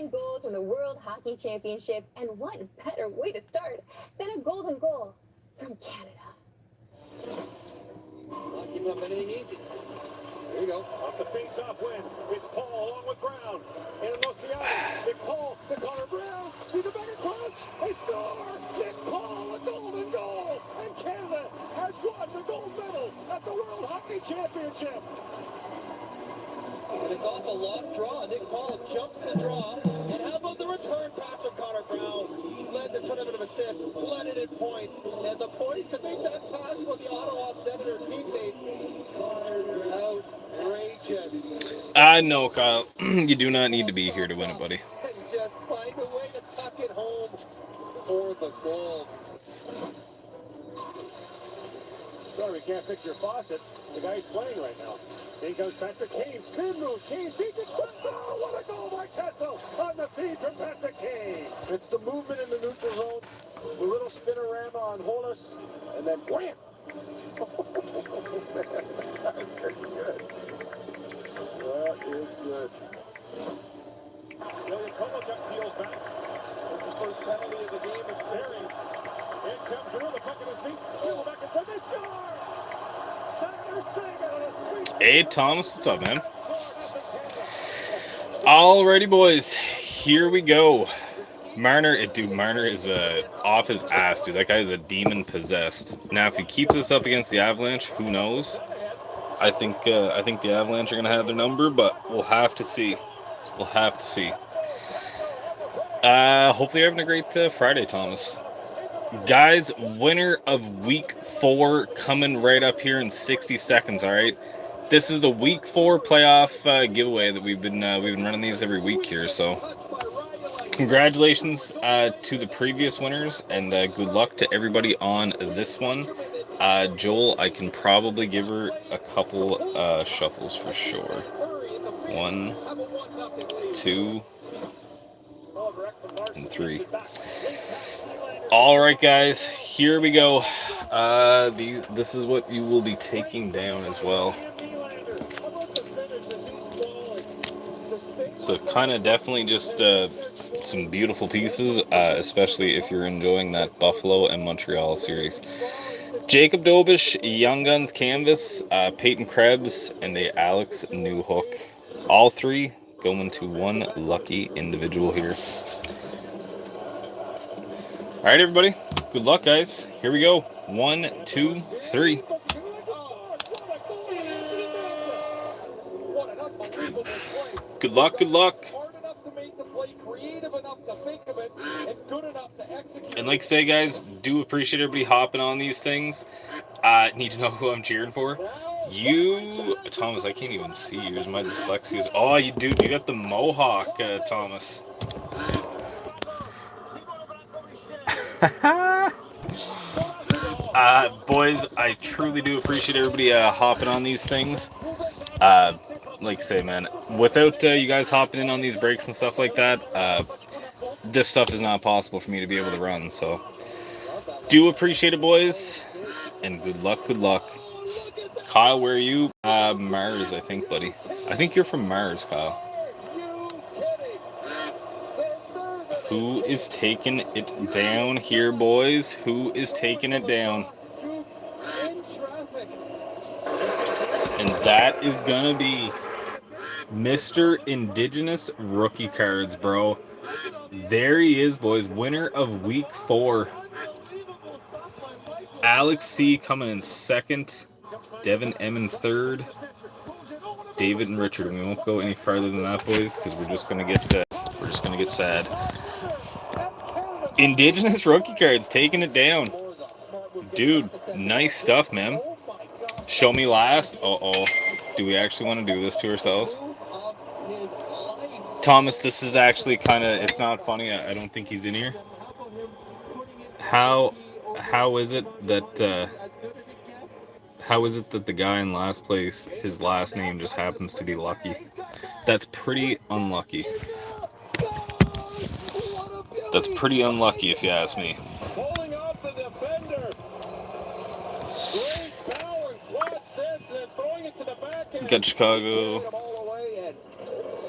golden goals from the World Hockey Championship, and what better way to start than a golden goal from Canada? Not giving up anything easy. There you go. Off the face-off win. It's Paul along with Brown. And Luciano. Nick Paul to Connor Brown. See the better cross. They score. Nick Paul, a golden goal. And Canada has won the gold medal at the World Hockey Championship. And it's off a lost draw. Nick Paul jumps the draw. And how about the return pass from Connor Brown? Led the tournament of assists, led it in points. And the points to make that pass for the Ottawa Senator teammates. Outrageous. I know, Kyle. You do not need to be here to win it, buddy. And just find a way to tuck it home for the goal. Sorry, we can't fix your faucet. The guy's playing right now. In comes Patrick Kane. Spin move. Kane beats it. Oh, what a goal by Kessel on the feed from Patrick Kane. It's the movement in the neutral zone. The little spinorama on Hollis. And then wham! That's good. That is good. William Kovalchuk peels back. That's the first penalty of the game. It's buried. In comes Giroux, the puck in his feet. Still back and forth. They score! Tyler Seguin on a sweet. Hey, Thomas, what's up, man? Alrighty, boys. Here we go. Marner is off his ass, dude. That guy is a demon possessed. Now, if he keeps this up against the Avalanche, who knows? I think the Avalanche are gonna have their number, but we'll have to see. We'll have to see. Hopefully, you're having a great Friday, Thomas. Guys, winner of Week 4 coming right up here in 60 seconds. All right, this is the Week 4 playoff giveaway that we've been running these every week here. So, congratulations to the previous winners, and good luck to everybody on this one. Joel, I can probably give her a couple shuffles for sure. 1, 2, and 3. All right, guys, here we go. This is what you will be taking down as well. So kind of definitely just some beautiful pieces, especially if you're enjoying that Buffalo and Montreal series. Jacob Dobish, Young Guns Canvas, Peyton Krebs, and a Alex Newhook. All three going to one lucky individual here. All right, everybody. Good luck, guys. Here we go. 1, 2, 3. Good luck, good luck. And like I say, guys, do appreciate everybody hopping on these things. Need to know who I'm cheering for. You, Thomas, I can't even see yours. My dyslexia is... Oh, you do. You got the Mohawk, Thomas. Boys, I truly do appreciate everybody hopping on these things. Like I say, man, without you guys hopping in on these breaks and stuff like that, this stuff is not possible for me to be able to run. So, do appreciate it, boys, and good luck, good luck. Kyle, where are you? Mars, I think, buddy. I think you're from Mars, Kyle. Who is taking it down here, boys? Who is taking it down? And that is going to be Mr. Indigenous Rookie Cards, bro. There he is, boys. Winner of Week 4. Alex C. coming in second. Devin M. in third. David and Richard. We won't go any farther than that, boys, because we're just going to get sad. Indigenous Rookie Cards taking it down. Dude, nice stuff, man. Show me last. Uh-oh. Do we actually want to do this to ourselves? Thomas, this is actually kind of... It's not funny. I don't think he's in here. How is it that... How is it that the guy in last place, his last name just happens to be Lucky? That's pretty unlucky. That's pretty unlucky, if you ask me. Got Chicago.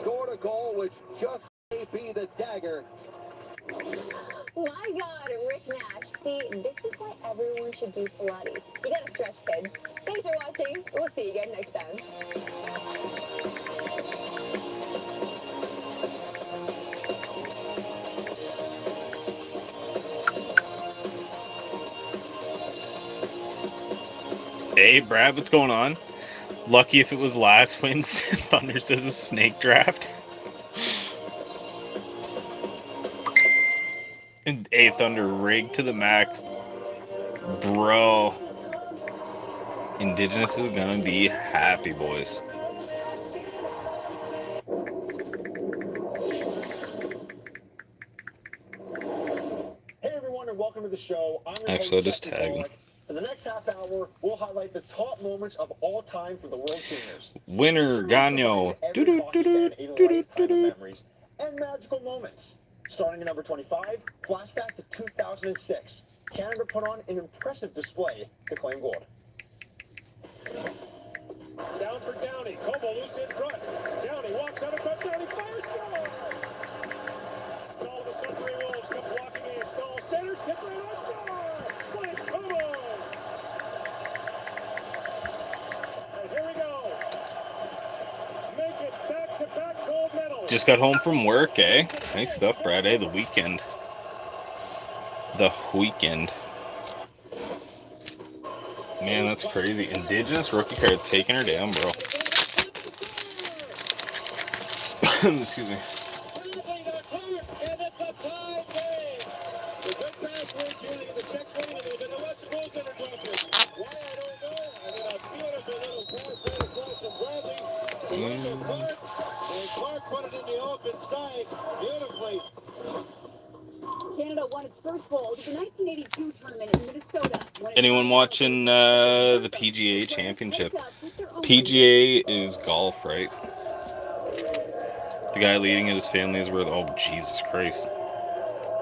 Scored a goal which just might be the dagger. My God, Rick Nash. See, this is why everyone should do Pilates. You gotta stretch, kids. Thanks for watching. We'll see you again next time. Hey, Brad, what's going on? Lucky if it was last wins. Thunder says a snake draft. And A Thunder rigged to the max. Bro. Indigenous is gonna be happy, boys. Hey everyone, and welcome to the show. I'm your Actually, I'll host, just Jesse tag him. Bullock. In the next half hour, we'll highlight the top moments of all time for the World Juniors. Winner, Gagno. Every hockey fan a lifetime of memories and magical moments. Starting at number 25, flashback to 2006. Canada put on an impressive display to claim gold. Down for Downey. Como loose in front. Downey walks out of front. Downey fires goal. Stahl of the Sudbury Wolves comes walking in. Stahl centers, tip right on score. Blake Como. And here we go. Make it back-to-back gold medals. Just got home from work, eh? Nice stuff, Brad, eh? The weekend. The weekend. Man, that's crazy. Indigenous rookie cards taking her down, bro. Excuse me. Canada won its first gold at the 1982 tournament in Minnesota. Anyone watching the PGA Championship? PGA is golf, right? The guy leading it, his family is worth, oh, Jesus Christ.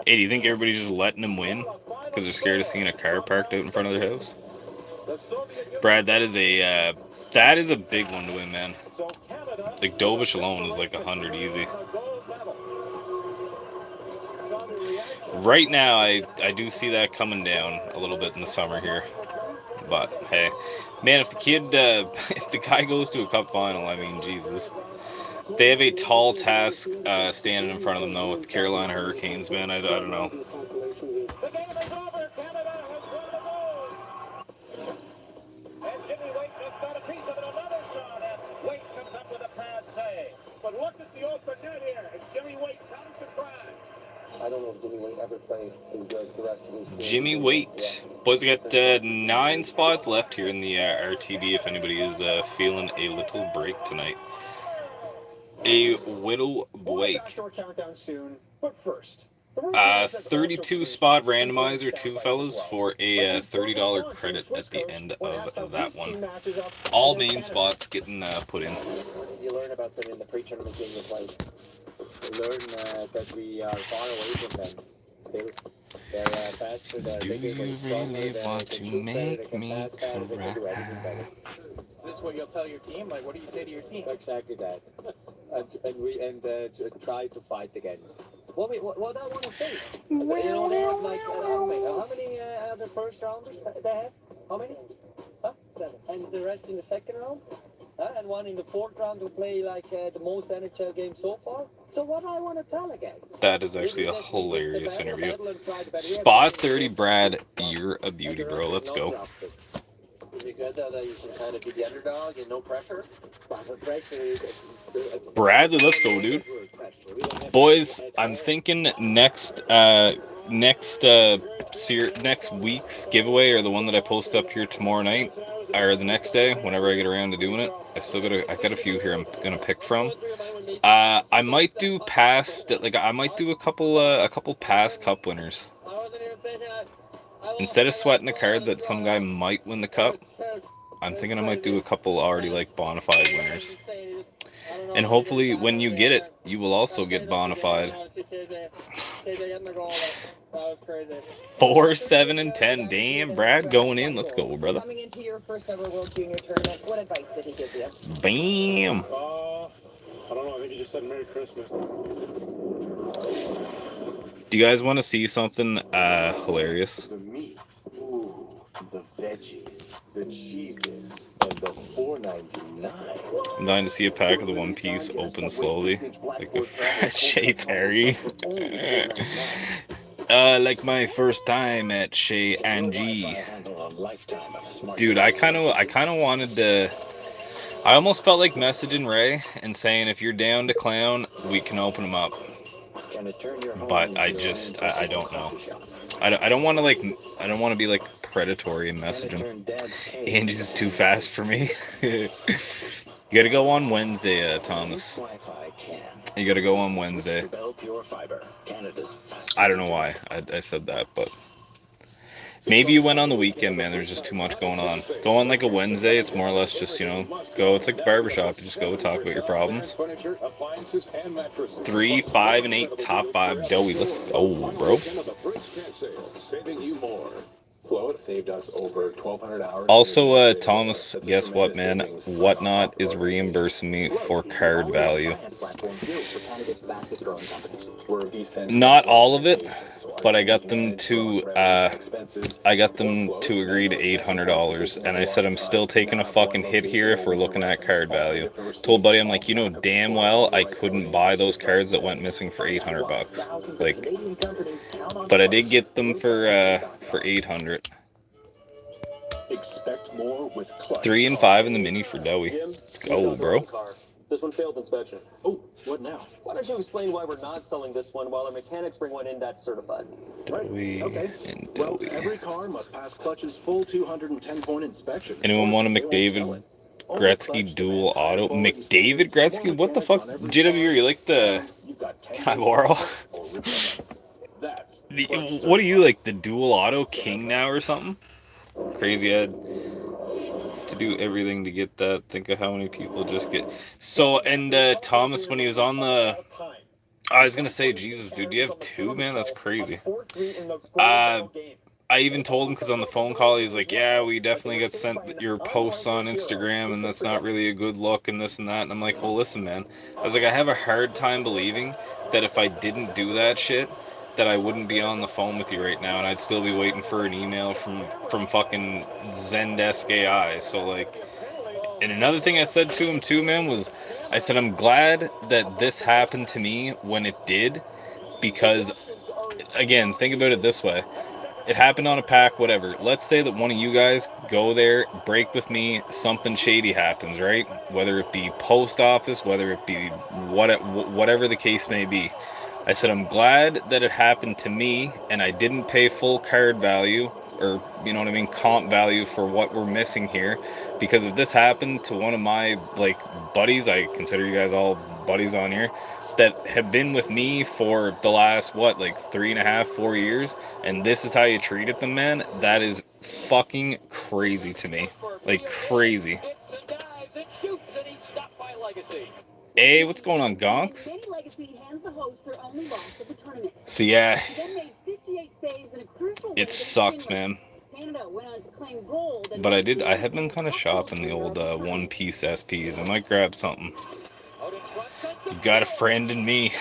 Hey, do you think everybody's just letting him win because they're scared of seeing a car parked out in front of their house? Brad, that is a big one to win, man. Like, Dovish alone is like 100 easy. Right now, I do see that coming down a little bit in the summer here. But, hey. Man, if the kid, if the guy goes to a cup final, I mean, Jesus. They have a tall task standing in front of them, though, with the Carolina Hurricanes, man. I don't know. The game is over. Canada has won the gold. And Jimmy Waite just got a piece of it. Another shot. And Waite comes up with a pad save. But look at the open net here. And Jimmy Waite comes to crash. I don't know if Jimmy Waite ever played as good the rest of his career. Jimmy Waite. Boys, we got 9 spots left here in the RTB if anybody is feeling a little break tonight. A little break. Countdown soon, but first. 32 spot randomizer, 2 fellas, for a $30 credit at the end of that one. All main spots getting put in. You learn about them in the pre-tournament game you play. You learn that we are far away from them. Still, they're faster. Do you really want to make me cry? This is what you'll tell your team? Like, what do you say to your team? Exactly that. and try to fight against. What I want to say, you know, they have like how many other first rounders they have? How many? Huh? 7. And the rest in the second round? And one in the fourth round who play like the most NHL games so far. So what I want to tell again? That is actually a hilarious interview. Spot 30, Brad. You're a beauty, bro. Let's go. Is it good though that you can kind of be the underdog and no pressure? Bradley, let's go, dude. Boys, I'm thinking next week's giveaway, or the one that I post up here tomorrow night, or the next day, whenever I get around to doing it. I got a few here I'm gonna pick from. I might do a couple past cup winners. Instead of sweating a card that some guy might win the cup, I'm thinking I might do a couple already like bona fide winners. And hopefully when you get it, you will also get bona fide. 4, 7, and 10. Damn, Brad going in. Let's go, brother. Coming into your first ever World Junior tournament, what advice did he give you? Bam. I don't know. I think he just said Merry Christmas. Do you guys want to see something hilarious? The meat, ooh, the veggies, the cheeses, and the $4.99. I'm dying to see a pack of the One Piece open slowly, like a fresh Shea Perry. Like my first time at Shea Angie. Dude, I kind of wanted to. I almost felt like messaging Ray and saying, if you're down to clown, we can open them up. But I don't know. I don't want to like, I don't want to be like predatory and message him. Angie's is too fast for me. You gotta go on Wednesday, Thomas. You gotta go on Wednesday. I don't know why I said that, but maybe you went on the weekend, man. There's just too much going on. Go on like a Wednesday. It's more or less just, you know, go. It's like the barbershop. You just go talk about your problems. 3, 5, and 8 top 5 doughy. Let's go, bro. Also, Thomas, guess what, man? Whatnot is reimbursing me for card value. Not all of it, but I got them to agree to $800, and I said I'm still taking a fucking hit here if we're looking at card value. Told buddy, I'm like, you know damn well I couldn't buy those cards that went missing for $800. Like, but I did get them for 800. Expect more with 3 and 5 in the mini for Dowie. Let's go, bro. This one failed inspection. Oh, what now? Why don't you explain why we're not selling this one while our mechanics bring one in that's certified? Right. Okay. Well, every car must pass Clutch's full 210-point inspection. Anyone want a McDavid Gretzky dual auto? McDavid Gretzky? What the fuck? JW, you like the... Can I borrow? What are you, like the dual auto king now or something? Crazy. I had to do everything to get that. Think of how many people just get. So, and Thomas, when he was on the, I was gonna say, Jesus, dude, do you have 2, man? That's crazy. I even told him, because on the phone call he's like, yeah, we definitely got sent your posts on Instagram, and that's not really a good look, and this and that. And I'm like, well, listen, man. I was like, I have a hard time believing that if I didn't do that shit, that I wouldn't be on the phone with you right now, and I'd still be waiting for an email from fucking Zendesk AI. So, like, and another thing I said to him too, man, was I said, I'm glad that this happened to me when it did, because, again, think about it this way. It happened on a pack, whatever. Let's say that one of you guys go there, break with me, something shady happens, right? Whether it be post office, whether it be whatever the case may be. I said, I'm glad that it happened to me and I didn't pay full card value, or, you know what I mean, comp value for what we're missing here. Because if this happened to one of my, like, buddies, I consider you guys all buddies on here, that have been with me for the last, what, like 3.5, 4 years, and this is how you treated them, man, that is fucking crazy to me. Like, crazy. Hey, what's going on, Gonks? So yeah, it sucks, man. But I have been kind of shopping the old One Piece SPs. I might grab something. You've got a friend in me.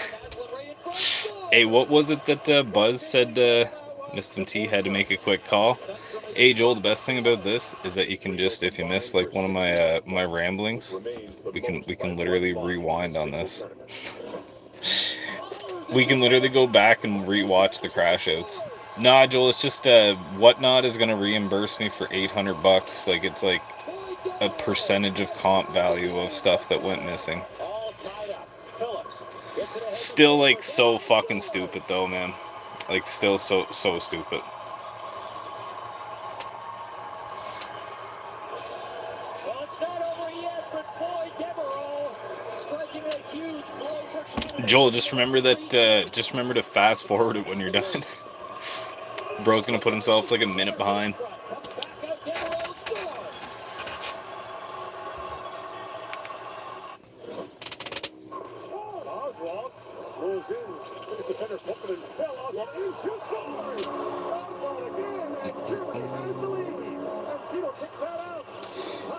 Hey, what was it that Buzz said? Missed some tea, had to make a quick call. Hey Joel, the best thing about this is that you can just, if you miss like one of my my ramblings, we can literally rewind on this. We can literally go back and rewatch the crash outs. Nah, Joel, it's just Whatnot is gonna reimburse me for $800. Like, it's like a percentage of comp value of stuff that went missing. Still, like, so fucking stupid though, man. Like, still so stupid. Joel, just remember that. Just remember to fast forward it when you're done. Bro's gonna put himself like a minute behind.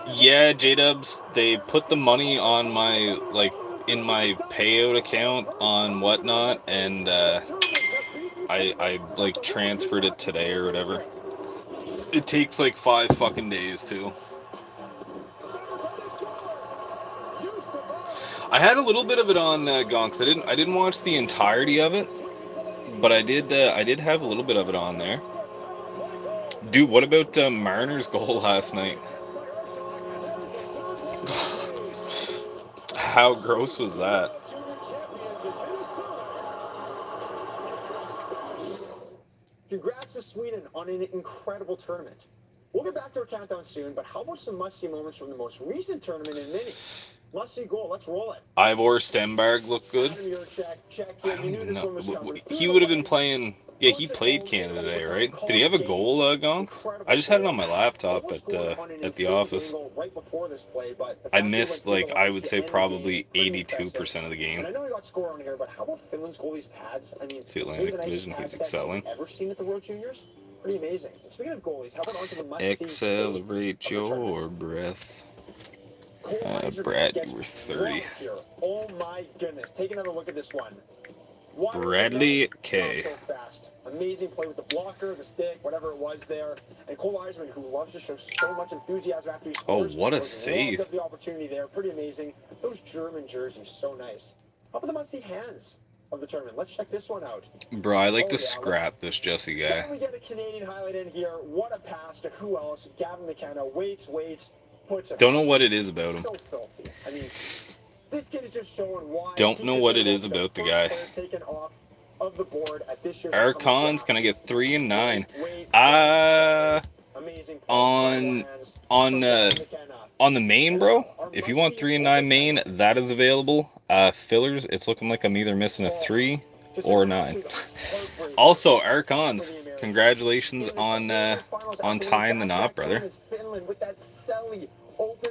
Yeah, J-Dubs, they put the money on my, like, in my payout account on Whatnot, and I like transferred it today or whatever. It takes like 5 fucking days too. I had a little bit of it on Gonks. I didn't watch the entirety of it, but I did have a little bit of it on there. Dude, what about Marner's goal last night? How gross was that? Congrats to Sweden on an incredible tournament. We'll get back to our countdown soon, but how about some must-see moments from the most recent tournament in mini? Must-see goal, let's roll it. Ivor Stenberg looked good. I don't even know. He would have been playing... Yeah, he played Canada today, right? Did he have a goal, Gonks? I just had it on my laptop at the office. I missed, like, I would say probably 82% of the game. I know we got score on here, but how about Finland's goalie's pads? I mean, it's the Atlantic Division. He's excelling. Ever seen at the World Juniors? Pretty amazing. Speaking of goalies, how about onto the must-see? Accelerate your breath. Brad, you were 30. Oh my goodness. Take another look at this one. Bradley K. So fast. Amazing play with the blocker, the stick, whatever it was there. And Cole Eisman, who loves to show so much enthusiasm after he scores. Oh, what a save. The opportunity there. Pretty amazing. Those German jerseys, so nice. How about the must-see hands of the tournament? Let's check this one out. Bro, I like to scrap this Jesse guy. Can we get a Canadian highlight in here? What a pass to who else? Gavin McKenna waits. Don't know what it is about him. So filthy. I mean, this kid is just showing why. Don't know what it is about the guy. Taken off of the board at this year's Archons, can I get 3 and 9? On the main, bro. If you want 3 and 9 main, that is available. Fillers, it's looking like I'm either missing a 3 or a 9. Also, Archons, congratulations on tying the knot, brother.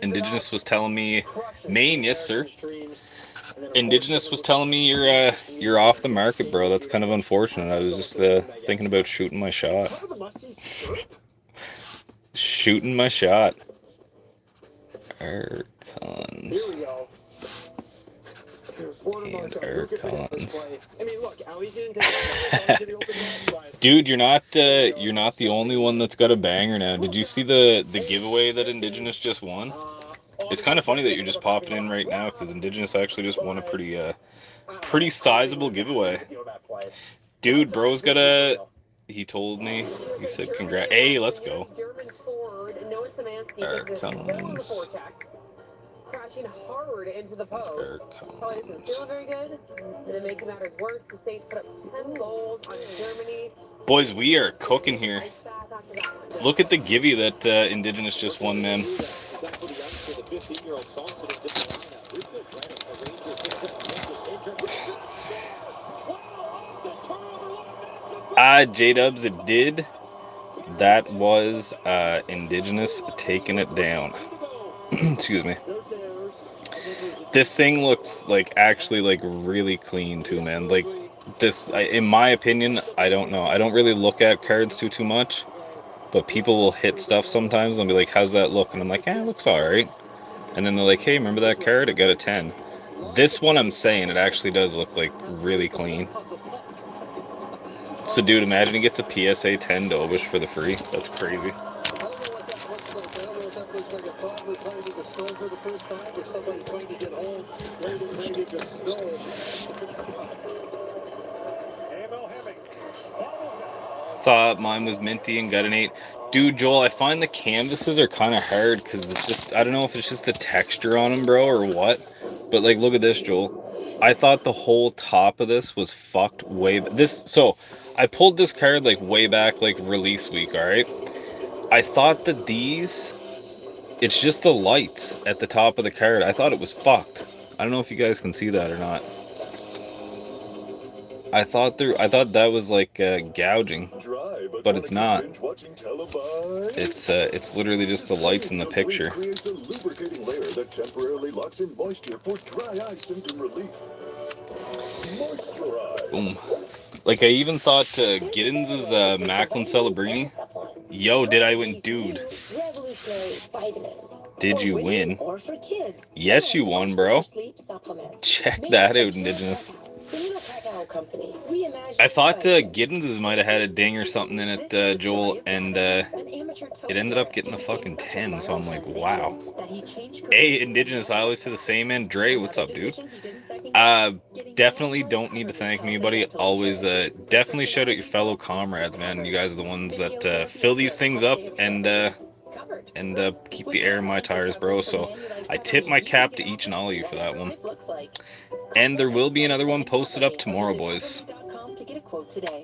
Indigenous was telling me, Maine, yes sir. Indigenous was telling me you're off the market, bro. That's kind of unfortunate. I was just thinking about shooting my shot. Shooting my shot. Archons. And Archons. Dude, you're not the only one that's got a banger now. Did you see the giveaway that Indigenous just won? It's kind of funny that you're just popping in right now because Indigenous actually just won a pretty sizable giveaway. Dude, bro's got a... He told me. He said, "Congrats." Hey, let's go. Archons. Crashing hard into the post. Probably isn't feeling very good. And to make matters worse, the States put up 10 goals on Germany. Boys, we are cooking here. Look at the givey that Indigenous just won, man. J-Dubs, it did. That was Indigenous taking it down. Excuse me. This thing looks like actually like really clean too, man. Like this, in my opinion, I don't know. I don't really look at cards too much, but people will hit stuff sometimes and be like, "How's that look?" And I'm like, "It looks all right." And then they're like, "Hey, remember that card? It got a 10." This one, I'm saying, it actually does look like really clean. So, dude, imagine he gets a PSA 10 Dobish for the free. That's crazy. Thought mine was minty and got an 8. Dude, Joel, I find the canvases are kind of hard because it's just, I don't know if it's just the texture on them, bro, or what. But, like, look at this, Joel. I thought the whole top of this was fucked way... So, I pulled this card, like, way back, like, release week, alright? I thought that these... It's just the lights at the top of the card. I thought it was fucked. I don't know if you guys can see that or not. I thought that was like gouging, but it's not. It's literally just the lights in the picture. Boom. Like I even thought Giddens' Macklin Celebrini. Yo, did I win, dude? Did you win? Yes, you won, bro. Check that out, Indigenous. I thought Giddens might have had a ding or something in it, Joel, and it ended up getting a fucking 10, so I'm like, wow. Hey, Indigenous, I always say the same, man. Dre, what's up, dude? Definitely don't need to thank me, buddy. Always, definitely shout out your fellow comrades, man. You guys are the ones that fill these things up and keep the air in my tires, bro. So I tip my cap to each and all of you for that one. And there will be another one posted up tomorrow, boys.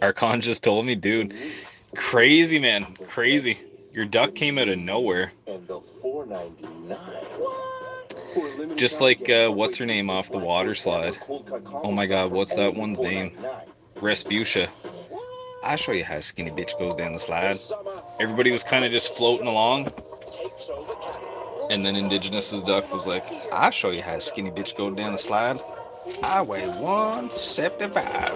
Archon just told me, dude. Crazy, man. Crazy. Your duck came out of nowhere. And the $4.99. Just like, what's her name off the water slide? Oh my god, what's that one's name? Respucia. I'll show you how a skinny bitch goes down the slide. Everybody was kind of just floating along. And then Indigenous's duck was like, I'll show you how a skinny bitch goes down the slide. I weigh 175.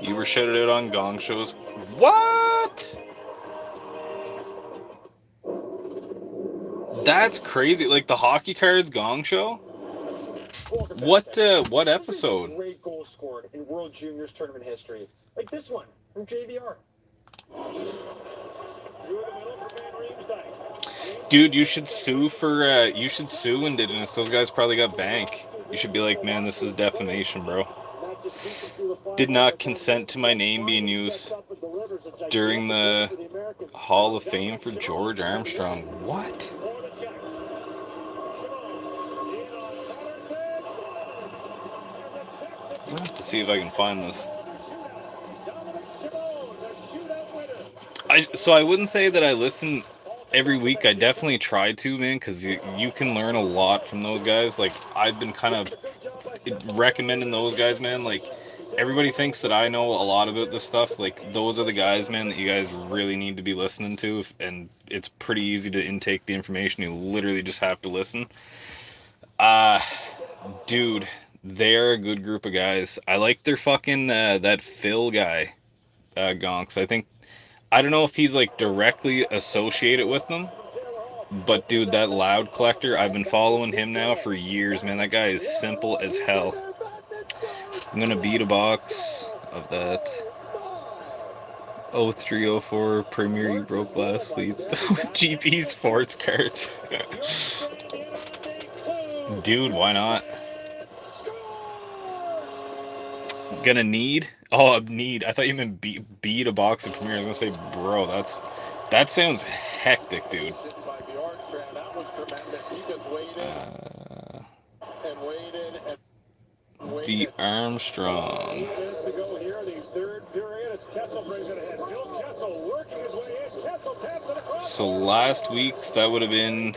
You were shouted out on gong shows. What? That's crazy. Like the hockey cards gong show? What episode? Great goal scored in World Juniors tournament history. Like this one from JVR. Dude, you should sue Indigenous. Those guys probably got bank. You should be like, man, this is defamation, bro. Did not consent to my name being used during the Hall of Fame for George Armstrong. What? I'll have to see if I can find this. So I wouldn't say that I listen every week. I definitely try to, man, because you can learn a lot from those guys. Like, I've been kind of recommending those guys, man. Like, everybody thinks that I know a lot about this stuff. Like, those are the guys, man, that you guys really need to be listening to. And it's pretty easy to intake the information. You literally just have to listen. Dude, they're a good group of guys. I like their fucking, that Phil guy, Gonks. I don't know if he's like directly associated with them, but dude, that Loud Collector, I've been following him now for years, man. That guy is simple as hell. I'm gonna beat a box of that 0304 Premier You Broke Last Leads with GP Sports cards. Dude, why not? Gonna need? Oh, need. I thought you meant beat a box of Premier. I was gonna say, bro, that sounds hectic, dude. The Armstrong. So last week's, that would have been...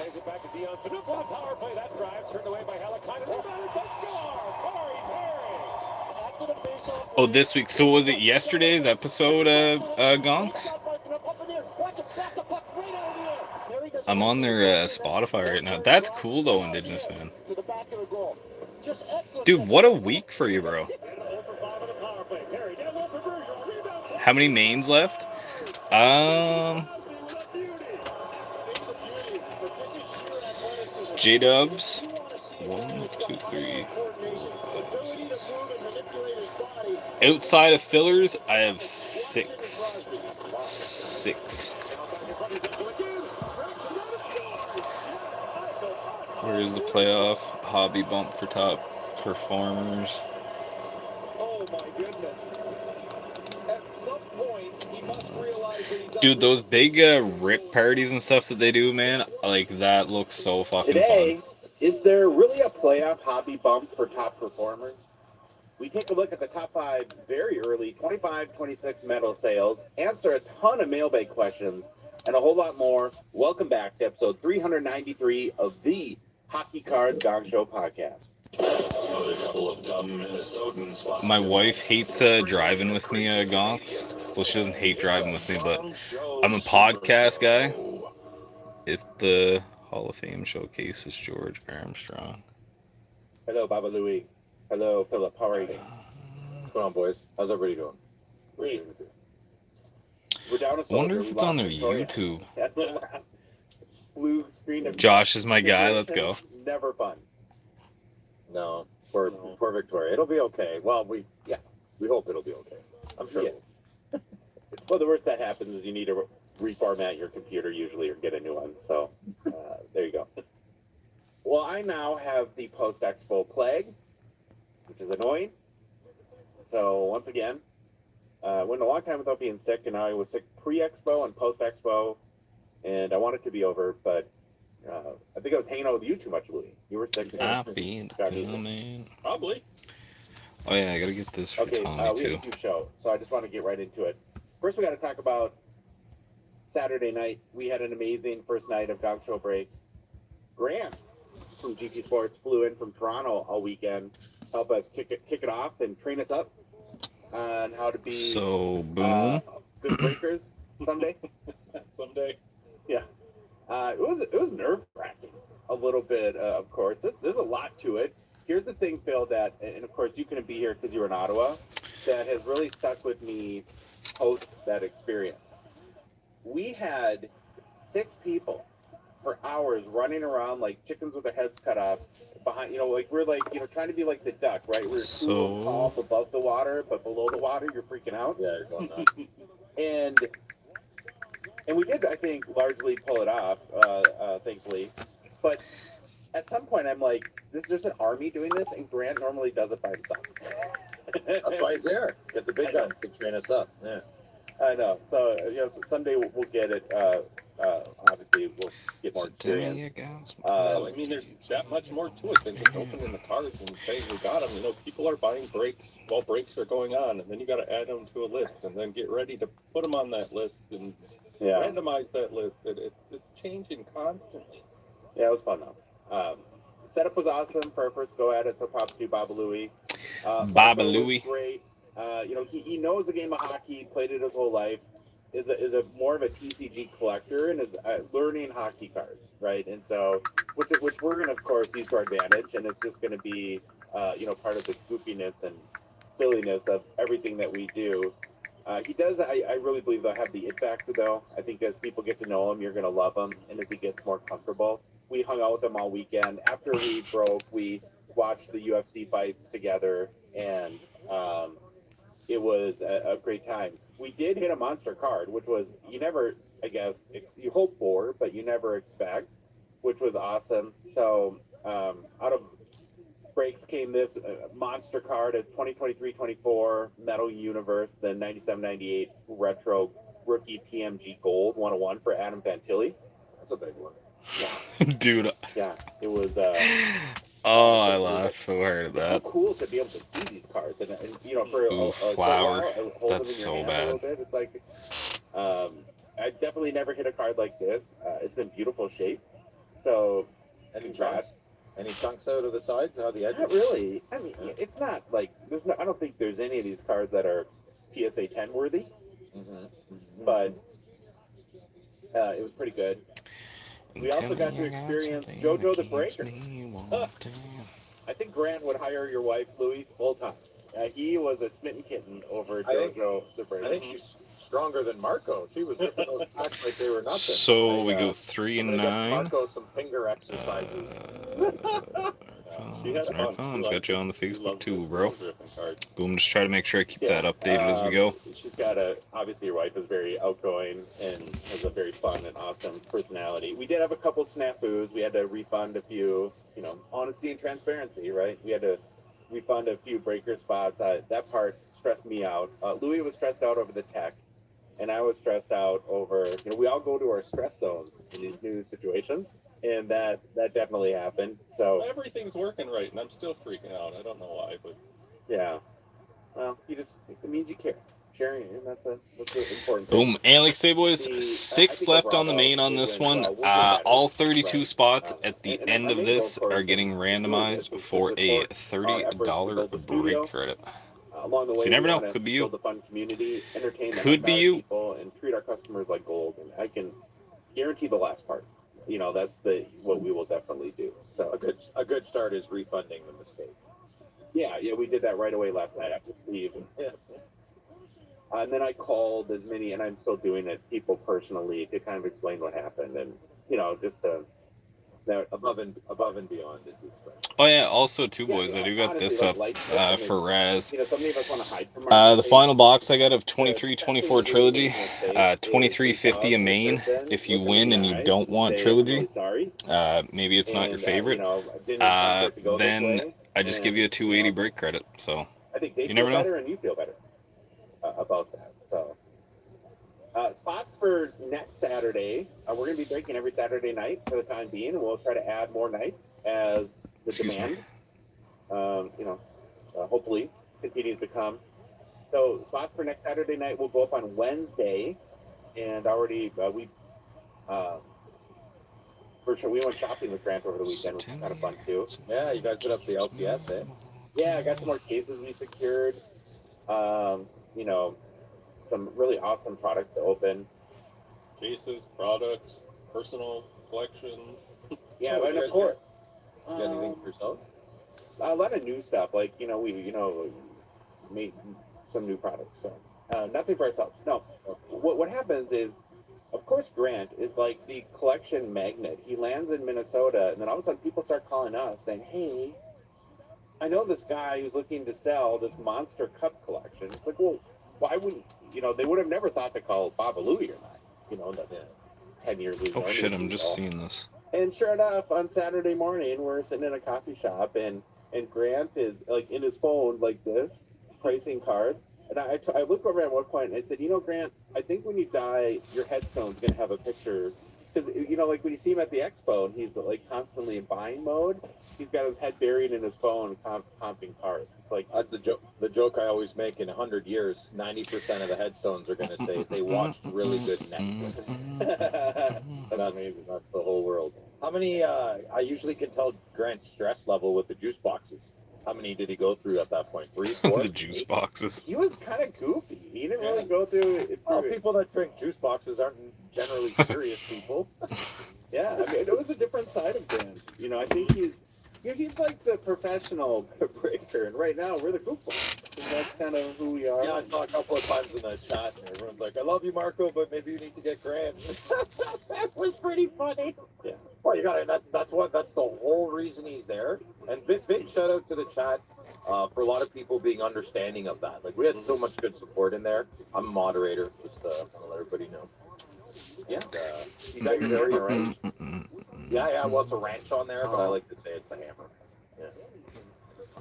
Oh, this week. So was it yesterday's episode, Gonks? I'm on their Spotify right now. That's cool, though, Indigenous, man. Dude, what a week for you, bro. How many mains left? J-Dubs. 1, 2, 3, 4, 5, 6. Outside of fillers, I have 6. 6. Where's the playoff hobby bump for top performers? Oh my goodness. At some point, he must realize that he's... Dude, those big rip parties and stuff that they do, man, like that looks so fucking Today, fun. Is there really a playoff hobby bump for top performers? We take a look at the top 5 very early 25-26 medal sales, answer a ton of mailbag questions, and a whole lot more. Welcome back to episode 393 of the Hockey Cards Gong Show podcast. My wife hates driving with me, Gonks. Well, she doesn't hate driving with me, but I'm a podcast guy. If the Hall of Fame showcases George Armstrong. Hello, Baba Louie. Hello, Philip. How are you? What's going on, boys? How's everybody doing? Great. We're down a I soldier. wonder if We it's on lost their Victoria. YouTube. That's the last blue screen of Josh is my guy. Let's go. Never fun. No, for Victoria, it'll be okay. Well, we hope it'll be okay. I'm sure. Yeah. Well, the worst that happens is you need to reformat your computer usually or get a new one. So there you go. Well, I now have the post-expo plague, which is annoying. So once again, went a long time without being sick, and I was sick pre-expo and post-expo, and I want it to be over, but I think I was hanging out with you too much, Louis. You were sick. I feel coming. Probably. Oh yeah, I gotta get this for Okay, Tommy we had too. a huge show, so I just want to get right into it. First, we got to talk about Saturday night. We had an amazing first night of dog show breaks. Grant from GP Sports flew in from Toronto all weekend, help us kick it off and train us up on how to be So boom. good breakers someday. Someday. Yeah, it was nerve wracking a little bit. Of course, there's a lot to it. Here's the thing, Phil, that, and of course you couldn't be here because you were in Ottawa, that has really stuck with me post that experience. We had 6 people for hours running around like chickens with their heads cut off behind, like we're like, trying to be like the duck, right? We're too tall above the water, but below the water, you're freaking out. Yeah, you're going nuts. and we did, I think, largely pull it off, thankfully. But at some point, I'm like, this is just an army doing this, and Grant normally does it by himself. That's why he's there. Get the big guns to train us up. Yeah. I know. So, someday we'll get it. Obviously, we'll get more experience. I mean, there's that much more to it than just opening the cars and saying we got them. People are buying brakes while brakes are going on, and then you got to add them to a list, and then get ready to put them on that list and randomize that list. It's changing constantly. Yeah, it was fun though. Setup was awesome for our first go at it. So props to Baba Louie. Baba Louie. Great. He knows the game of hockey. Played it his whole life. Is a more of a TCG collector and is learning hockey cards, right? And so, which we're gonna of course use to our advantage, and it's just gonna be part of the goofiness and silliness of everything that we do. He does. I really believe they'll have the it factor though. I think as people get to know him, you're gonna love him, and as he gets more comfortable, we hung out with him all weekend. After we broke, we watched the UFC fights together, and it was a great time. We did hit a monster card, which was you never, I guess, you hope for, but you never expect, which was awesome. So out of breaks came this monster card at 2023-24 Metal Universe, the 97-98 Retro Rookie PMG Gold 101 for Adam Fantilli. That's a big one. Yeah. Dude. Yeah, it was. Oh, I laughed so hard at that. It's so cool to be able to see these cards, and for Ooh, a flower. while, hold That's them in your so hand a bad. little bit. It's like, I definitely never hit a card like this. It's in beautiful shape. So, Any chunks? Any chunks out of the sides? How the edges? Not really. I mean, it's not like I don't think there's any of these cards that are PSA 10 worthy. But it was pretty good. We also got to experience JoJo the Breaker. I think Grant would hire your wife, Louie, full time. He was a smitten kitten over JoJo the Breaker. I think she's stronger than Marco. She was ripping those packs like they were nothing. So we go 3 and 9. Marco some finger exercises. Got you on the Facebook too, bro. Boom, just try to make sure I keep that updated as we go. She's got obviously your wife is very outgoing and has a very fun and awesome personality. We did have a couple snafus. We had to refund a few, honesty and transparency, right? We had to refund a few breaker spots. That part stressed me out. Louis was stressed out over the tech, and I was stressed out over, we all go to our stress zones in these new situations. And that definitely happened. So everything's working right, and I'm still freaking out. I don't know why, but yeah. Well, it means you care. Sharing, and that's an important thing. Boom, and like say, boys, 6 left on the main on this one. All 32 spots at the end of this are getting randomized for a $30 break credit. Along the way, so you never know. Could be you. The fun community, entertain could be you. People, and treat our customers like gold. And I can guarantee the last part. That's what we will definitely do. So a good start is refunding the mistake. Yeah, we did that right away last night after leave. And then I called as many, and I'm still doing it, people personally to kind of explain what happened, and just to above and beyond is the expression. Oh yeah, also too, boys, I do got honestly, this like, up light stuff, for Raz. so many of us want to hide from our The final box I got of 23-24 trilogy, 2350 a main. If you win and you don't want trilogy, maybe it's not your favorite, then I just give you a 280 break credit. So I think they you never feel know. better and you feel better about that. So spots for next Saturday, we're going to be breaking every Saturday night for the time being, and we'll try to add more nights as the demand, hopefully continues to come. So spots for next Saturday night will go up on Wednesday, and already for sure we went shopping with Grant over the weekend, which was kind of fun too. Yeah, you guys hit up the LCS, eh? Yeah, I got some more cases we secured. Some really awesome products to open. Cases, products, personal collections. Yeah, and of course. You got anything for yourself? A lot of new stuff, like we made some new products. So nothing for ourselves. No. What happens is, of course, Grant is like the collection magnet. He lands in Minnesota, and then all of a sudden people start calling us saying, "Hey, I know this guy who's looking to sell this monster cup collection." It's like, well, why wouldn't they would have never thought to call Baba Louie or not. 10 years ago. Oh shit, I'm just seeing this. And sure enough, on Saturday morning, we're sitting in a coffee shop, and Grant is like in his phone like this, pricing cards. And I looked over at one point and I said, Grant, I think when you die, your headstone's gonna have a picture. Because like when you see him at the expo, and he's like constantly in buying mode. He's got his head buried in his phone, comping cards. It's like that's the joke. The joke I always make: in 100 years, 90% of the headstones are going to say they watched really good Netflix. That's amazing. That's the whole world. How many? I usually can tell Grant's stress level with the juice boxes. How many did he go through at that point? 3, 4? The juice boxes. He was kind of goofy. He didn't really go through it. Well, people that drink juice boxes aren't generally serious people. Yeah, I mean, it was a different side of Grant. I think he's like the professional breaker, and right now we're the goofball. That's kind of who we are. Yeah, I saw a couple of times in the chat, and everyone's like, "I love you, Marco, but maybe you need to get Grant." That was pretty funny. Yeah. Well, you got it. That's the whole reason he's there. And big shout out to the chat for a lot of people being understanding of that. Like we had so much good support in there. I'm a moderator, just want to let everybody know. Yeah, you got your very ranch. Yeah. Well, it's a ranch on there, but I like to say it's the hammer. Yeah.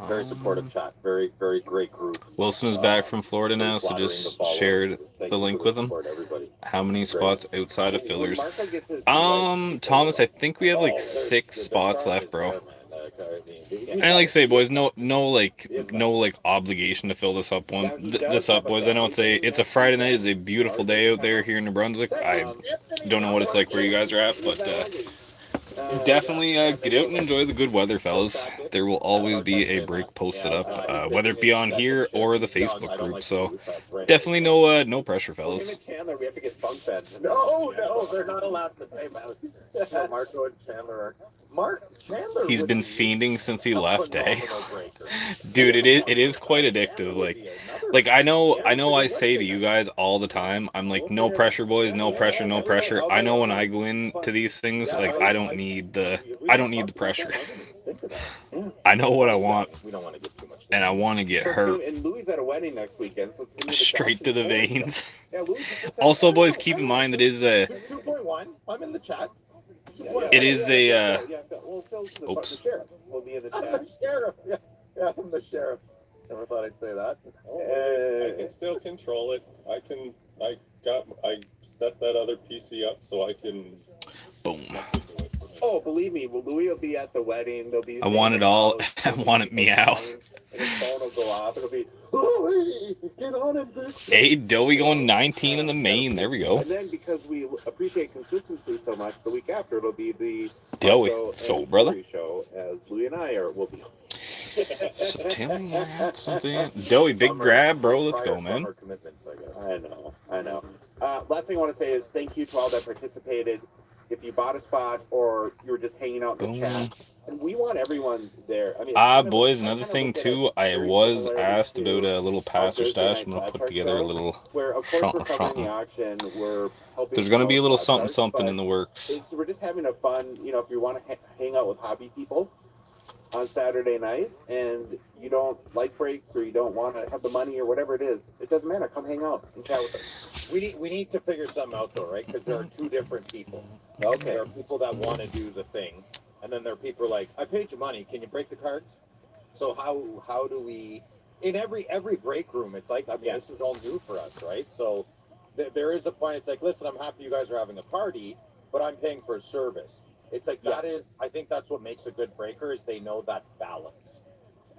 Very supportive chat. Very, very great group. Wilson is back from Florida now, so just shared the link with him. How many spots outside of fillers? Thomas, I think we have like 6 spots left, bro. And like I say, boys, no obligation to fill this up boys. I know it's a Friday night. It's a beautiful day out there here in New Brunswick. I don't know what it's like where you guys are at, but definitely get out and enjoy the good weather, fellas. There will always be a break posted up, whether it be on here or the Facebook group. So definitely no pressure, fellas. Chandler, we have to get bunk beds. No, they're not allowed in the same house. Marco and Chandler are. Chandler. He's been fiending since he left, eh? Dude, it is quite addictive. Like I know I say to you guys all the time, I'm like, no pressure, boys, no pressure, no pressure. I know when I go into these things, like I don't need the pressure. I know what I want, and I want to get hurt. And Louis at a wedding next weekend, so it's gonna be straight to the veins. Also, boys, keep in mind that is a 2.1. I'm in the chat. It is a oops. The sheriff will be in the chat. I'm the sheriff. Yeah, I'm the sheriff. Never thought I'd say that. I can still control it. I set that other PC up so I can. Boom. Oh, believe me, Louis will be at the wedding. There'll be. I want it all. I want it meow. And his phone will go off. It'll be. Louis, get on it, bitch. Hey, Doey going 19 in the main. There we go. And then because we appreciate consistency so much, the week after it'll be the Doey. Let's go, brother. Show as Louis and I will be. So tell me something. Doey, big grab, bro. Let's go, man. I know. Last thing I want to say is thank you to all that participated. If you bought a spot or you were just hanging out in the chat, And we want everyone there. I mean, boys, another thing too, I was asked about a little passer stash. I'm gonna put together a little where, of course, we're covering the something. auction. We're helping. There's gonna be a little promote something cars, in the works. we're just having a fun. You know, if you want to hang out with hobby people on Saturday night, and you don't like brakes or you don't want to have the money or whatever it is, it doesn't matter. Come hang out and chat with us. We need to figure something out though, right? Because there are two different people. Okay. There are people that want to do the thing, and then there are people like, I paid you money. Can you break the cards? So how do we? In every break room, it's like, I mean, this is all new for us, right? So there is a point. It's like, listen, I'm happy you guys are having a party, but I'm paying for a service. It's like that is. I think that's what makes a good breaker is they know that balance.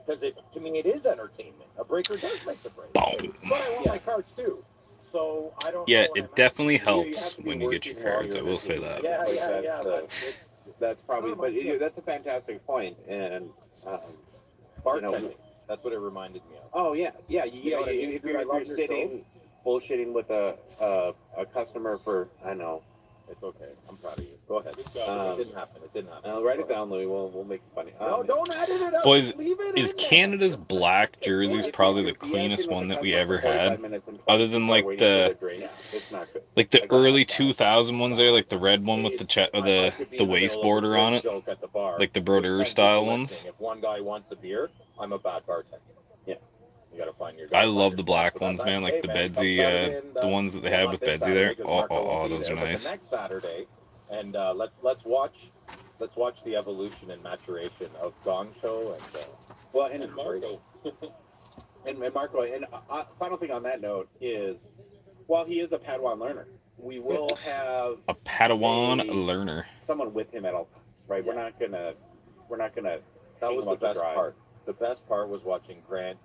Because to me, it is entertainment. A breaker does make the break. Boom. But I want my cards too. So I don't. Yeah, know it definitely helps when you get your cards. I will say that. Yeah. That's probably. But that's a fantastic point. And bartending. That's what it reminded me of. Oh yeah. If you're sitting bullshitting with a customer for, I know. It's okay. I'm proud of you. Go ahead. It didn't happen. I'll write it down, Louis. We'll make it funny. No, don't edit it out. Boys, Leave it is in there. Canada's black jerseys probably the cleanest one that we ever had? Other than like the early 2000 ones there, like the red one with the waist border on it, like the Brodeur style ones. If one guy wants a beer, I'm a bad bartender. Yeah. You gotta find your. I love the black ones, man. Like the Bedsy, the ones that they have with Bedsy there. Oh, those are nice. Next Saturday, and let's watch the evolution and maturation of Gong Show and Marco. and Marco. And final thing on that note is, while he is a Padawan learner, we will have a Padawan learner. Someone with him at all times, right? Yeah. We're not gonna. That was the best part. The best part was watching Grant.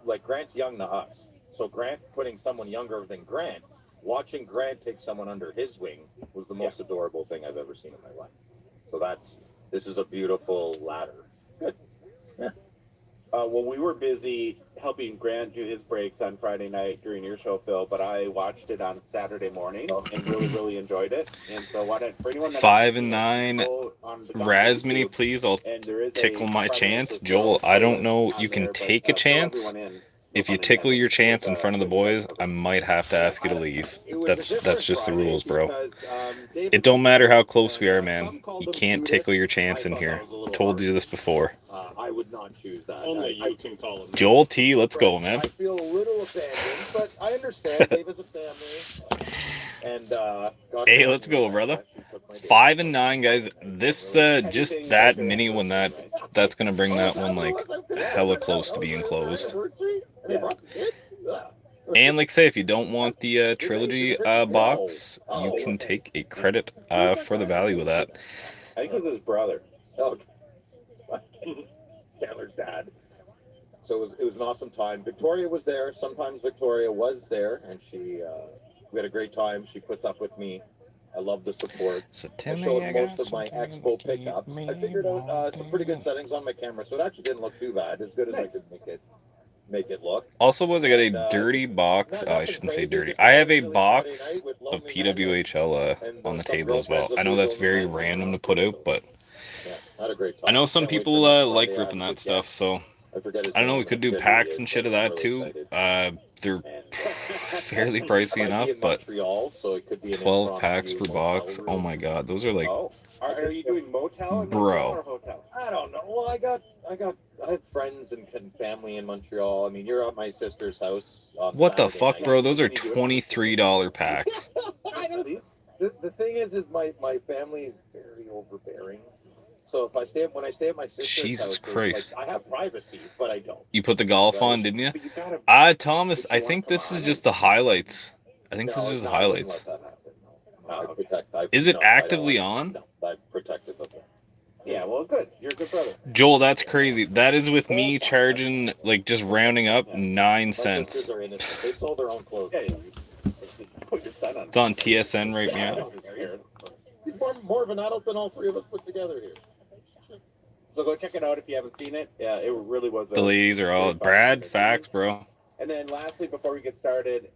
Like Grant's young to us, so Grant putting someone younger than Grant, watching Grant take someone under his wing was the most adorable thing I've ever seen in my life. So this is a beautiful ladder. Good. Yeah. Well, we were busy helping Grant do his breaks on Friday night during your show, Phil, but I watched it on Saturday morning and really enjoyed it. And so for anyone that 5 and 9, Razmini, please. I'll tickle my chance. Joel, I don't know. You can take a chance. If you tickle your chance in front of the boys, I might have to ask you to leave. That's just the rules, bro. It don't matter how close we are, man. You can't tickle your chance in here. I told you this before. I would not choose that. Only you can call him. Joel T, let's go, man. I feel a little abandoned, but I understand. Dave is a family. And hey, let's go, brother. 5 and 9, guys. This just that mini one that's gonna bring that one like hella close to being closed. And like say, if you don't want the trilogy box, you can take a credit for the value of that. I think it was his brother. Oh, Chandler's dad. So it was an awesome time. Victoria was there. Sometimes Victoria was there, and we had a great time. She puts up with me. I love the support. So I showed most of my Expo pickups. I figured out some pretty good settings on my camera, so it actually didn't look too bad. As good as I could make it look. Also, boys, I got a dirty box. Oh, I shouldn't say dirty. I have a box of PWHL on the table as well. I know that's very random to put out, but had a great time. I know some people like ripping that stuff, so I don't know. We could do packs and shit of that too. They're fairly pricey enough, but 12 packs per box. Oh my god, those are like. Are you doing motel bro? Or hotel? I don't know. Well, I have friends and family in Montreal. I mean, you're at my sister's house. What the fuck, bro? Those are $23 packs. I know. The thing is my family is very overbearing. So when I stay at my sister's Jesus house, Christ. I have privacy, but I don't. You put the golf on, didn't you? Thomas, I think this is just the highlights. I think this is just the highlights. Is it actively on? No, I protected them. Yeah, well, good. You're a good brother. Joel, that's crazy. That is with me charging, like, just rounding up 9 cents. They sold their own clothes. Put your son on. It's on TSN right now. He's more of an adult than all three of us put together here. So go check it out if you haven't seen it. Yeah, it really was. The ladies are all Brad. Facts, bro. And then lastly, before we get started,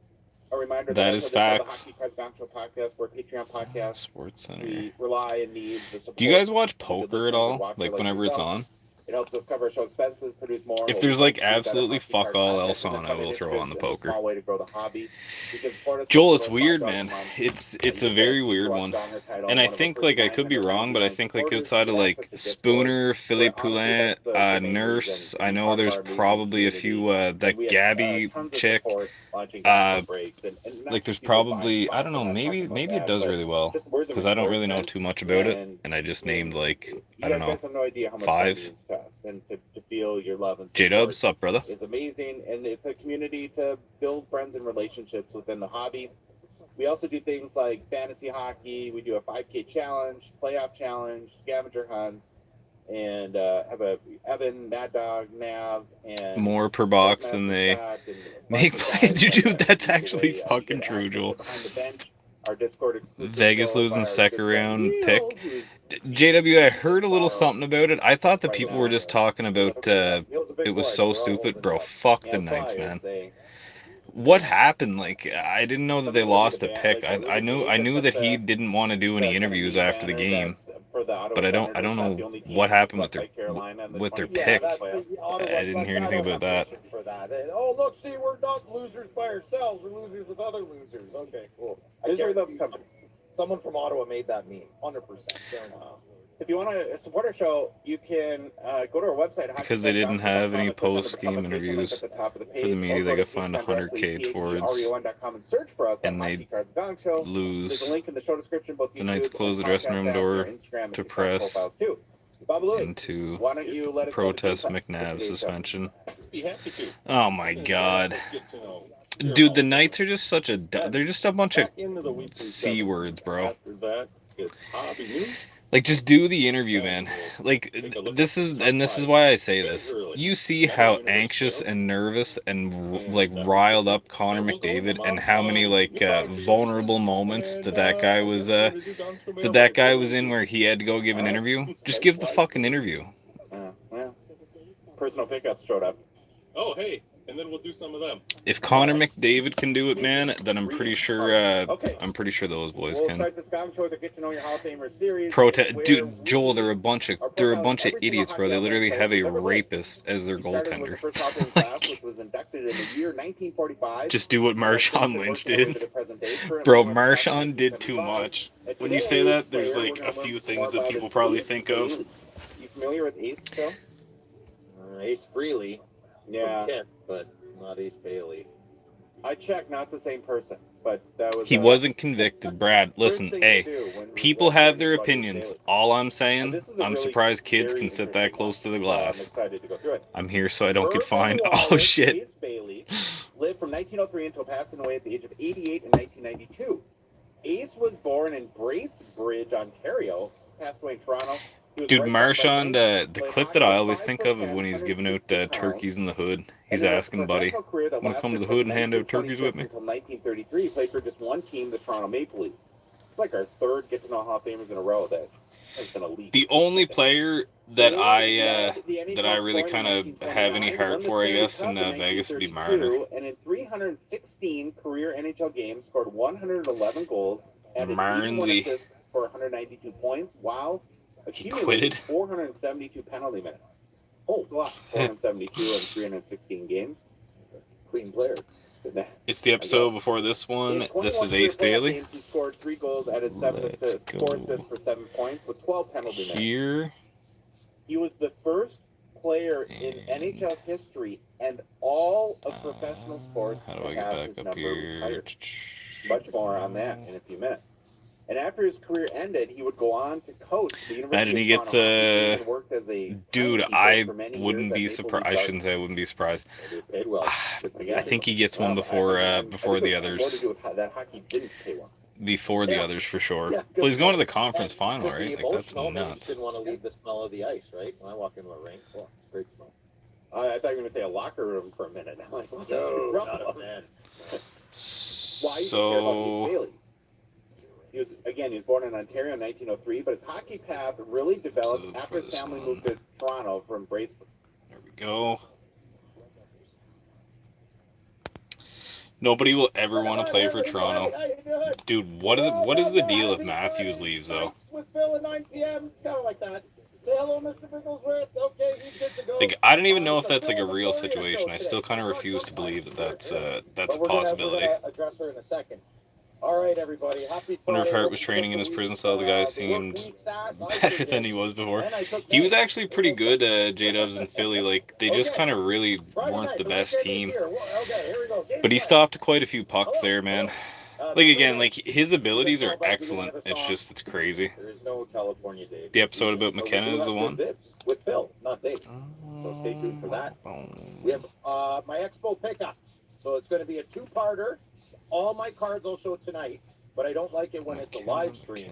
a reminder That that is also this facts. the Hockey Cards Gong Show podcast, we're a Patreon podcast. Sports Center. We rely and need the support. Do you guys watch of poker good at all? listeners and Like watchers whenever it's yourself. on? It helps us cover our show expenses, produce more. If What there's we like like to do better absolutely Hockey fuck Cards all podcast else and on, I fun will throw on the initiatives and a poker. small way to grow the hobby. You can support us Joel, for it's $5 weird, a man. month. It's You a can very get weird to one. watch Gonger title, And one I of our think first like I could be 900 wrong, but I round think like supporters. outside of Get like access to Discord, Spooner, where Philippe honestly, Poulin, that's the main Nurse, reason I we know talk there's about our amazing probably a community. few that And we have, Gabby tons of chick. support launching Gonger breaks, and not Like there's just people buying probably, I don't spots. know, I'm not talking about maybe it that, does but really well. just words of Because I don't really know encouragement. too much about it. And And I just I mean, named like, you I don't guys know, have no idea how much 5. that means to us, and to feel your love and J-Dub, support what's up, brother? is amazing, and it's a community to build friends and relationships within the hobby. We also do things like fantasy hockey. We do a 5K challenge, playoff challenge, scavenger hunts, and have a Evan, Mad Dog, Nav, and More per box than they make. Dude, that's actually fucking true, Joel. Vegas losing second round pick. JW, I heard a little something about it. I thought the people were just talking about it was so stupid. Bro, fuck the Knights, man. What happened? Like, I didn't know that they lost a pick. I knew that he didn't want to do any interviews after the game, but I don't know what happened with their pick. I didn't hear anything about that. Oh, look, see, we're not losers by ourselves. We're losers with other losers. Okay, cool. Someone from Ottawa made that meme. 100%. If you want to support our show, you can go to our website. Because they didn't have any post-game interviews for the media, they got fined $100K towards, and they lose. The Knights close the dressing room door to press into protest McNabb's suspension. Oh my god. Dude, the Knights are just such a... They're just a bunch of C words, bro. Like, just do the interview, man. Like, this is why I say this. You see how anxious and nervous and, like, riled up Connor McDavid, and how many, like, vulnerable moments that guy was in where he had to go give an interview. Just give the fucking interview. Well, personal pickups showed up. Oh, hey. And then we'll do some of them. If Connor McDavid can do it, man, then I'm pretty sure those boys can. Protest, dude, Joel, they're a bunch of idiots, bro. They literally have a rapist as their goaltender. Just do what Marshawn Lynch did. Bro, Marshawn did too much. When you say that, there's like a few things that people probably think of. You familiar with Ace, Phil? Ace Frehley. Yeah. Kent, but not Ace Bailey. I checked, not the same person, but that was... He wasn't convicted, Brad. Listen, hey, people have their opinions. All I'm saying, I'm surprised kids can sit that close to the glass. I'm here so I don't get fined. Oh, shit. Ace Bailey lived from 1903 until passing away at the age of 88 in 1992. Ace was born in Bracebridge, Ontario, passed away in Toronto. Dude, Marshawn, the clip that I always think of when he's giving out turkeys in the hood. He's asking Buddy, "Want to come to the hood and hand out turkeys with me?" Until 1933, he played for just one team, the Toronto Maple Leafs. It's like our third Get to Know Hall of Famers in a row that has been elite. The only player that I really kind of have any heart for, I guess, in Vegas would be Marner. And in 316 career NHL games, scored 111 goals and 81 assists for 192 points. Wow. He quitted. 472 penalty minutes. Oh, it's a lot. 472 in 316 games. Clean player. It's the episode before this one. This is Ace Bailey. Games, he scored 3 goals, added 7 assists, 4 assists for 7 points with 12 penalty minutes. Here. He was the first player in NHL history and all of professional sports How do I to get have back his up number here? retired. Much more on that in a few minutes. And after his career ended, he would go on to coach the University Imagine he of gets Toronto. He worked as a dude, I wouldn't be surprised. I shouldn't say I wouldn't be surprised. Paid well. I think he gets one before the others. That hockey didn't pay one. Before the others, for sure. Well, he's going to the conference final, right? Like, that's Emotional, maybe nuts. didn't want to leave the smell of the ice, right? When I walk into a rink, oh, it's a great smell. I thought you were going to say a locker room for a minute. I'm like, well, No, not a man. Why do you care about Ace Bailey? He was born in Ontario in 1903, but his hockey path really developed after his family moved to Toronto from Bracebridge. There we go. Nobody will ever want to play for Toronto. Dude, what is the deal if Matthews leaves, though? With Phil at 9 p.m. It's kind of like that. Say hello, Mr. Bigglesworth. Okay, he's good to go. Like, I don't even know if that's like a real situation. I still kind of refuse to believe that that's a possibility. We're gonna address her in a second. All right, everybody. Happy Wonder if Friday. Hart was training in his prison cell. The guy seemed better than he was before. He was actually pretty good, J-Dubs in Philly. Like, they just kind of really weren't the best team. But he stopped quite a few pucks there, man. Like, again, like, his abilities are excellent. It's just, it's crazy. There is no California Dave. The episode about McKenna is the one. With Phil, not Dave. So stay tuned for that. We have my Expo pickup. So it's going to be a two-parter. All my cards I'll show tonight, but I don't like it when it's a live stream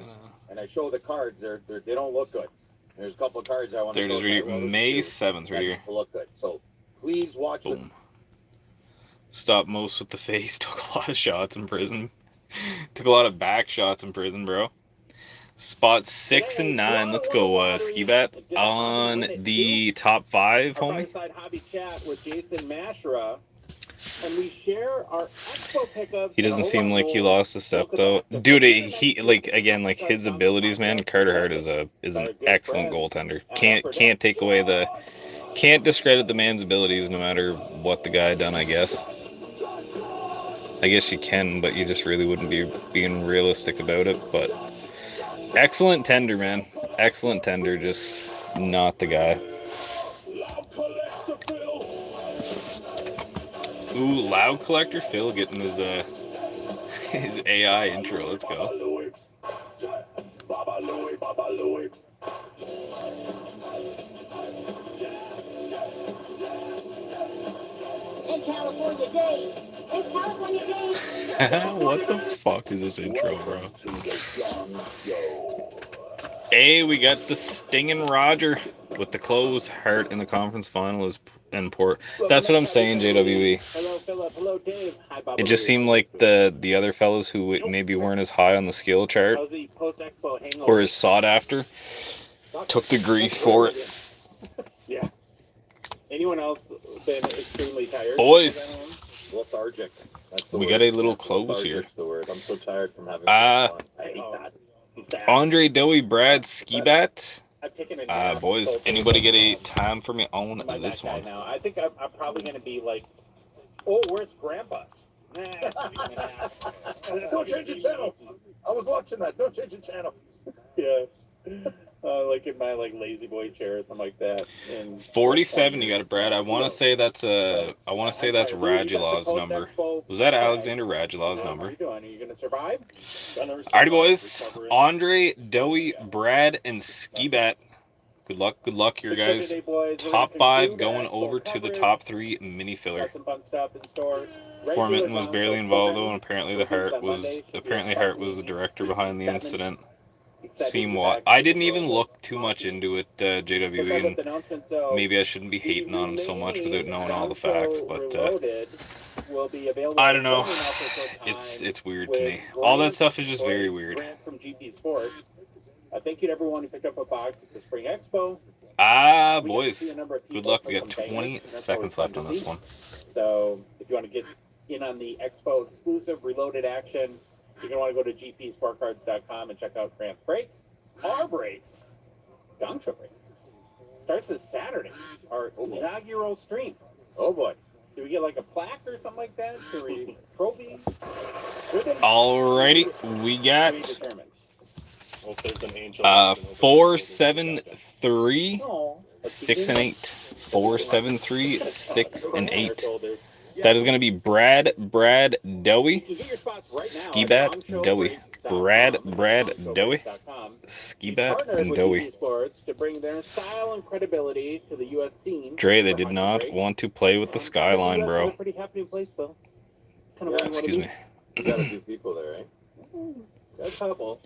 and I show the cards. They don't look good. There's a couple of cards I want to show. There it is, right here. May 7th, right here. Look good. So please watch it. Stop most with the face. Took a lot of shots in prison. Took a lot of back shots in prison, bro. Spot 6 and 9. Let's go, Ski Bat. On the top 5, homie. Hobby chat with Jason Mashra. And we share our Expo pickups. He doesn't seem like he lost a step, though. Dude, he like, again, like, his abilities, man. Carter Hart is an excellent goaltender. Can't take away the... Can't discredit the man's abilities no matter what the guy done, I guess. I guess you can, but you just really wouldn't be being realistic about it. But excellent tender, man. Excellent tender, just not the guy. Ooh, Loud Collector Phil getting his AI intro. Let's go. Hey, California Dave. Hey, California Dave. What the fuck is this intro, bro? Hey, we got the Stingin' Roger with the close. Hart in the conference final is in Port. That's what I'm saying, JWE. Hello, Philip. Hello, Dave. Hi, Bob. It just seemed like the other fellas who maybe weren't as high on the skill chart or as sought after took the grief for it. Yeah. Anyone else been extremely tired? Boys, lethargic. we got a little close here. The word. I'm so tired from having fun. I hate that. Andre Dowie, Brad Skibat. Boys, anybody get a time for me on this one? Now. I think I'm probably going to be like, oh, where's Grandpa? Don't change the channel. I was watching that. Don't change the channel. Yeah. Like in my lazy boy chair or something like that. And 47, you got it, Brad. I want to say that's Radulov's number. Was that Alexander Radulov's number? How are you doing? Are you going to survive? Alrighty, boys. Andre, Dowie, Brad, and Skibat. Good luck here, guys. Top 5 going over to the top 3 mini filler. Foreman was barely involved though, and apparently Hart was the director behind the incident. I didn't even look too much into it, JWE, and maybe I shouldn't be hating on him so much without knowing all the facts, but I don't know. It's weird to me. All that stuff is just very weird. I think you'd ever want to pick up a box at the Spring Expo. Boys, good luck. We got 20 seconds left on this one. So if you want to get in on the Expo exclusive reloaded action, you're going to want to go to gpsportcards.com and check out Grant's breaks. Our breaks, Gongcha break, starts this Saturday. Our inaugural stream. Oh boy. Do we get like a plaque or something like that? Or a trophy? Alrighty, we got 4-7-3, 6 and 8. 4-7-3, 6 and 8. That is going to be Brad Dowie, Skibat Dowie. Brad Dowie, Skibat and Dowie. To bring their style and credibility to the US scene. Dre, they did not want to play with the skyline, bro. Pretty happening place, though. Excuse me. You got a few people there, right? A couple.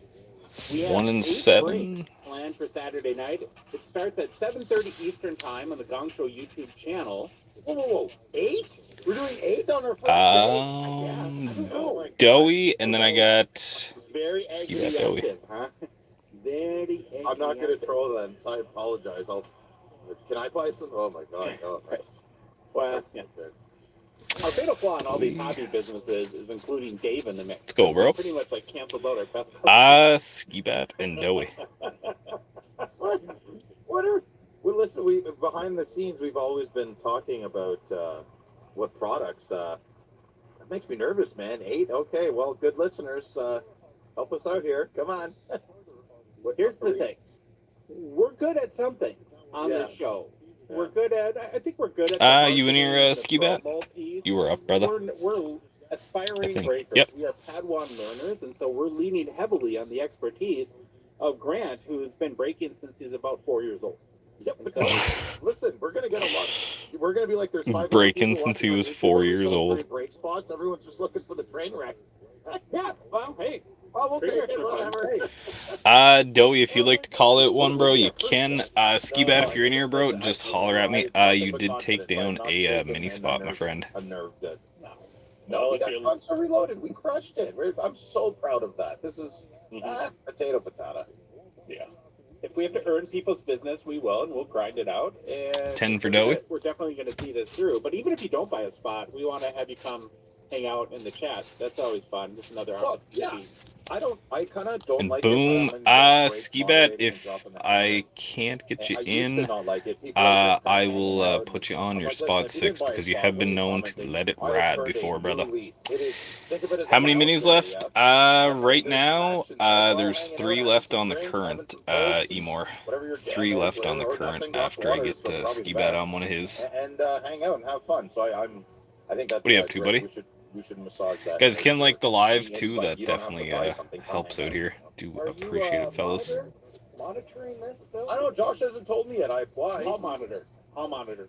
1 and 7. Planned for Saturday night. It starts at 7:30 Eastern Time on the Gong Show YouTube channel. Whoa. 8? We're doing 8 on our first day? Dowie, and then I got Skibat Dowie. Huh? I'm not going to troll then, so I apologize. Can I buy some? Oh my God. Oh. Well, yeah. Our fatal flaw in all these hobby businesses is including Dave in the mix. Let's go, bro. Pretty much like canceled out our best customers. Ski Bat and Doey. What are? Well, listen. We behind the scenes, we've always been talking about what products. That makes me nervous, man. 8. Okay. Well, good listeners, help us out here. Come on. Well, here's the thing. We're good at some things on this show. Yeah. We're good at. I think we're good at. You in your Ski Bat? You were up, brother. We're aspiring breakers. Yep. We are Padawan learners, and so we're leaning heavily on the expertise of Grant, who has been breaking since he's about 4 years old. Yep. Listen, we're gonna get a lot. We're gonna be like there's 5 Breaking since he was 4 years old. Break spots. Everyone's just looking for the train wreck. Yeah. Well, hey. Oh, we'll take it. Whatever. Doey, if you'd like to call it one, bro, you can. Ski Bat, if you're in here, bro, just holler at me. You did take down a mini spot, my friend. A nerve that. No, we got console reloaded. We crushed it. I'm so proud of that. This is potato patata. Yeah. If we have to earn people's business, we will, and we'll grind it out. And 10 for Doey. We're definitely going to see this through. But even if you don't buy a spot, we want to have you come hang out in the chat. That's always fun. Just another opportunity. Yeah. I kind of don't And like boom, it. Ski Bat, if I can't get you in, I will put you on your spot 6 because you have been known to let it ride before, brother. How many minis left? Right now, there's 3 left on the current, Emor. 3 left on the current after I get Ski Bat on one of his. And hang out and have fun. So I think that's. What are you up to, buddy? We should massage that. Guys, can like the live too. That definitely helps out here. Do appreciate it, fellas. Monitoring this still? I don't know. Josh hasn't told me yet. I applied. Hall monitor. There's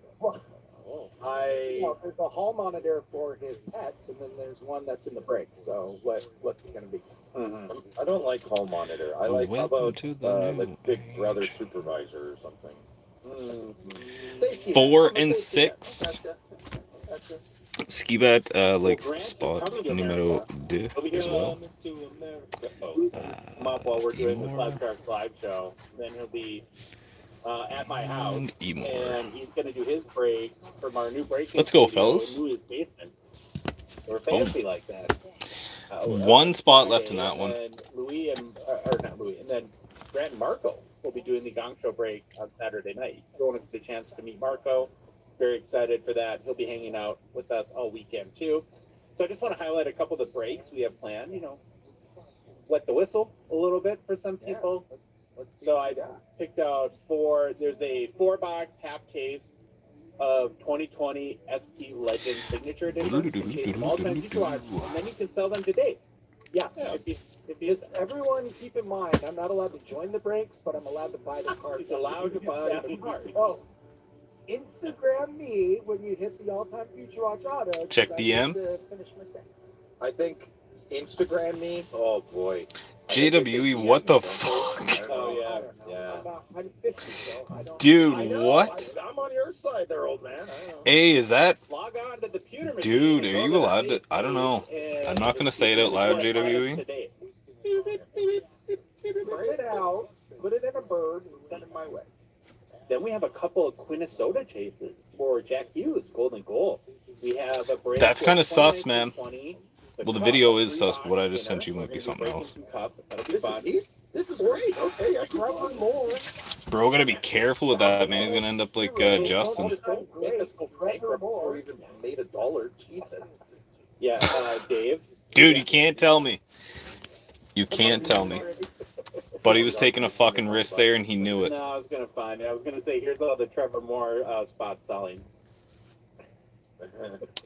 a hall monitor for his pets, and then there's one that's in the brakes. So what's it going to be? Mm-hmm. I don't like hall monitor. I like how about like Big Brother supervisor or something. Mm-hmm. 4 and 6. Ski Bat likes spot numero 2 as well. Come up while we're doing the Slab Sharks live show. Then he'll be at my house, and he's going to do his breaks from our new breaking. Let's go, fellas. In Louis' basement. We're fancy like that. 1 spot left in that one. And Louis and not Louis, and then Grant and Marco will be doing the Gong Show break on Saturday night. Going to the chance to meet Marco. Very excited for that. He'll be hanging out with us all weekend too. So I just want to highlight a couple of the breaks we have planned. You know, wet the whistle a little bit for some people. So I picked out 4. There's a 4-box half case of 2020 SP Legend Signature Edition. All-time future watch, and then you can sell them today. Yes. Yeah. If you Just everyone keep in mind, I'm not allowed to join the breaks, but I'm allowed to buy the cards. He's allowed to buy the cards. Oh, Instagram me when you hit the all-time future watch auto. Check DM. Finish my set. I think Instagram me. Oh boy. JWE, what the fuck? Oh Yeah. I'm 50, so I don't. Dude, what? I'm on your side there, old man. Hey, is that? Log on to the pewter machine. Dude, are you allowed to? I don't know. I'm not going to say it out loud, JWE. Print it out, put it in a bird, and send it my way. Then we have a couple of Quinnesota chases for Jack Hughes, Golden Goal. We have a break. That's kind of sus, man. 20, Well, the video is sus, but what I just sent you might be something else. This is great. Okay, I can run more. Bro, gotta be careful with that, man. He's gonna end up like Justin. Or even made $1. Jesus. Yeah, Dave. Dude, you can't tell me. You can't tell me. But he was taking a fucking risk there, and he knew it. No, I was gonna find it. I was gonna say, here's all the Trevor Moore spots selling.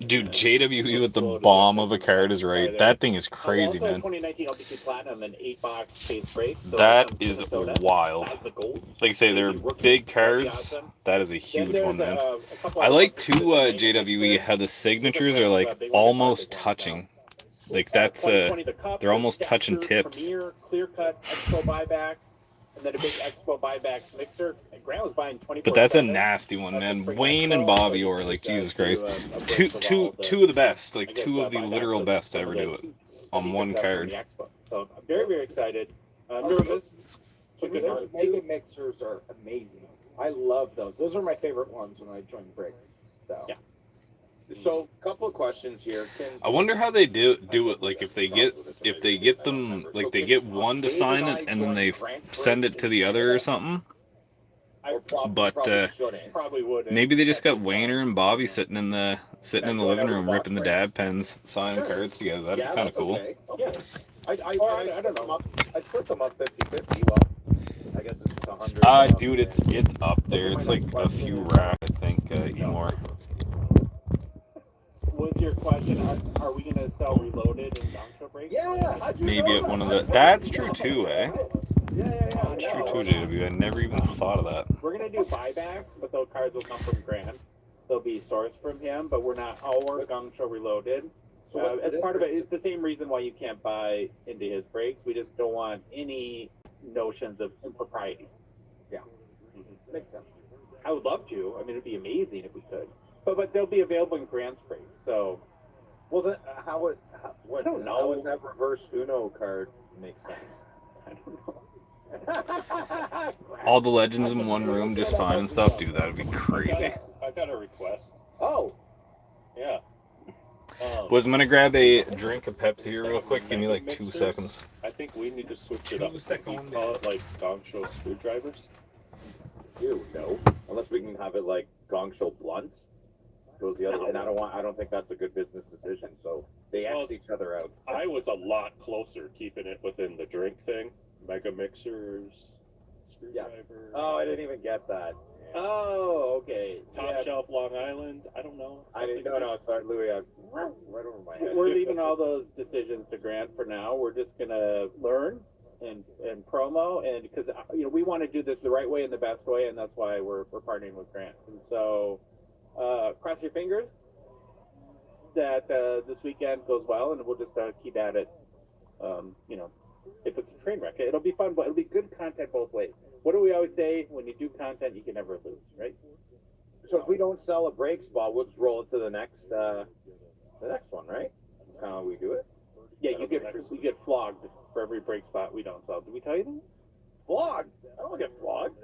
Dude, JWE with the bomb of a card is right. That thing is crazy, man. 2019 LPC Platinum and 8-box case break. So that is wild. Like I say, they're big cards. That is a huge one, man. I like too, JWE, how the signatures are like almost touching. Like that's they're almost touching tips. Clear cut Expo buybacks, and then a big Expo buybacks mixer. And Grant was buying 24. But that's a nasty one, man. Wayne and Bobby are like, Jesus Christ, two of the best, like 2 of the literal best to ever do it on one card. So I'm very, very excited. Nervous. Those mega mixers are amazing. I love those. Those are my favorite ones when I join the breaks. So yeah. So, couple of questions here. I wonder how they do it. Like if they get them, like they get one to sign it and then they send it to the other or something. But Probably would. maybe they just got Wayner and Bobby sitting in the living room ripping the dab pens, signing cards together. That'd be kind of cool. Okay. Yeah. I don't know. I split them up 50-50. Well, I guess it's 100. Dude, it's up there. It's like a few rack, I think, more. What's your question? Are we going to sell Reloaded and Doncho brakes? Yeah. Maybe at one of the. That's true too, eh? Yeah. That's true too, JW. I never even thought of that. We're going to do buybacks, but those cards will come from Grant. They'll be sourced from him, but we're not our Doncho Reloaded. As part of it, it's the same reason why you can't buy into his brakes. We just don't want any notions of impropriety. Yeah. Makes sense. I would love to. I mean, it'd be amazing if we could. But they'll be available in Grant's brakes. So, Well, then, how would I don't know. How does that reverse Uno card make sense? I don't know. All the legends in one room just signing stuff, dude. That'd be crazy. I got a request. Oh, Yeah. Was I'm gonna grab a drink of Pepsi here real quick. Give me like 2 seconds. I think we need to switch it up. Can we call it like Gong Show screwdrivers? You no, unless we can have it like Gong Show blunts. Goes the other, and I don't think that's a good business decision. So they X each other out. I was a lot closer keeping it within the drink thing. Mega mixers, screwdrivers. Oh, I didn't even get that. oh, okay. Top shelf Long Island. I don't know. I didn't. No. Sorry, Louis. I right over my head. We're leaving all those decisions to Grant for now. We're just gonna learn and promo, and because we want to do this the right way and the best way, and that's why we're partnering with Grant. And so, cross your fingers that this weekend goes well, and we'll just keep at it. If it's a train wreck, it'll be fun, but it'll be good content both ways. What do we always say? When you do content, you can never lose, right? So if we don't sell a brake spot, we'll just roll it to the next one, right? That's kind of how we do it. Yeah, you get flogged for every brake spot we don't sell. Did we tell you that? Flogged? I don't get flogged.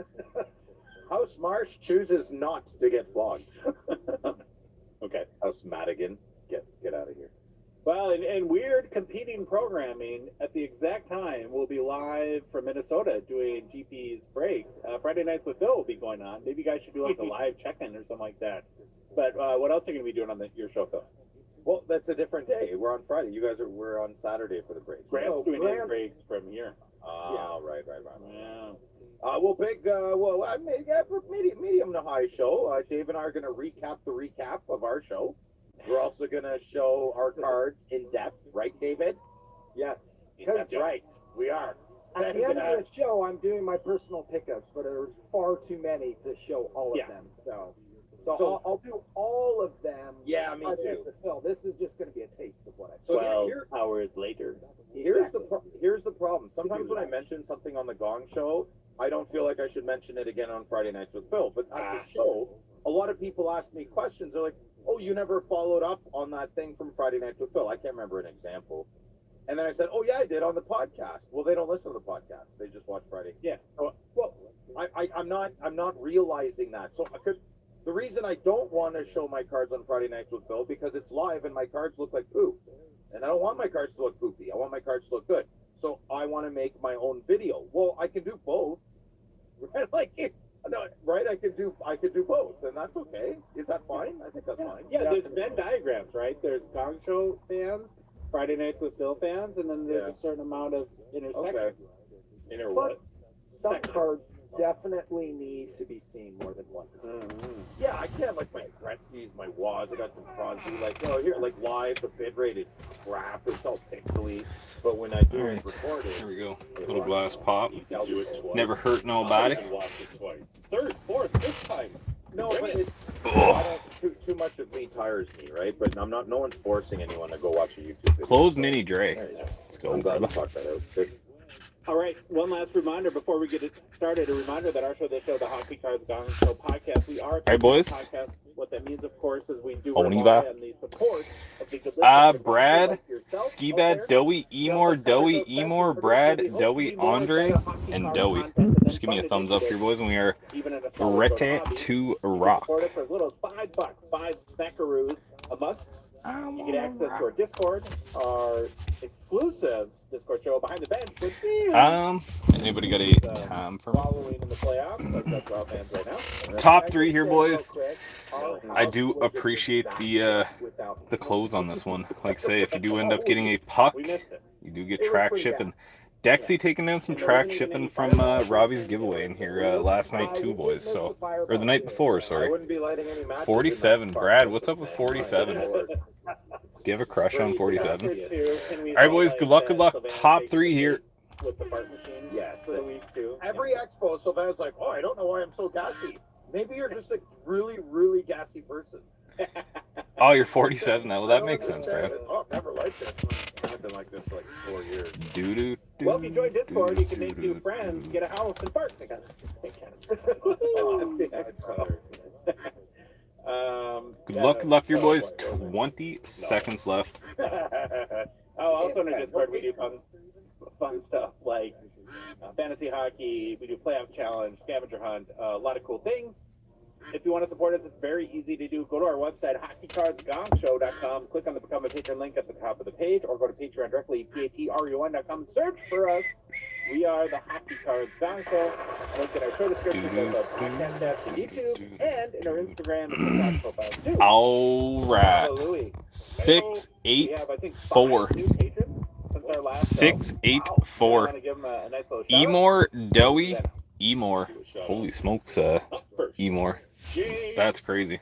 House Marsh chooses not to get flogged. Okay. House Madigan, get out of here. Well, and weird competing programming at the exact time we'll be live from Minnesota doing GP's breaks. Friday Nights with Phil will be going on. Maybe you guys should do like a live check-in or something like that. But what else are you going to be doing on your show, Phil? Well, that's a different day. We're on Friday. We're on Saturday for the breaks. Grant's doing his breaks from here. Right. Yeah. Medium to high show. Dave and I are going to recap the recap of our show. We're also going to show our cards in depth, right, David? Yes. That's right. We are. At the end of the show, I'm doing my personal pickups, but there's far too many to show all of them. So I'll do all of them. Yeah, me too. This is just going to be a taste of what I. 12 hours later. Here's the problem. Sometimes when I mention something on the Gong Show, I don't feel like I should mention it again on Friday Nights with Phil. But at the show, a lot of people ask me questions. They're like, "Oh, you never followed up on that thing from Friday Nights with Phil." I can't remember an example. And then I said, "Oh yeah, I did on the podcast." Well, they don't listen to the podcast; they just watch Friday. Yeah. Well, I'm not realizing that. So the reason I don't want to show my cards on Friday Nights with Phil because it's live and my cards look like poop, and I don't want my cards to look poopy. I want my cards to look good. So I want to make my own video. Well, I can do both. Right? Right? I could do both, and that's okay. Is that fine? I think that's fine. Yeah, there's Venn diagrams, right? There's Gong Show fans, Friday Nights with Phil fans, and then there's a certain amount of intersection. Okay. Inner what? Some cards definitely need to be seen more than one time. Yeah, I can't like my Gretzky's, my Waz. I got some Crosby. Like, here, like live, the bit rate is crap. It's all pixely. But when I do record it, Here we go. Little glass pop. You can do it twice. Never hurt nobody. I can watch it twice. Third, fourth, fifth time. no, but it's too much of me tires me, right? But I'm not. No one's forcing anyone to go watch a YouTube video. Closed mini Dre. There you go. Let's go. I'm glad we talked that out. Good. All right, one last reminder before we get it started. A reminder that our show, the show, the Hockey Cards Gong Show podcast, we are a Hey, boys. podcast. What that means, of course, is we do Oniva. rely on the support of the good listeners Brad, like yourself Ski out Bad, there. Dowie, Emor, Dowie, Emor, Brad, Dowie, Andre, and Dowie. Just give me a thumbs up here, boys, and we are Even in a smaller ready hobby, to you can rock. support it for as little as $5, 5 snackaroos. a month. You get access to our Discord, our exclusive Discord show, Behind the Bench with me. Anybody got a time for me? Following in the playoffs, like that's Wild fans right now. Top 3 here, boys. I do appreciate the close on this one. Like say, if you do end up getting a puck, you do get track shipping. Dexy taking down some track shipping from Robbie's giveaway in here last night too, boys. So, or the night before, sorry. 47. Brad, what's up with 47? Do you have a crush on 47? All right, boys. Good luck. Good luck. Top 3 here. With the fart machine. Yes. For the week too. Every expo, Sylvan's like, oh, I don't know why I'm so gassy. Maybe you're just a really, really gassy person. Oh, you're 47 now. Well, that makes sense, Brad. Oh, never liked this. I've been like this for like 4 years. Well, if you join Discord, you can make new friends, get a house, and fart together. Good luck, good luck, your boys. 20 seconds left. Also in the Discord, we do fun stuff like fantasy hockey, we do playoff challenge, scavenger hunt, a lot of cool things. If you want to support us, it's very easy to do. Go to our website, hockeycardsgongshow.com, click on the Become a Patron link at the top of the page, or go to Patreon directly, patreon.com, search for us. We are the Hockey Cards Gong Show. Link in our show description, both our podcast apps and YouTube, and in our Instagram and TikTok profiles too. All right. 6, 8, 4. 6, 8, 4. Emor, Dowie, Emor. Holy smokes, Emor. That's crazy.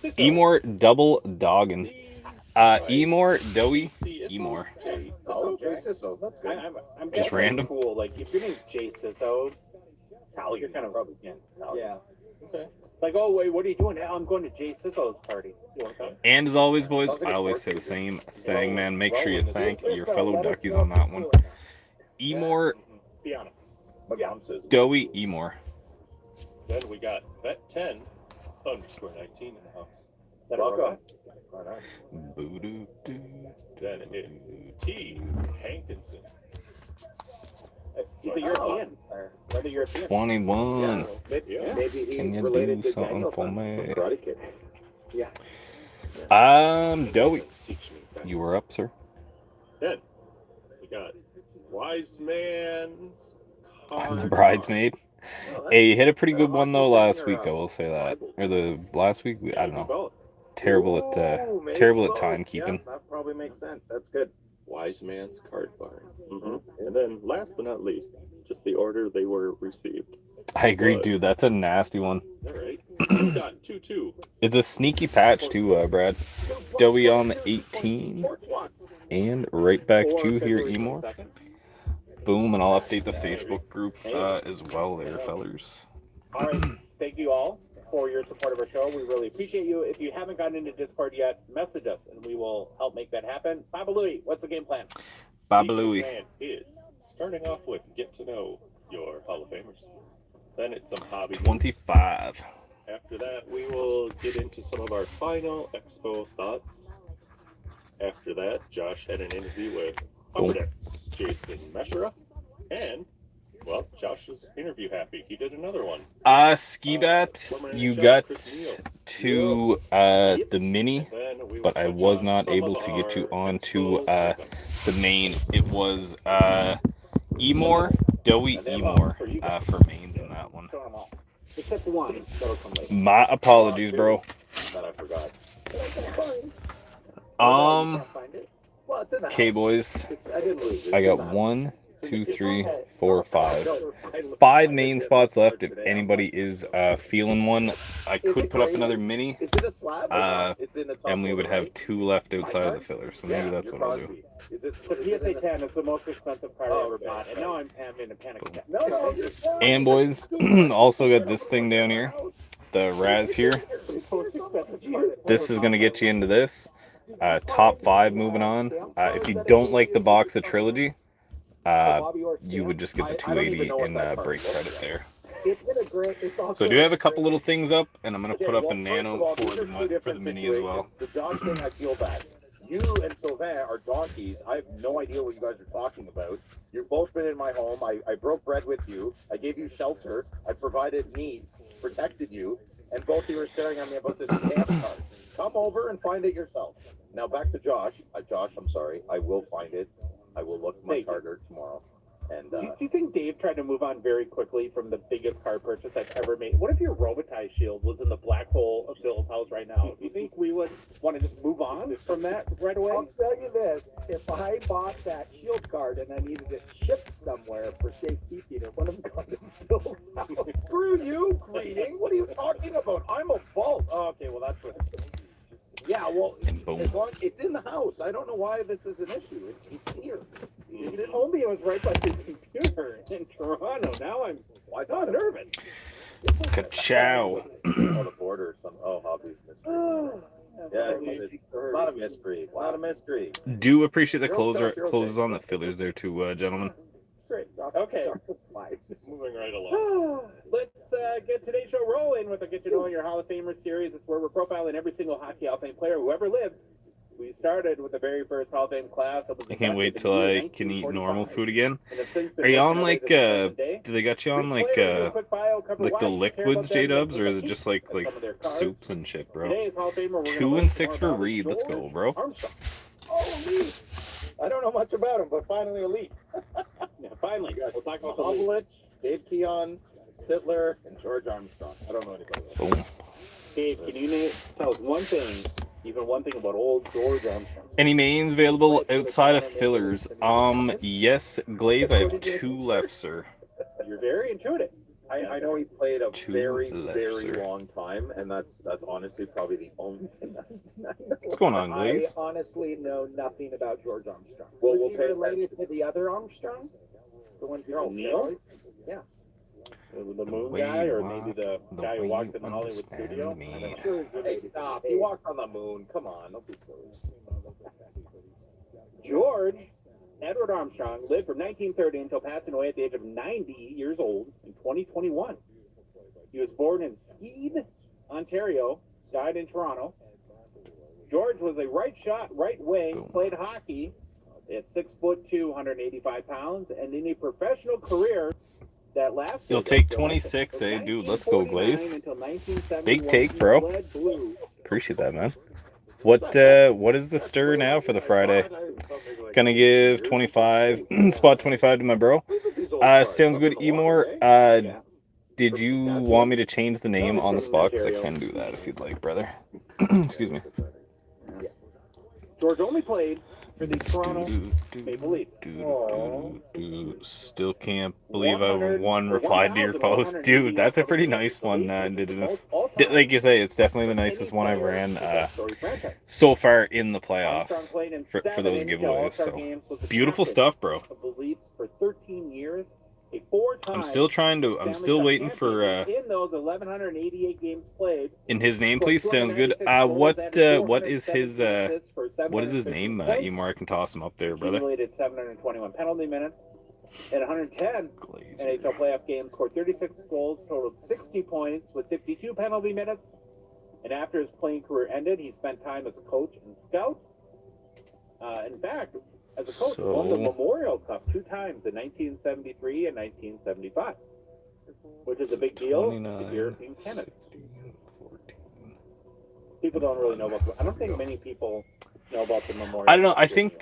Emor double dogging. Emor, Dowie, Emor. I'm just random. Cool. Like if your name's Jay Sisso, Cal, you're kind of rubbing in. Yeah. Okay. Like, oh wait, what are you doing? I'm going to Jay Sisso's party. You want to come? And as always, boys, I always say the same thing, man. Make sure you thank your fellow Duckies on that one. Emor, Be honest. Dowie, Emor. Then we got Vet 10, underscore 19 in the house. Is that welcome? Boo-doo-doo. Then it's T. Hankinson. He's a European. Or another European. 21. Yeah. Maybe he's Can you related do to something Daniel for from me? Karate Kid. Yeah. Dowie. You were up, sir. Then we got Wise Man's I'm the bridesmaid. Hey, you hit a pretty good one though last week. I will say that, or the last week. I don't know. Terrible at timekeeping. Yeah, that probably makes sense. That's good. Wise Man's Card Barn. And then last but not least, just the order they were received. I agree, dude. That's a nasty one. All right. We got 2-2. It's a sneaky patch too, Brad. Dowie on the 18, and right back to here, Emor. Boom, and I'll update the Facebook group as well there, fellers. All right. Thank you all for your support of our show. We really appreciate you. If you haven't gotten into Discord yet, message us, and we will help make that happen. Baba Louie, what's the game plan? Baba Louie. The game plan is starting off with get to know your Hall of Famers. Then it's some hobby. 25. After that, we will get into some of our final expo thoughts. After that, Josh had an interview with Upper Jason Meshera, and well, Josh is interview happy. He did another one. Ski-Bat, you got to the mini, but I was not able to get you onto the main. It was Emor, Dowie, Emor for mains in that one. Except one. That'll come later. My apologies, bro. That I forgot. Okay, boys. I didn't lose it. I got 1, 2, 3, 4, 5. 5 main spots left. If anybody is feeling one, I could put up another mini, Is it a slab? It's in the top and we would corner, have 2 left outside of the filler. So maybe that's what I'll do. Is it The PSA 10 is the most expensive card I ever bought, and now I'm having a panic attack. No. And boys, also got this thing down here, the Raz here. This is gonna get you into this. Top 5 moving on. If you don't like the box of Trilogy, you would just get the 280 in break credit there. So I do have a couple little things up, and I'm going to put up a nano for the mini as well. The Josh thing, I feel bad. You and Sylvain are donkeys. I have no idea what you guys are talking about. You've both been in my home. I broke bread with you. I gave you shelter. I provided needs, protected you. and both of you are staring at me about this damn card. Come over and find it yourself. Now back to Josh. Josh, I'm sorry. I will find it. I will look much harder tomorrow. And do you think Dave tried to move on very quickly from the biggest car purchase I've ever made? What if your Robitaille shield was in the black hole of Bill's house right now? Do you think we would want to just move on from that right away? I'll tell you this: if I bought that shield card and I needed it shipped somewhere for safekeeping, it would have gone to Bill's house. screw you, Greeting. What are you talking about? I'm a vault. Oh, okay, well that's what. Yeah, well, as long it's in the house. I don't know why this is an issue. It's here. You told me it was right by the computer in Toronto. Now I'm nervous. Ka-chow. On the border or something. Oh, hobbies mystery. Yeah, it's a lot of mystery. A lot of mystery. Do appreciate the closes on the fillers there too, gentlemen. Great. Okay. Moving right along. Let's get today's show rolling with a Get to Know Your Hall of Famers series. It's where we're profiling every single Hockey Hall of Fame player who ever lived. We started with the very first Hall of Fame class. I can't wait till I can eat normal food again. Are you on like do they got you on like the liquids, J-Dubs, or is it just like soups and shit, bro? 2 and 6 for Reed. Let's go, bro. Oh, elite. I don't know much about him, but finally elite. Yeah, finally. We'll talk about Hovlich, Dave Keon, Sittler, and George Armstrong. I don't know anybody else. Boom. Dave, can you tell us one thing, even one thing about old George Armstrong? Any mains available outside of fillers? Yes, Glaze. I have 2 left, sir. You're very intuitive. I know he played a very long time, and that's honestly probably the only thing I know. What's going on, Glaze? I honestly know nothing about George Armstrong. Well, Was he related to the other Armstrong? The one you're all Neil? Yeah. The moon guy, or maybe the guy who walked in the Hollywood studio? Hey, stop. He walked on the moon. Come on. Don't be silly. George Edward Armstrong lived from 1930 until passing away at the age of 90 years old in 2021. He was born in Skeid, Ontario, died in Toronto. George was a right shot, right wing, played hockey at 6'2", 185 pounds, and in a professional career that lasted. You'll take 26, eh, dude? Let's go, Glaze. Big take, bro. Appreciate that, man. What is the stir now for the Friday? Gonna give 25, spot 25 to my bro. Sounds good, Emor. Did you want me to change the name on the spot? Because I can do that if you'd like, brother. Excuse me. George only played for the Toronto Maple Leafs. Still can't believe I won replied to your post. Dude, that's a pretty nice one, Indigenous. Like you say, it's definitely the nicest one I've ran so far in the playoffs for those giveaways. So beautiful stuff, bro. For 13 years. I'm still waiting for in those 1188 games played. In his name, please. Sounds good. What is his name? Emor, I can toss him up there, brother. Accumulated 721 penalty minutes and 110 NHL playoff games. Scored 36 goals, totaled 60 points with 52 penalty minutes. And after his playing career ended, he spent time as a coach and scout. In fact, as a coach, won the Memorial Cup 2 times in 1973 and 1975, which is a big deal here in Canada. People don't really know about. I don't think many people know about the Memorial. I don't know. I think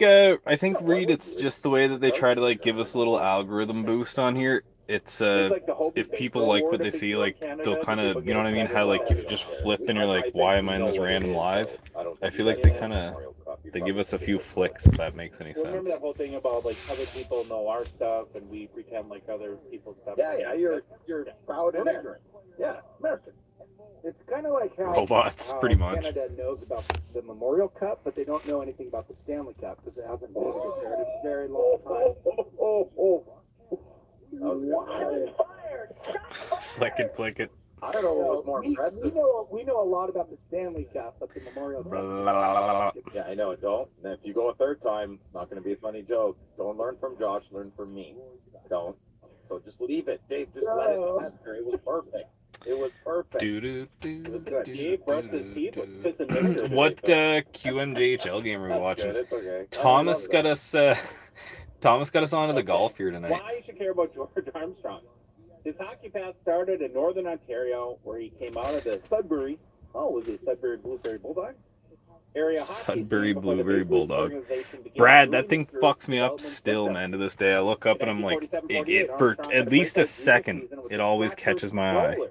Reed. It's just the way that they try to like give us a little algorithm boost on here. It's if people like what they see, like they'll kind of, you know what I mean? How like if you just flip and you're like, why am I in this random live? I feel like they give us a few flicks, if that makes any sense. Remember that whole thing about like other people know our stuff and we pretend like other people's stuff. Yeah, you're proud and ignorant. Yeah, American. It's kind of like how robots, pretty much. Canada knows about the Memorial Cup, but they don't know anything about the Stanley Cup because it hasn't been there in a very long time. Flick it. I don't know what was more impressive. We know a lot about the Stanley Cup, but the Memorial Cup. Yeah, I know. Don't. And if you go a third time, it's not going to be a funny joke. Don't learn from Josh. Learn from me. Don't. So just leave it. Dave, just let it fester. It was perfect. It was perfect. What QMJHL game are we watching? It's okay. Thomas got us onto the golf here tonight. Why you should care about George Armstrong? His hockey path started in Northern Ontario, where he came out of the Sudbury. Oh, was he Sudbury Blueberry Bulldog? Area hockey Sudbury scene before the Blueberry Maple Leafs Bulldog. organization began Brad, moving that thing through fucks me up development still, systems. man, to this day. I look up and I'm like, 1947-48, for Armstrong at had a least a breakout junior second, season with it the always Stratford catches my eye. Rollers.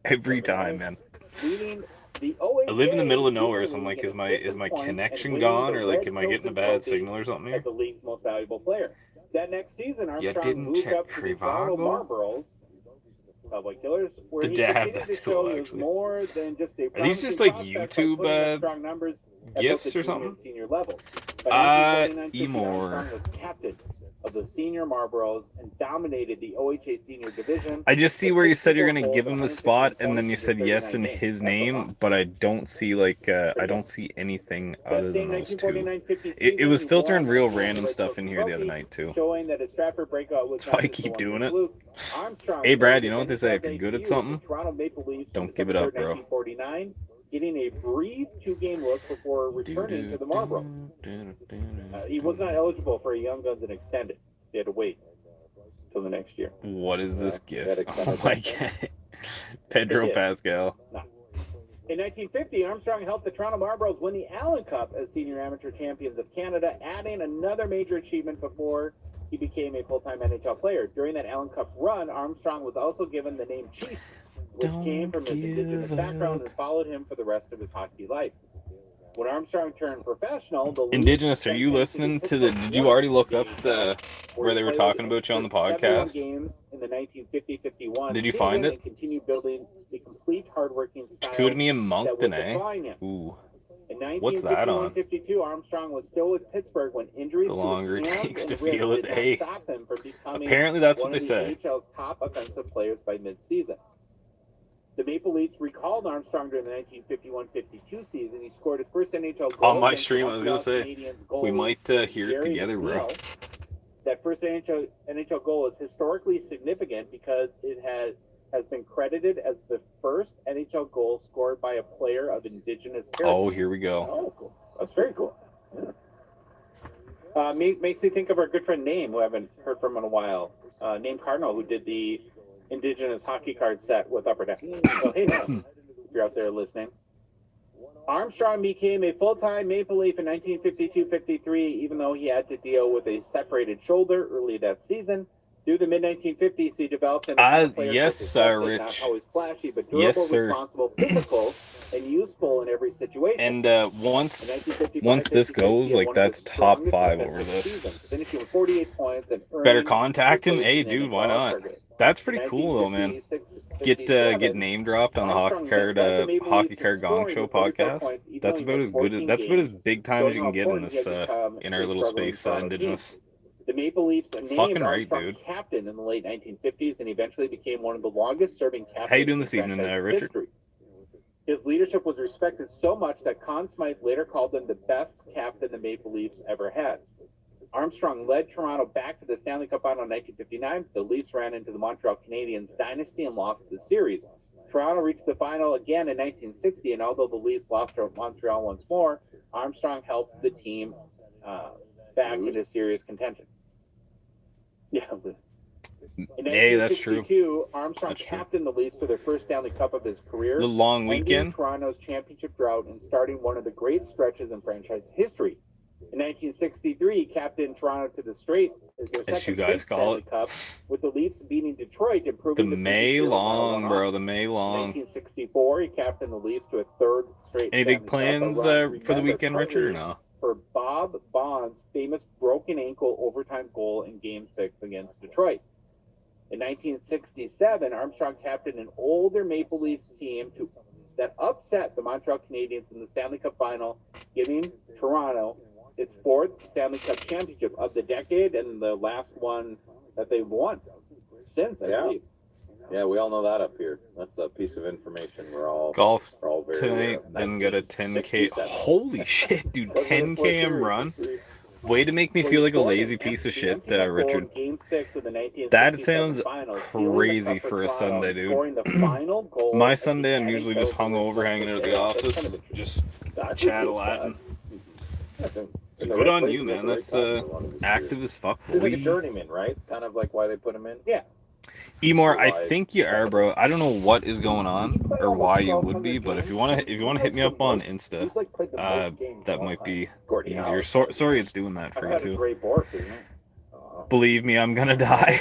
Every time, man. Leading the I live in the middle of OHA nowhere, so Junior I'm like, League is in my assist points connection and winning gone, the or like, Red am I getting a Joseph bad Trophy signal or something as here? the league's most valuable player. That next season, You Armstrong didn't moved check up to the Toronto Trivago? Marlboros, Cowboy Killers, where The he dab, continued that's to show cool, he was actually. more than just a Are these promising just like prospect by YouTube putting up strong numbers at both gifts the or junior something? and senior levels. By 1949-50, Emor. Armstrong was captain of the senior Marlboros and dominated the OHA senior division. I just see with where you said you're 64 gonna goals give and him the 115 spot, and then you points said in yes 39 in games. his That's a name, lot. but I don't see like I don't see anything other That than same those two. 1949-50 It season, was he filtering won real the random Red stuff Joseph in here the other Trophy, night too. showing that his Stratford breakout was That's why not I just a keep one-year doing it. fluke. Armstrong Hey Brad, led you know what they the say? If NHL you're good at debut with something, the Toronto Maple Leafs on don't give it December up, 3rd, bro. 1949, getting a brief 2-game look before returning to the Marlboro. He was not eligible for a Young Guns and extended. He had to wait till the next year. What is this That gift? extended Oh my that god. Pedro did. Pascal. No. In 1950, Armstrong helped the Toronto Marlboros win the Allen Cup as senior amateur champions of Canada, adding another major achievement before he became a full-time NHL player. During that Allen Cup run, Armstrong was also given the name Chief, which came from his Indigenous background and followed him for the rest of his hockey life. When Armstrong turned professional, the Indigenous, are you listening to the? Did you already look up the where they were talking about you on the podcast? Games in the 1950-51 Did you find it? and continued building the complete hardworking style Chicoutimi and that Moncton, would eh? define him. Ooh. In What's that on? 1951-52, Armstrong was still with Pittsburgh when injuries The to longer it his hands takes and to wrists feel it, did not hey. stop him from becoming Apparently that's one what of they the say. AHL's top offensive players by mid-season. The Maple Leafs recalled Armstrong during the 1951-52 season. He scored his first NHL goal On my against stream, the I was gonna Montreal say Canadiens we goalie, might hear it Jerry together, bro. McNeil. That first NHL goal is historically significant because it has been credited as the first NHL goal scored by a player of Indigenous heritage. Oh, here we go. Oh, cool. That's very cool. Yeah. Makes me think of our good friend Name, who I haven't heard from in a while. Name Cardinal, who did the Indigenous hockey card set with Upper Deck. So, hey, Name, if you're out there listening. Armstrong became a full-time Maple Leaf in 1952-53, even though he had to deal with a separated shoulder early that season. Through the mid-1950s, he developed an player yes, Rich. Rich. Not always flashy, but durable, Yes, sir. responsible, physical, and useful in every situation. And once this goes, like that's top 5 over this. Finishing with 48 points and Better contact him. Hey, dude, why not? That's pretty cool though, man. Get name dropped on the Hockey Card Gong Show podcast. That's about as good. That's about as big time as you can get in this in our little space, Indigenous. The Maple Leafs named Fucking right, Armstrong dude. captain in the late 1950s and eventually became one of the longest-serving captains How you doing in this evening, franchise Richard? history. His leadership was respected so much that Conn Smythe later called him the best captain the Maple Leafs ever had. Armstrong led Toronto back to the Stanley Cup final in 1959. The Leafs ran into the Montreal Canadiens dynasty and lost the series. Toronto reached the final again in 1960, and although the Leafs lost to Montreal once more, Armstrong helped the team back into serious contention. Yeah. In Hey, that's true. 1962, Armstrong captained the Leafs to their first Stanley Cup of his career. The long ending weekend. Toronto's championship drought and starting one of the great stretches in franchise history. In 1963, he captained Toronto to the As you guys call it, Cup, with the Leafs beating Detroit, the improving May long, bro. The May long. In 1964, he captained the Leafs to a third straight. Any big Stanley Cup, plans for the weekend, partly Richard, or no? For Bob Bond's famous broken ankle overtime goal in Game 6 against Detroit. In 1967, Armstrong captained an older Maple Leafs team that upset the Montreal Canadiens in the Stanley Cup final, giving Toronto its 4th Stanley Cup championship of the decade and the last one that they've won since, I believe. Yeah, we all know that up here. That's a piece of information Golf we're all very tonight, then got a 10K. Holy shit, dude, 10 km run. Way to make me feel like a lazy piece of shit, Richard. That sounds crazy for a Sunday, dude. My Sunday, I'm usually just hungover, hanging out at the office, just chat-a-latin. So good on you, man. That's active as fuck. He's like a journeyman, right? Kind of like why they put him in. Yeah. Emor, I think you are, bro. I don't know what is going on or why you would be, but if you wanna hit me up on Insta, that might be easier. Sorry, it's doing that for you too. Great board, isn't it? Believe me, I'm gonna die.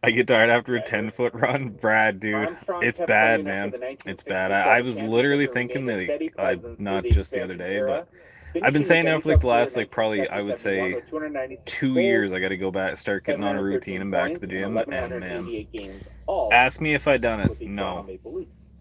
I get tired after a 10-foot run, Brad, dude. It's bad, man. It's bad. I was literally thinking that, not just the other day, but I've been saying that for like the last, like, probably, I would say 2 years. I got to go back, start getting on a routine and back to the gym. And man, ask me if I done it. No.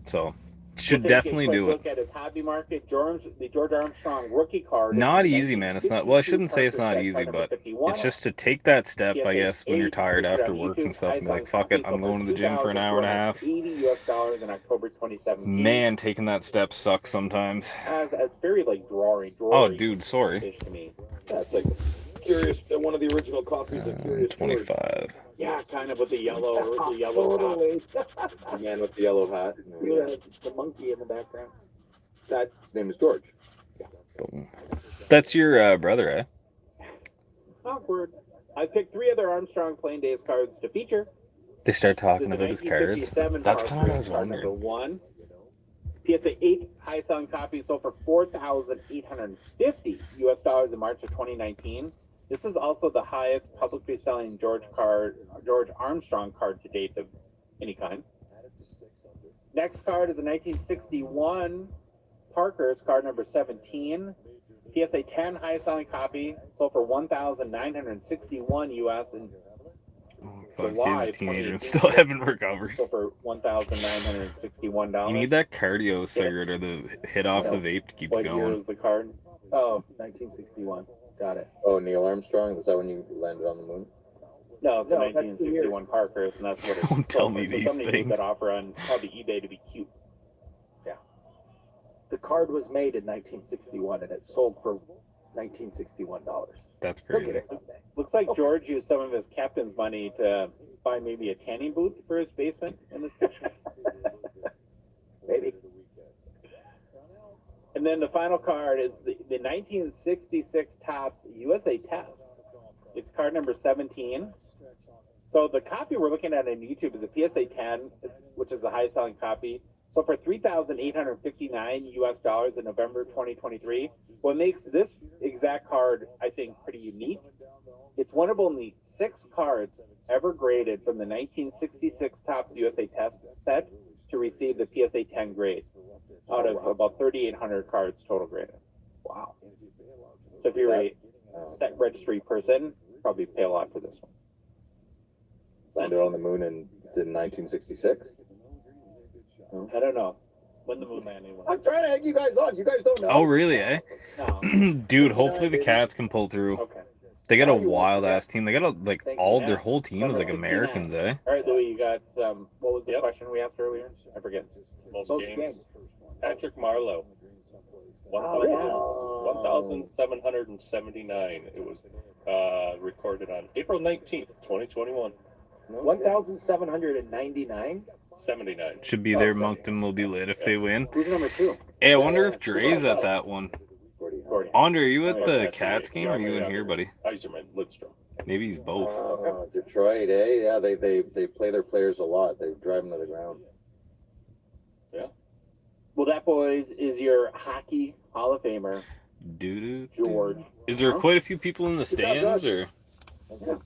So should definitely do it. Look at his hobby market, the George Armstrong rookie card. Not easy, man. It's not. Well, I shouldn't say it's not easy, but it's just to take that step, I guess, when you're tired after work and stuff, and be like, "Fuck it, I'm going to the gym for an hour and a half." $80 in October 2017. Man, taking that step sucks sometimes. It's very like drawing. Oh, dude, sorry. That's like curious. One of the original copies of Curious 25. Yeah, kind of with the yellow totally. The man with the yellow hat. The monkey in the background. His name is George. Yeah. Boom. That's your brother, eh? Awkward. I picked 3 other Armstrong Playing Days cards to feature. They start talking about his cards. That's kind of what I was wondering. Number 1. PSA 8 high-selling copies sold for $4,850 US in March of 2019. This is also the highest publicly selling George Armstrong card to date of any kind. Next card is a 1961 Parker's card number 17. PSA 10 highest selling copy sold for $1,961 US in July. He's a teenager and still haven't recovered. Sold for $1,961. You need that cardio cigarette or the hit off the vape to keep what going. What year was the card? Oh, 1961. Got it. Oh, Neil Armstrong? Was that when you landed on the moon? No, it's a 1961 Parker's, and that's what it's Don't tell me these things. That offer on probably eBay to be cute. Yeah. The card was made in 1961, and it sold for $1961. That's crazy. Looks like George used some of his captain's money to buy maybe a tanning booth for his basement in this picture. Maybe. And then the final card is the 1966 Topps USA Test. It's card number 17. So the copy we're looking at on YouTube is a PSA 10, which is the highest selling copy. So for $3,859 US in November 2023, what makes this exact card, I think, pretty unique, it's one of only 6 cards ever graded from the 1966 Topps USA Test set to receive the PSA 10 grade out of about 3,800 cards total graded. Wow. So if you're a set registry person, probably pay a lot for this one. Landed on the moon in 1966? I don't know when the moon landing was. I'm trying to egg you guys on. You guys don't know. Oh, really, eh? No. Dude, hopefully the Cats can pull through. Okay. They got a wild-ass team. They got their whole team is like Americans, eh? All right, Louis, you got, what was the question we asked earlier? I forget. Most games. Patrick Marlowe. 1,779. It was recorded on April 19th, 2021. 1,799? 79. Should be there. Moncton will be lit if they win. Who's number 2? Hey, I wonder if Dre's at that one. Gordy. Andre, are you at the Cats game or are you in here, buddy? Iserman, Lidstrom. Maybe he's both. Detroit, eh? Yeah, they play their players a lot. They drive them to the ground. Yeah. Well, that, boys, is your hockey Hall of Famer, George. Is there quite a few people in the stands, or? Okay.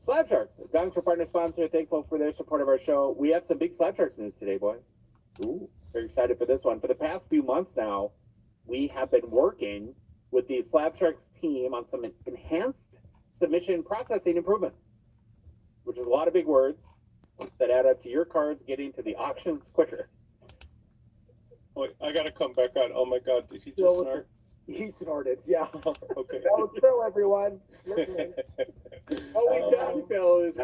Slab Sharks, a Gongster partner sponsor, thankful for their support of our show. We have some big Slab Sharks news today, boys. Ooh, very excited for this one. For the past few months now, we have been working with the Slab Sharks team on some enhanced submission processing improvement, which is a lot of big words that add up to your cards getting to the auctions quicker. Wait, I gotta come back on. Oh my God, did he just snort? He snorted, yeah. Okay. That was Phil, everyone. Listening. What we've done, Phil, is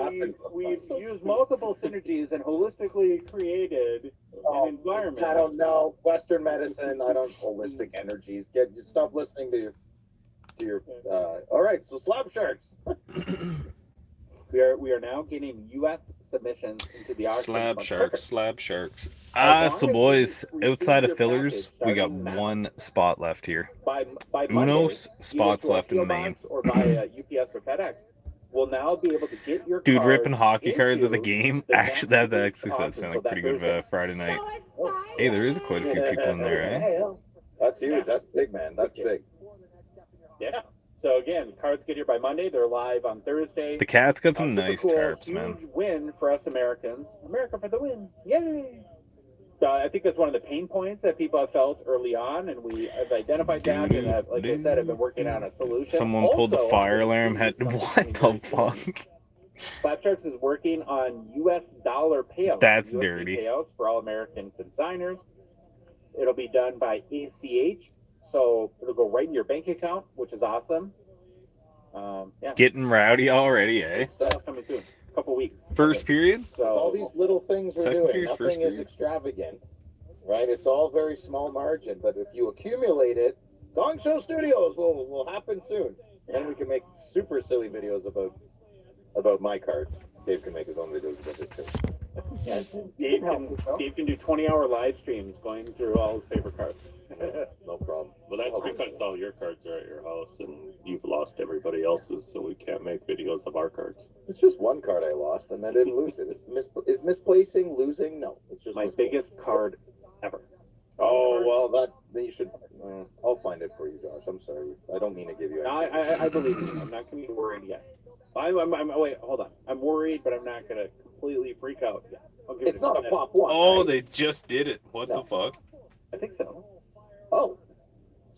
we've used multiple synergies and holistically created an environment. I don't know. Western medicine, I don't holistic energies. Stop listening to your all right, so Slab Sharks. We are now getting U.S. submissions into the auction. Slab Sharks. So boys, outside of fillers, we got one spot left here. By Unos spots left in the main. Or by UPS or FedEx. will now be able to get your Dude, cards ripping hockey cards at the into game. the Actually, that next actually auction, sounds so like that pretty good Thursday. Friday night. Hey, there is quite a few people in there, eh? That's huge. That's big, man. That's big. Yeah. So again, cards get here by Monday. They're live on Thursday. The cat's got some Super nice cool, tarps, huge man. win for us Americans. America for the win! Yay! So I think that's one of the pain points that people have felt early on, and we have identified that. And like I said, I've been working on a solution. Someone pulled the Also, fire I'm gonna alarm. do Had something what the very cool. fuck? Slapsharks is working on U.S. dollar payouts. That's USD dirty. Payouts for all American consigners. It'll be done by ACH, so it'll go right in your bank account, which is awesome. Yeah. Getting rowdy already, eh? Stuff coming soon. A couple weeks. First period? So All these little things we're Second doing, period, first nothing is period. extravagant, right? It's all very small margin, but if you accumulate it, Gong Show Studios will happen soon. Then we can make super silly videos about my cards. Dave can make his own videos about this too. yeah, Dave can do 20-hour live streams going through all his favorite cards. No problem. Well, that's because all your cards are at your house and you've lost everybody else's, so we can't make videos of our cards. It's just one card I lost, and I didn't lose it. Is misplacing losing? No, it's just My biggest card ever. Oh well, then you should. I'll find it for you, Josh. I'm sorry. I don't mean to give you. I believe in you. I'm not going to be worried yet. Wait, hold on. I'm worried, but I'm not going to completely freak out yet. It's not a pop one. Oh, right? they just did it. What the fuck? I think so. Oh,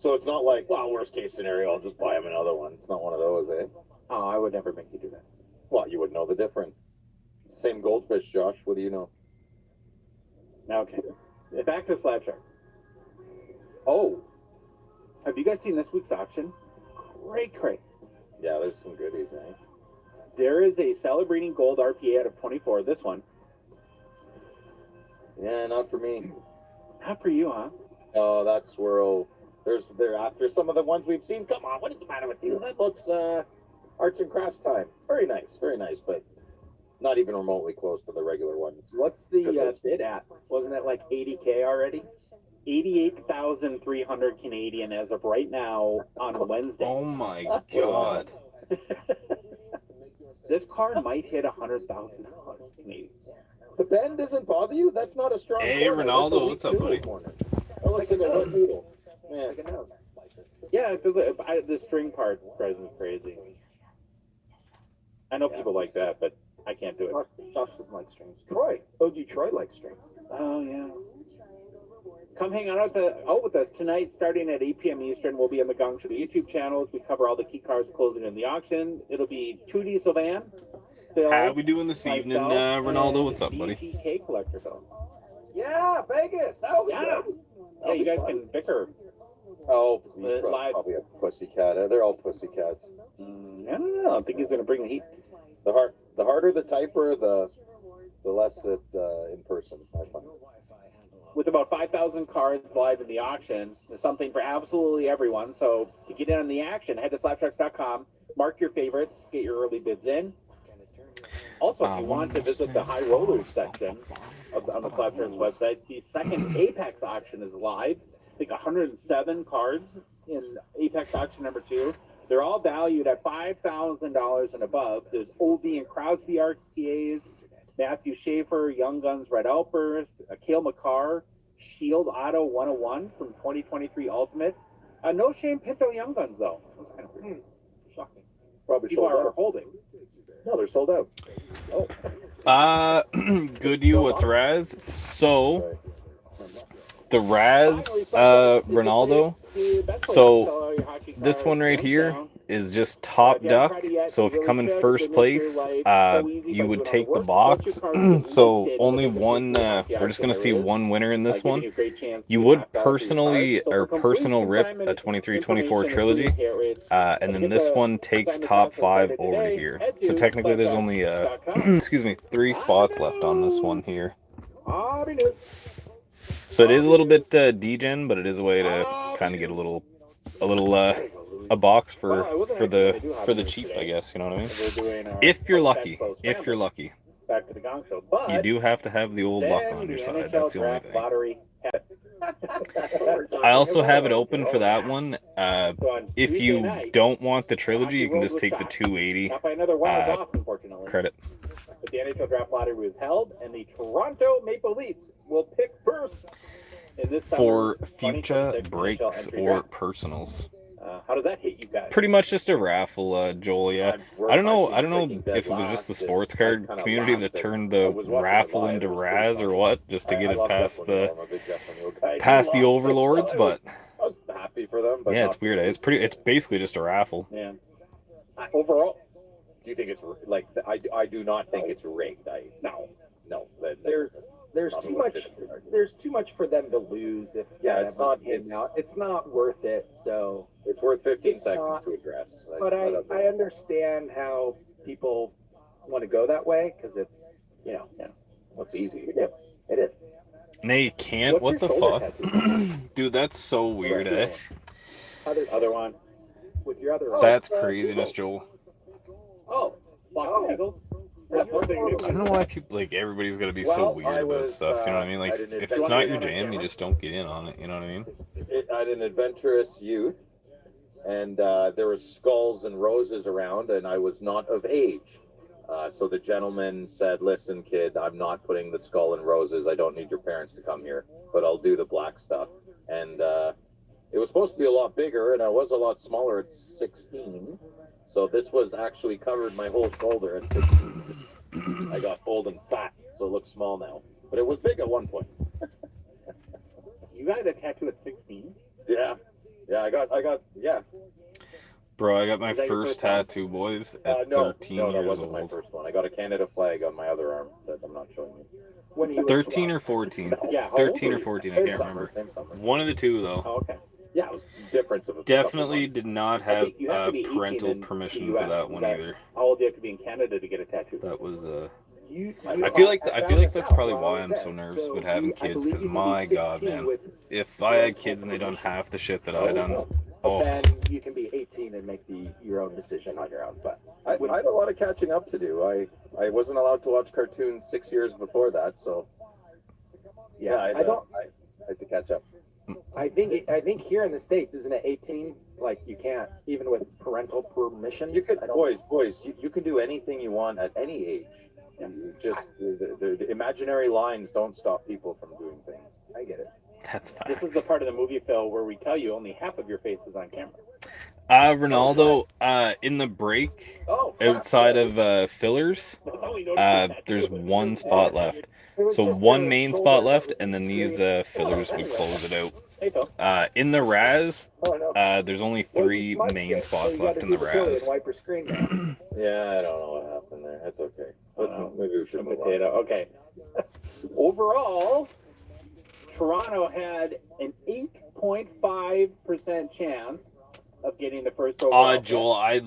so it's not like, well, worst case scenario, I'll just buy him another one. It's not one of those, eh? Oh, I would never make you do that. Well, you would know the difference. Same goldfish, Josh. What do you know? Okay. Back to Slapshark. Oh, Have you guys seen this week's auction? Great. yeah. There's some goodies, eh? There is a celebrating gold RPA out of 24. This one. Yeah, not for me. Not for you, huh? Oh, that swirl. They're after some of the ones we've seen. Come on, what is the matter with you? That looks arts and crafts time. Very nice, but not even remotely close to the regular ones. What's the bid at? Wasn't it like 80K already? 88,300 Canadian as of right now on Wednesday. Oh my god. This car might hit $100,000 Canadian. The bend doesn't bother you? That's not a strong Hey, corner. Ronaldo, That's a what's up, weak buddy? noodle corner. That looks like a wet noodle. Man. Yeah, because the string part drives me crazy. I know people like that, but I can't do it. Josh doesn't like strings. OG Troy likes strings. Oh, yeah. Come hang out with us tonight, starting at 8 p.m. Eastern. We'll be on the Gong Show YouTube channels. We cover all the key cards closing in the auction. It'll be 2D Sylvan, Phil, How we doing this evening, myself, Ronaldo? and What's up, buddy? BGK Collector Phil. Yeah, Vegas. Oh, Yeah. Yeah, you guys can bicker. Oh, Live. he's probably a pussycat. They're all pussycats. I don't know. I think he's going to bring the heat. The harder the typer, the less it in person, I find. With about 5,000 cards live in the auction, there's something for absolutely everyone. So to get in on the action, head to slapsharks.com, mark your favorites, get your early bids in. Also, if you want to visit the high rollers section on the Slapsharks website, the second Apex auction is live. I think 107 cards in Apex auction number 2. They're all valued at $5,000 and above. There's OV and Crosby RPAs, Matthew Schaefer, Young Guns Red Outburst, Cale McCarr, Shield Auto 101 from 2023 Ultimate. No Shane Pinto Young Guns, though. That's kind of weird. Shocking. Probably People sold are out. holding. No, they're sold out. Good you, what's Raz? So, the Raz, Ronaldo, so this one right here is just top duck. So if you come in first place, you would take the box. So only one, we're just going to see one winner in this one. You would personal rip a 23-24 trilogy, and then this one takes top 5 over to here. So technically there's only, 3 spots left on this one here. So it is a little bit degen, but it is a way to kind of get a box for the cheap, I guess. You know what I mean? If you're lucky, Back to the Gong Show. But you do have to have the old luck on your side. That's the only thing. Lottery. I also have it open for that one. If you don't want the trilogy, you can just take the 280 Not by another wild loss, unfortunately. credit. But the NHL Draft Lottery was held, and the Toronto Maple Leafs will pick first in this For summer's future 2026 breaks NHL entry or draft. personals. How does that hit you guys? Pretty much just a raffle, Joel. Yeah, I don't know if it was just the sports card community that turned the raffle into Raz or what, just to get it past the overlords. But I was happy for them. But yeah, it's weird. It's basically just a raffle. Yeah. Overall, do you think it's like? I do not think it's rigged. No. There's too much for them to lose if it's not worth it. So it's worth 15 seconds to address. But I understand how people want to go that way because it's it's easy. Yeah, it is. Nay, can't. What the fuck, dude? That's so weird, eh? Other one with your other. That's craziness, Joel. Oh, Block Eagle. I don't know why people everybody's gonna be so weird about stuff. You know what I mean? Like, if it's not your jam, you just don't get in on it. You know what I mean? I had an adventurous youth, and there were skulls and roses around, and I was not of age. So the gentleman said, "Listen, kid, I'm not putting the skull and roses. I don't need your parents to come here, but I'll do the black stuff." And it was supposed to be a lot bigger, and I was a lot smaller at 16. So this was actually covered my whole shoulder at 16. I got old and fat, so it looks small now. But it was big at one point. You got a tattoo at 16? Yeah. I got. Bro, I got my first tattoo, boys, at 13 years old. No, that wasn't my first one. I got a Canada flag on my other arm that I'm not showing you. 13 or 14? Yeah, 13 or 14, I can't remember. One of the two, though. Oh, okay. Yeah, it was difference of definitely did not have parental permission for that one either. How old do you have to be in Canada to get a tattoo? That was I feel like that's probably why I'm so nervous about having kids. Because my God, man, if I had kids and they done half the shit that I done, then you can be 18 and make your own decision on your own. But I had a lot of catching up to do. I wasn't allowed to watch cartoons 6 years before that, so yeah, I had to catch up. I think here in the States, isn't it 18? Like, you can't, even with parental permission. You could, boys, you can do anything you want at any age. Yeah. Just the imaginary lines don't stop people from doing things. I get it. That's fine. This is the part of the movie, Phil, where we tell you only half of your face is on camera. Ronaldo, in the break, outside of fillers, there's one spot left. So one main spot left, and then these fillers would close it out. In the Raz, there's only 3 main spots left in the Raz. Yeah, I don't know what happened there. That's okay. Maybe we should move on. Okay. Overall, Toronto had an 8.5% chance of getting the first overall. Joel, I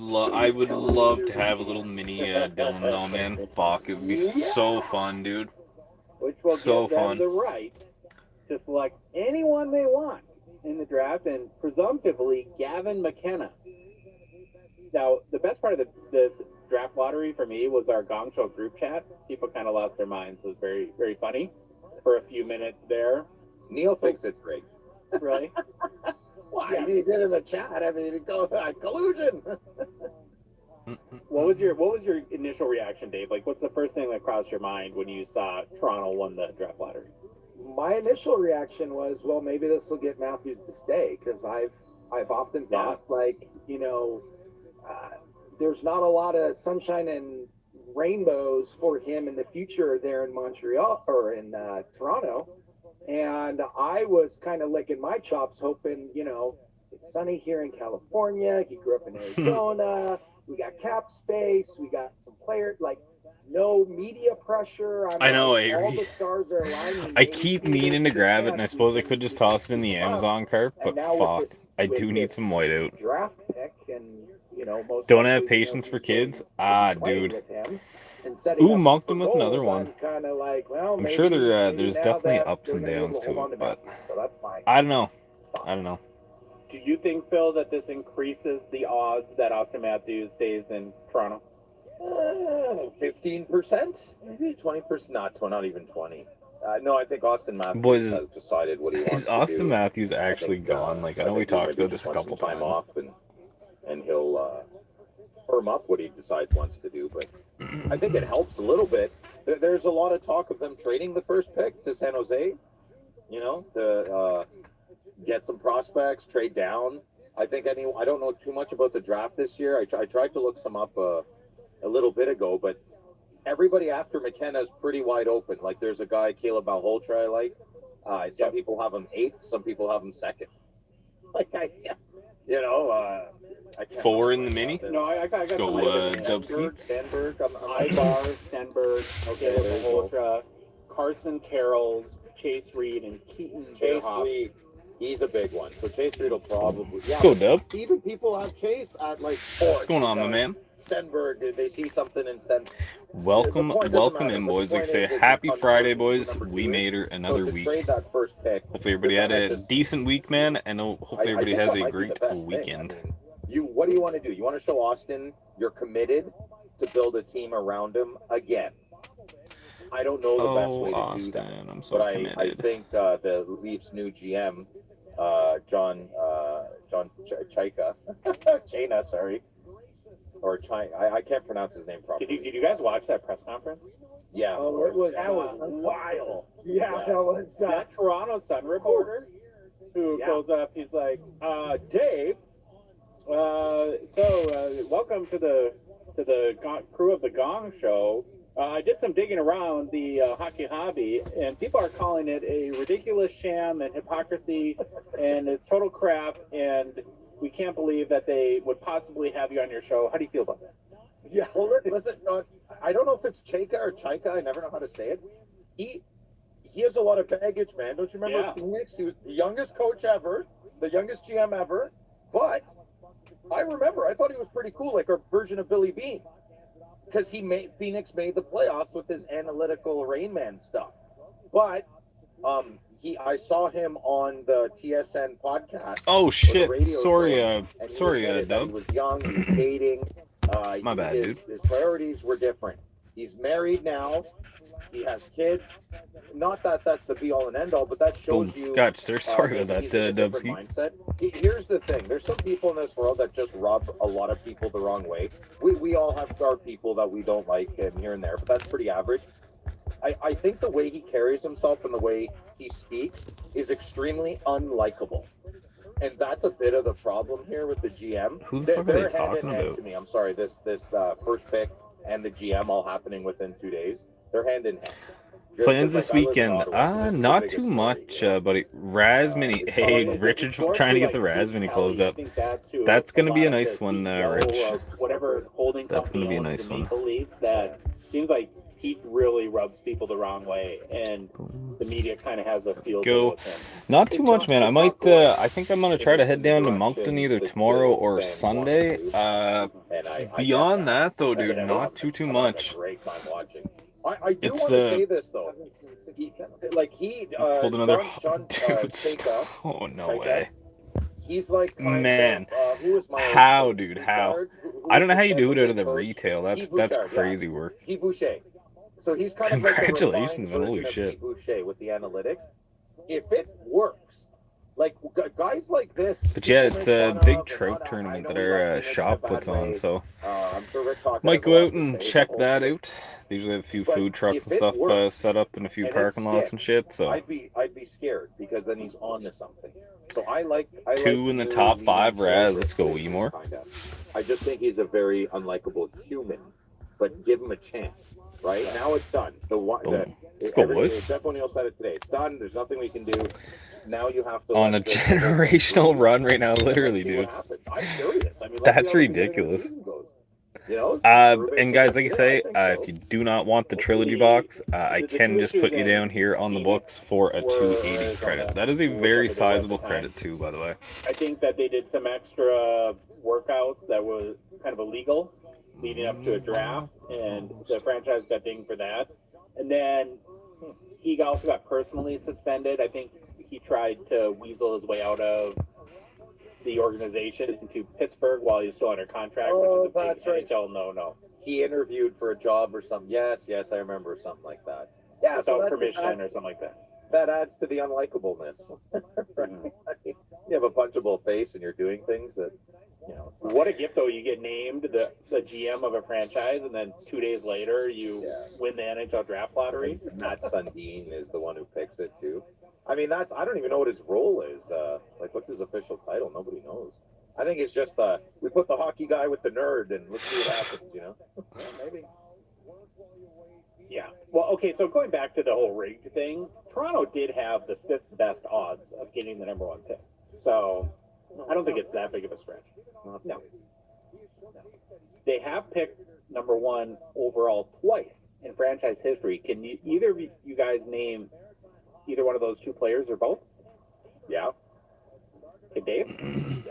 would love to have a little mini Dylan though, man. Fuck, it would be so fun, dude. Which will give them the right to select anyone they want in the draft, and presumptively Gavin McKenna. Now, the best part of this draft lottery for me was our Gong Show group chat. People kind of lost their minds. It was very, very funny for a few minutes there. Neil thinks it's great. Really? Why? He did in the chat. I mean, it goes collusion. What was your initial reaction, Dave? Like, what's the first thing that crossed your mind when you saw Toronto won the draft lottery? My initial reaction was, well, maybe this will get Matthews to stay, because I've often thought, there's not a lot of sunshine and rainbows for him in the future there in Montreal or in Toronto, and I was kind of licking my chops, hoping, it's sunny here in California. He grew up in Arizona. We got cap space. We got some players, no media pressure. I know, all the stars are aligning. I keep meaning to grab it, and I suppose I could just toss it in the Amazon cart, but fuck, I do need some whiteout. Draft pick, and don't have patience for kids. Dude. Ooh, monked him with another one. I'm sure there's definitely ups and downs to it, but I don't know. Do you think, Phil, that this increases the odds that Austin Matthews stays in Toronto? 15%, maybe 20%. Not even 20. No, I think Austin Matthews Boys, has decided what he wants is to Austin do. Matthews actually think, gone? Like, I know we think he talked maybe about just this a wants couple some time times. off, and he'll firm up what he decides wants to do. But I think it helps a little bit. There's a lot of talk of them trading the first pick to San Jose. You know, to get some prospects, trade down. I think I don't know too much about the draft this year. I tried to look some up a little bit ago, but everybody after McKenna is pretty wide open. Like there's a guy, Caleb Balholtra, I like. Some people have him 8th, some people have him 2nd. Like I can't 4 in the mini. No, I got Let's go, Dub Skeets. Stenberg, Ibar, Stenberg, Caleb Malhotra, Carson Carroll, Chase Reed, and Keaton Chase Verhoff. Reed, he's a big one. So Chase Reed will probably. Let's go, Dub. Even people have Chase at like 4. What's going on, my man? Stenberg, did they see something in Stenberg? Welcome in, boys. Like say, happy Friday, boys. We made it another week. Hopefully everybody had a decent week, man, and hopefully everybody has a great weekend. What do you want to do? You want to show Austin you're committed to build a team around him again. I don't know the best way to Austin, do that. I'm so committed. I think the Leafs' new GM, John Chayna, sorry. Or China, I can't pronounce his name properly. Did you guys watch that press conference? Yeah. That was wild. Yeah, that was that Toronto Sun reporter who goes up. He's like, Dave. Welcome to the crew of the Gong Show. I did some digging around the hockey hobby, and people are calling it a ridiculous sham and hypocrisy, and it's total crap. And we can't believe that they would possibly have you on your show. How do you feel about that? Yeah. Well, listen, I don't know if it's Chaika or Chaika. I never know how to say it. He has a lot of baggage, man. Don't you remember Phoenix? He was the youngest coach ever, the youngest GM ever. But I remember, I thought he was pretty cool, like a version of Billy Beane, because Phoenix made the playoffs with his analytical Rain Man stuff. But I saw him on the TSN podcast. Oh shit! Sorry, Dub. He was young, he was dating. My bad, dude. His priorities were different. He's married now. He has kids. Not that that's the be all and end all, but that shows you. Gotcha, sir. Sorry about that, Dub Skeets. Here's the thing: there's some people in this world that just rub a lot of people the wrong way. We all have our people that we don't like here and there, but that's pretty average. I think the way he carries himself and the way he speaks is extremely unlikable. And that's a bit of the problem here with the GM. Who the fuck are they talking about? To me. I'm sorry, this first pick and the GM all happening within 2 days. They're hand in hand. Plans this weekend? Not too much, buddy. Raz Mini. Hey, Richard's trying to get the Raz Mini closed up. That's going to be a nice one, Rich. That's going to be a nice one. That seems like he really rubs people the wrong way, and the media kind of has a field with him. Not too much, man. I might. I think I'm gonna try to head down to Moncton either tomorrow or Sunday. Beyond that, though, dude, not too much. I do want to say this though. Pulled another John, dude. Oh no way. He's like man. How, dude? How? I don't know how you do it out of the retail. That's crazy work. Boucher. So he's kind Congratulations, of like man! Holy shit! Boucher with the analytics. If it works, like guys like this. But yeah, it's a big trout tournament that our shop puts on, so might go out and check that out. They usually have a few food trucks and stuff set up in a few parking lots and shit. So I'd be scared because then he's on to something. So I like 2 in the top 5, Raz. Let's go, Weemore. I just think he's a very unlikable human, but give him a chance. Right now, it's done. Let's go, boys. Jeff O'Neill said it today. It's done. There's nothing we can do. Now you have to on a generational run right now, literally, dude. I'm serious. I mean, that's ridiculous. You know, and guys, like I say, if you do not want the trilogy box, I can just put you down here on the books for a 280 credit. That is a very sizable credit too, by the way. I think that they did some extra workouts that was kind of illegal leading up to a draft, and the franchise got dinged for that. And then he also got personally suspended. I think he tried to weasel his way out of the organization into Pittsburgh while he was still under contract, which is a big NHL no. He interviewed for a job or something. Yes, I remember something like that. Yeah, without so permission or something like that. that adds to the unlikableness. Right? You have a punchable face and you're doing things that, it's not. What a gift, though. You get named the GM of a franchise, and then 2 days later, you win the NHL draft lottery. Matt Sundin is the one who picks it, too. I mean, I don't even know what his role is. What's his official title? Nobody knows. I think it's just, we put the hockey guy with the nerd and let's see what happens, Yeah, maybe. Yeah. Well, okay, so going back to the whole rigged thing, Toronto did have the 5th best odds of getting the number 1 pick. So I don't think it's that big of a stretch. No. They have picked number 1 overall twice in franchise history. Can either of you guys name either one of those 2 players or both? Yeah. Okay, Dave?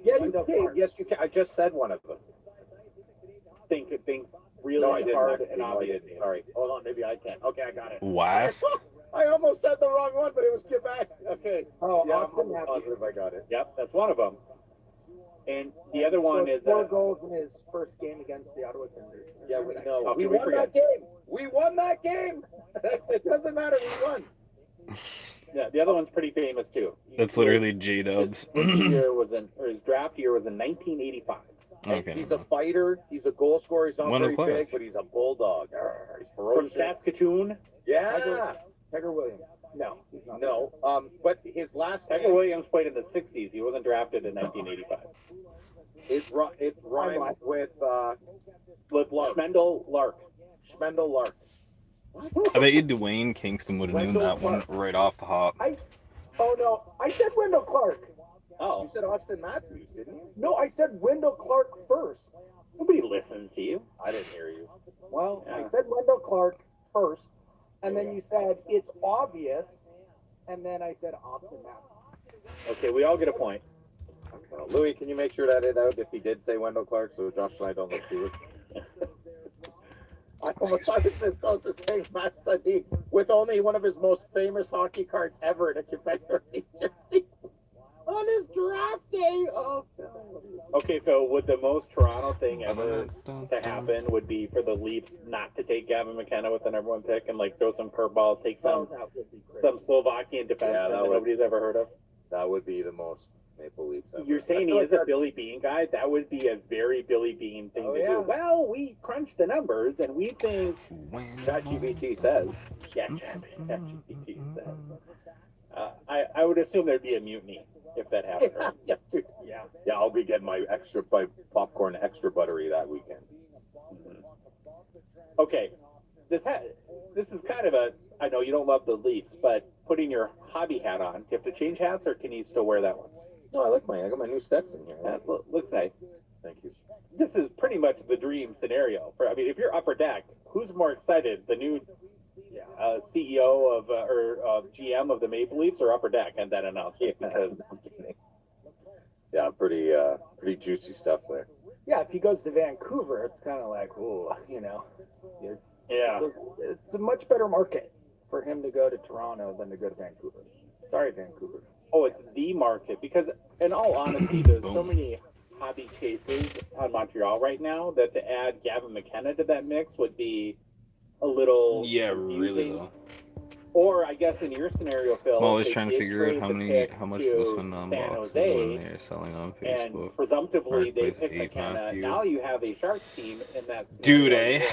Yeah, you can. Yes, you can. I just said one of them. Think really hard and obvious. All right, hold on. Maybe I can. Okay, I got it. Wask. I almost said the wrong one, but it was Quebec. Okay. Oh, Yeah, Austin I'm positive I got it. Yep, that's one of them. And the other one is 4 goals in his first game against the Ottawa Senators. Yeah, we know. How We can we won forget? that game. We won that game. It doesn't matter. We won. Yeah, the other one's pretty famous too. That's literally J-Dubs. His draft year was in 1985. Okay. He's a fighter. He's a goal scorer. He's not Wendell very Clark. big, but he's a bulldog. He's From ferocious. Saskatoon. Yeah. Tiger Williams. No, he's not. No. But his last Tiger name, Williams played in the 60s. He wasn't drafted in 1985. it rhymes with With Schmendel Lark. Schmendel Lark. I bet you Dwayne Kingston would have known that one right off the hop. Oh no, I said Wendell Clark. Oh, You said Austin Matthews, didn't you? No, I said Wendell Clark first. nobody listens to you. I didn't hear you. Well, Yeah. I said Wendell Clark first, and then you said it's obvious, and then I said Austin Matthews. Okay, we all get a point. Well, Louis, can you make sure that it out if he did say Wendell Clark so Josh and I don't look foolish? I almost thought this close to saying Matt Sundin with only one of his most famous hockey cards ever in a Quebec jersey on his draft day. Oh, Okay, so would the most Toronto thing ever to happen would be for the Leafs not to take Gavin McKenna with the number 1 pick and like throw some curveball, take some Slovakian defenseman that nobody's ever heard of? that would be the most Maple Leafs ever. You're saying he is a Billy Bean guy? That would be a very Billy Bean thing to do. Well, we crunched the numbers and we think ChatGPT says. Yeah, ChatGPT says. I would assume there'd be a mutiny if that happened. Right? Yeah, dude. Yeah, I'll be getting my popcorn extra buttery that weekend. Okay, this is kind of I know you don't love the Leafs, but putting your hobby hat on, do you have to change hats or can you still wear that one? No, I got my new Stetson here. That looks nice. Thank you. This is pretty much the dream scenario. If you're Upper Deck, who's more excited, the new CEO of or GM of the Maple Leafs or Upper Deck and that announcement? Because yeah, pretty juicy stuff there. Yeah, if he goes to Vancouver, it's kind of like, it's a much better market for him to go to Toronto than to go to Vancouver. Sorry, Vancouver. oh, it's the market. Because in all honesty, there's so many hobby chasers on Montreal right now that to add Gavin McKenna to that mix would be a little really confusing. though. Or I guess in your scenario, Phil, I'm always they trying to did figure out trade the how much pick was to spent on San boxes Jose, when they're selling on Facebook. and presumptively they Marketplace picked 8 McKenna. Matthew. Now you have a Sharks team in that Dude, scenario where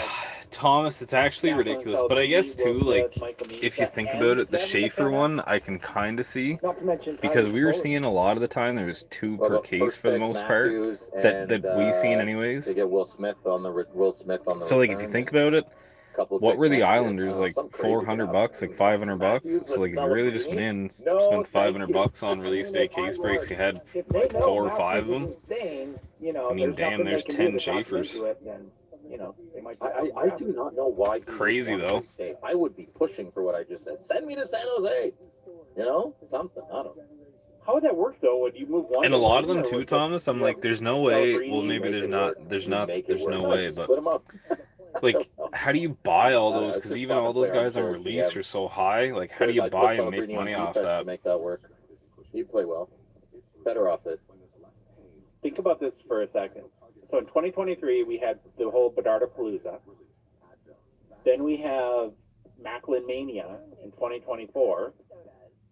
Thomas, it's actually Jacqueline ridiculous. But I guess Selby, too, Will like, Smith, Michael if you Misa, think and about it, the Gavin Schaefer McKenna. one, I can kind of see. Not to mention Because Tyler we were Fuller. seeing a lot of the time there was 2 Well, per the case first for the pick, most part Matthews, that and, we seen They anyways. get Will Smith on the So like if you think about it, what were the Islanders like? Something crazy $400, could like happen. $500. Matthews So like if you really just went in, No, spent thank $500 you. on release day case breaks, you had If they know 4 or Matthews 5 of them. isn't staying, I mean, there's damn, nothing they there's can 10 do to talk him Schaefers. into it, then, they might just I do not know why. he Crazy, would want though. to stay. I would be pushing for what I just said. Send me to San Jose. Something. I don't know. How would that work though? Would you move one? And to a lot one, of them or too, would Thomas. I'm like, there's no way. Well, maybe there's not. There's no way. But Split them up. like, how do you buy all those? It's Because just even fun all to those play on guys on short. release Yeah. are so high. Like, how do you I'd buy put and make Pellegrini on money off defense to that? make that work. He'd play well. Better off it. Think about this for a second. So in 2023, we had the whole Bedardapalooza. Then we have Macklin Mania in 2024.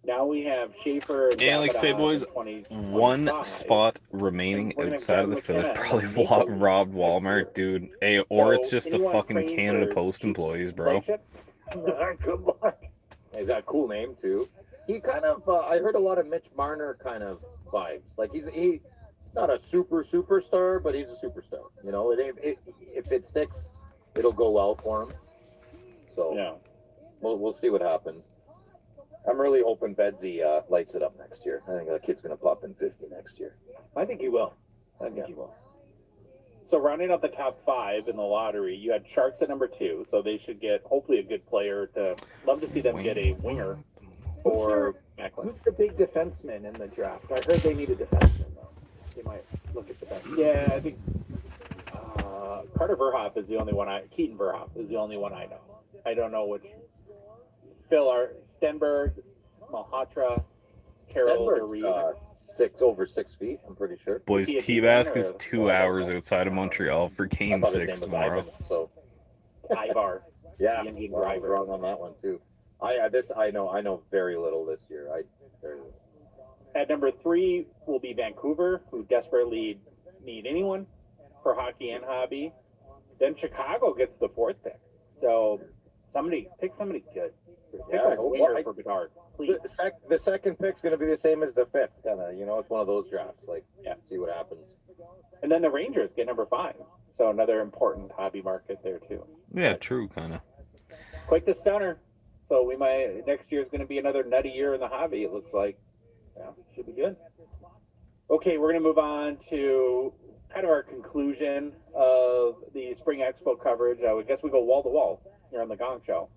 Now we have Schaefer and And like I say, Davidoff boys, in 2025. one spot remaining We're gonna outside of grab the finish. McKenna and Probably then Maple Leaf robbed next Walmart, year. dude. Hey, or it's So just the anyone fucking trained Canada for Post employees, bro. flagship? Good luck. He's got a cool name too. He kind of, I heard a lot of Mitch Marner kind of vibes. Like he's not a superstar, but he's a superstar. You know, if it sticks, it'll go well for him. So Yeah. we'll see what happens. I'm really hoping Bedsy lights it up next year. I think that kid's gonna pop in 50 next year. I think he will. I think he will. So rounding out the top 5 in the lottery, you had Sharks at number 2, so they should get hopefully a good player. Love to see them get a winger for Macklin. Who's the big defenseman in the draft? I heard they need a defenseman though. They might look at defenseman. Yeah, I think Carter Verhoff is the only one Keaton Verhoff is the only one I know. I don't know which. Phil Stenberg, Malhotra, Carroll, or Reed. Over 6 feet, I'm pretty sure. Boys, T-Bask is 2 hours outside of Montreal for Game 6 tomorrow. Ivan, so Ivar. yeah, The Indian well, I was driver. wrong on that one too. I know very little this year. Very little. At number 3 will be Vancouver, who desperately need anyone for hockey and hobby. Then Chicago gets the 4th pick. So pick somebody good. Pick a winger for Bedard, please. The second pick's going to be the same as the 5th, kind of. You know, it's one of those drafts. Like, see what happens. And then the Rangers get number 5. So another important hobby market there too. Yeah, true, kind of. Quite the stunner. So next year is going to be another nutty year in the hobby. It looks like. Yeah, should be good. Okay, we're going to move on to kind of our conclusion of the Spring Expo coverage. I would guess we go wall to wall here on the Gong Show.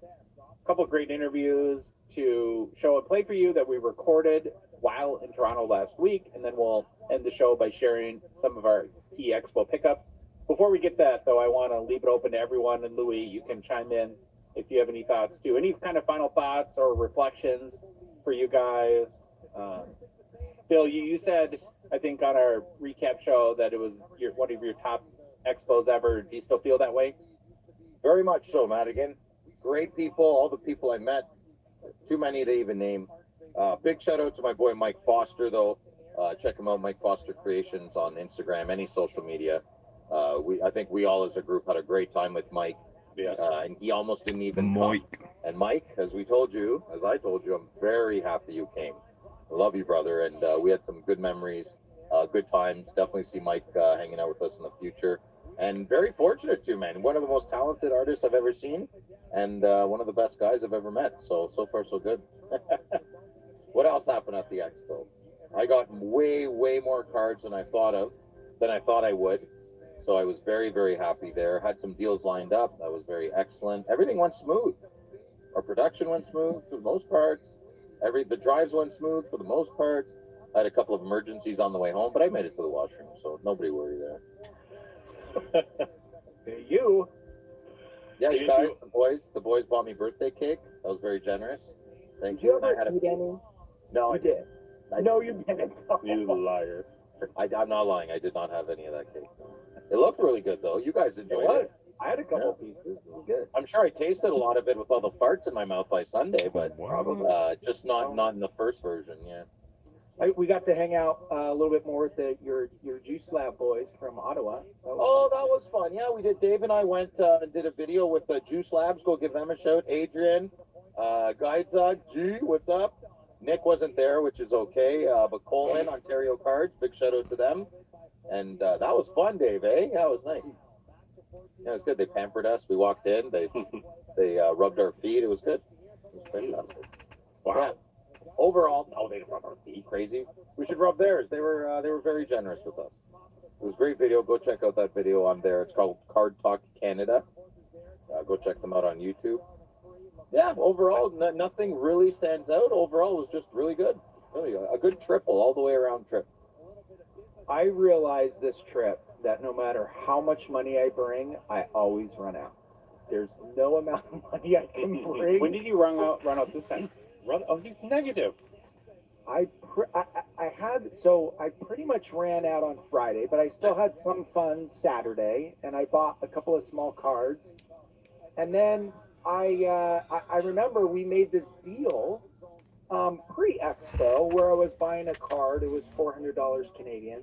A couple of great interviews to show and play for you that we recorded while in Toronto last week, and then we'll end the show by sharing some of our key Expo pickups. Before we get that, though, I want to leave it open to everyone, and Louis, you can chime in if you have any thoughts too. Any kind of final thoughts or reflections for you guys? Phil, you said, I think on our recap show that it was one of your top expos ever. Do you still feel that way? Very much so, Madigan. Great people, all the people I met. Too many to even name. Big shout out to my boy Mike Foster, though. Check him out, Mike Foster Creations on Instagram, any social media. I think we all as a group had a great time with Mike. Yes. And he almost didn't even Mike. come. And Mike, as I told you, I'm very happy you came. I love you, brother. And we had some good memories, good times. Definitely see Mike hanging out with us in the future. And very fortunate too, man. One of the most talented artists I've ever seen, and one of the best guys I've ever met. So far, so good. What else happened at the expo? I got way more cards than I thought I would. So I was very, very happy there. Had some deals lined up. That was very excellent. Everything went smooth. Our production went smooth for the most parts. The drives went smooth for the most part. I had a couple of emergencies on the way home, but I made it to the washroom, so nobody worry there. You? Yeah, you guys, the boys bought me birthday cake. That was very generous. Thank Did you you. ever eat any? No, I did. No, you didn't. You liar. I'm not lying. I did not have any of that cake. It looked really good, though. You guys enjoyed it. I had a couple pieces. It was good. I'm sure I tasted a lot of it with all the farts in my mouth by Sunday, but just not in the first version. Yeah. We got to hang out a little bit more with your Juice Lab boys from Ottawa. That was fun. Yeah, we did. Dave and I went and did a video with the Juice Labs. Go give them a shout. Adrian, Guidezog, G, what's up? Nick wasn't there, which is okay. But Colin, Ontario Cards, big shout out to them. And that was fun, Dave, eh? Yeah, it was nice. Yeah, it was good. They pampered us. We walked in. They rubbed our feet. It was good. It was fantastic. Wow. Yeah. Overall, they didn't rub our feet. Crazy. We should rub theirs. They were very generous with us. It was a great video. Go check out that video on there. It's called Card Talk Canada. Go check them out on YouTube. Yeah, overall, nothing really stands out. Overall, it was just really good. Really, a good triple, all the way around trip. I realized this trip that no matter how much money I bring, I always run out. There's no amount of money I can bring. When did you run out this time? He's negative. I pretty much ran out on Friday, but I still had some funds Saturday, and I bought a couple of small cards. And then I remember we made this deal pre-expo where I was buying a card. It was $400 Canadian.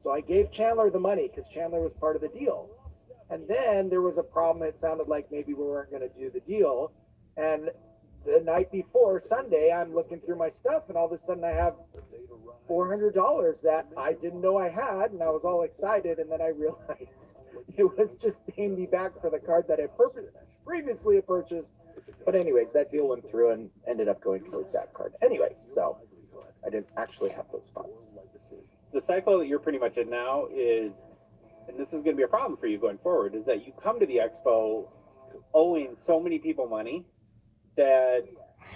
So I gave Chandler the money because Chandler was part of the deal. And then there was a problem. It sounded like maybe we weren't going to do the deal. And the night before Sunday, I'm looking through my stuff, and all of a sudden I have $400 that I didn't know I had, and I was all excited. And then I realized it was just paying me back for the card that I previously purchased. But anyways, that deal went through and ended up going towards that card. Anyways, so I didn't actually have those funds. The cycle that you're pretty much in now is, and this is going to be a problem for you going forward, is that you come to the expo owing so many people money that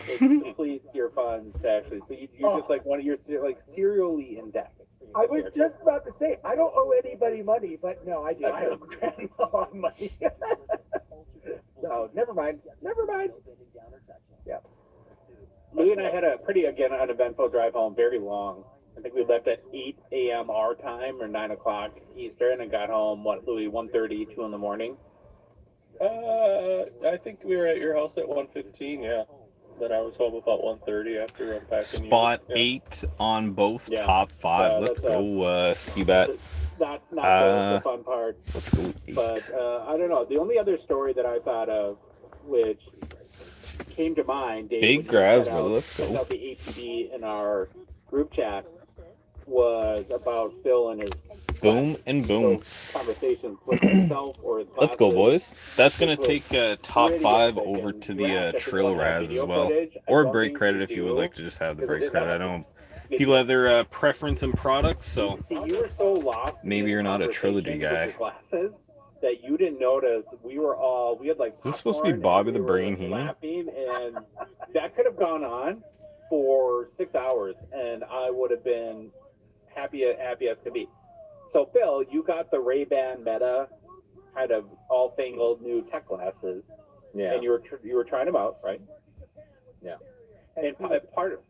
it depletes your funds to actually. So you're just like you're like serially in debt. I was just about to say I don't owe anybody money, but no, I do. I owe Grandma a lot of money. So never mind. Yeah. Louis and I had a pretty uneventful drive home, very long. I think we left at 8 a.m. our time or 9 o'clock Eastern and got home, Louis, 1:30, 2 in the morning? I think we were at your house at 1:15, yeah. Then I was home about 1:30 after unpacking. Spot 8 on both top 5. Let's go, Ski Bat. Not the fun part. Let's go 8. But I don't know. The only other story that I thought of, which came to mind, Dave, big grabs, brother. Let's go. Out the ATV in our group chat was about Phil and his boom and boom conversations with himself or his classes. Let's go, boys. That's gonna take top 5 over to the Trill Raz as well, or break credit if you would like to just have the break credit. I know people have their preference in products, so you were so lost maybe you're not a trilogy guy. That you didn't notice. We had like. Is this supposed to be Bobby the Brain Heenan? And that could have gone on for 6 hours, and I would have been happy as could be. So Phil, you got the Ray-Ban Meta, kind of all fangled new tech glasses. Yeah. And you were trying them out, right? Yeah. And part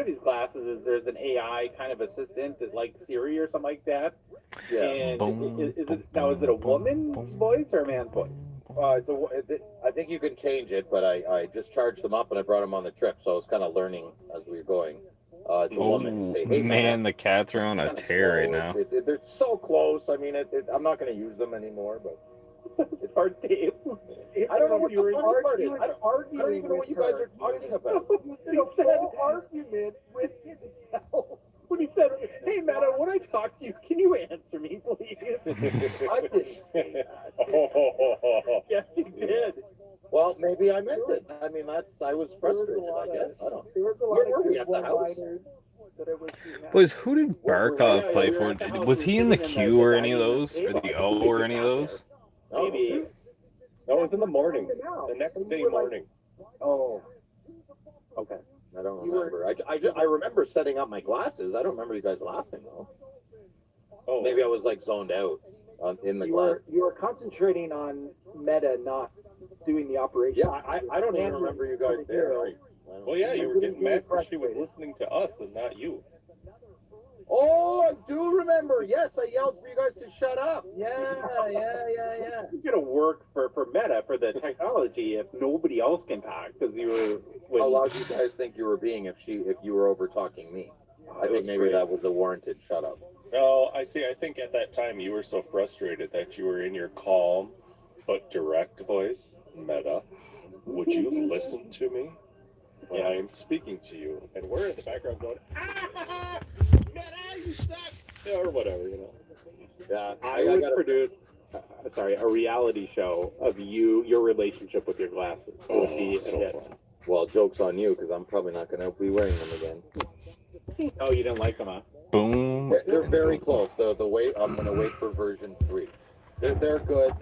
of these glasses is there's an AI kind of assistant like Siri or something like that. Yeah. And is it a woman's voice or a man's voice? So I think you can change it, but I just charged them up and I brought them on the trip, so I was kind of learning as we were going. It's a woman. Hey, man, the cats are on a tear right now. They're so close. I mean, I'm not going to use them anymore, but it's hard, Dave. I don't know what the funny part is. I don't even know what you guys are talking about. It was a full argument with himself. When he said, "Hey, Meta, when I talk to you, can you answer me, please?" I didn't say that. Yes, you did. Well, maybe I meant it. I mean, I was frustrated, I guess. I don't know. There was a lot of good one-liners that I wish we had. Boys, who did Barkov play for? Was he in the Q or any of those? Or the O or any of those? Maybe. That was in the morning. The next day morning. Oh. Okay. I don't remember. I remember setting up my glasses. I don't remember you guys laughing, though. Oh. Maybe I was, like, zoned out in the glass. You were concentrating on Meta, not doing the operation. Yeah, I don't even remember you guys there. Well, yeah, you were getting mad because she was listening to us and not you. Oh, I do remember. Yes, I yelled for you guys to shut up. Yeah. It's gonna work for Meta for the technology if nobody else can talk because you were. How loud do you guys think you were being if you were over talking me? I think maybe that was a warranted shut up. No, I see. I think at that time you were so frustrated that you were in your calm but direct voice. Meta, would you listen to me when I am speaking to you? And we're in the background going, Meta, you suck! Or whatever, you know. Yeah, I would produce, a reality show of your relationship with your glasses. It would be so fun. Well, joke's on you because I'm probably not going to be wearing them again. Oh, you didn't like them, huh? Boom. They're very close. The wait. I'm going to wait for version 3. They're good.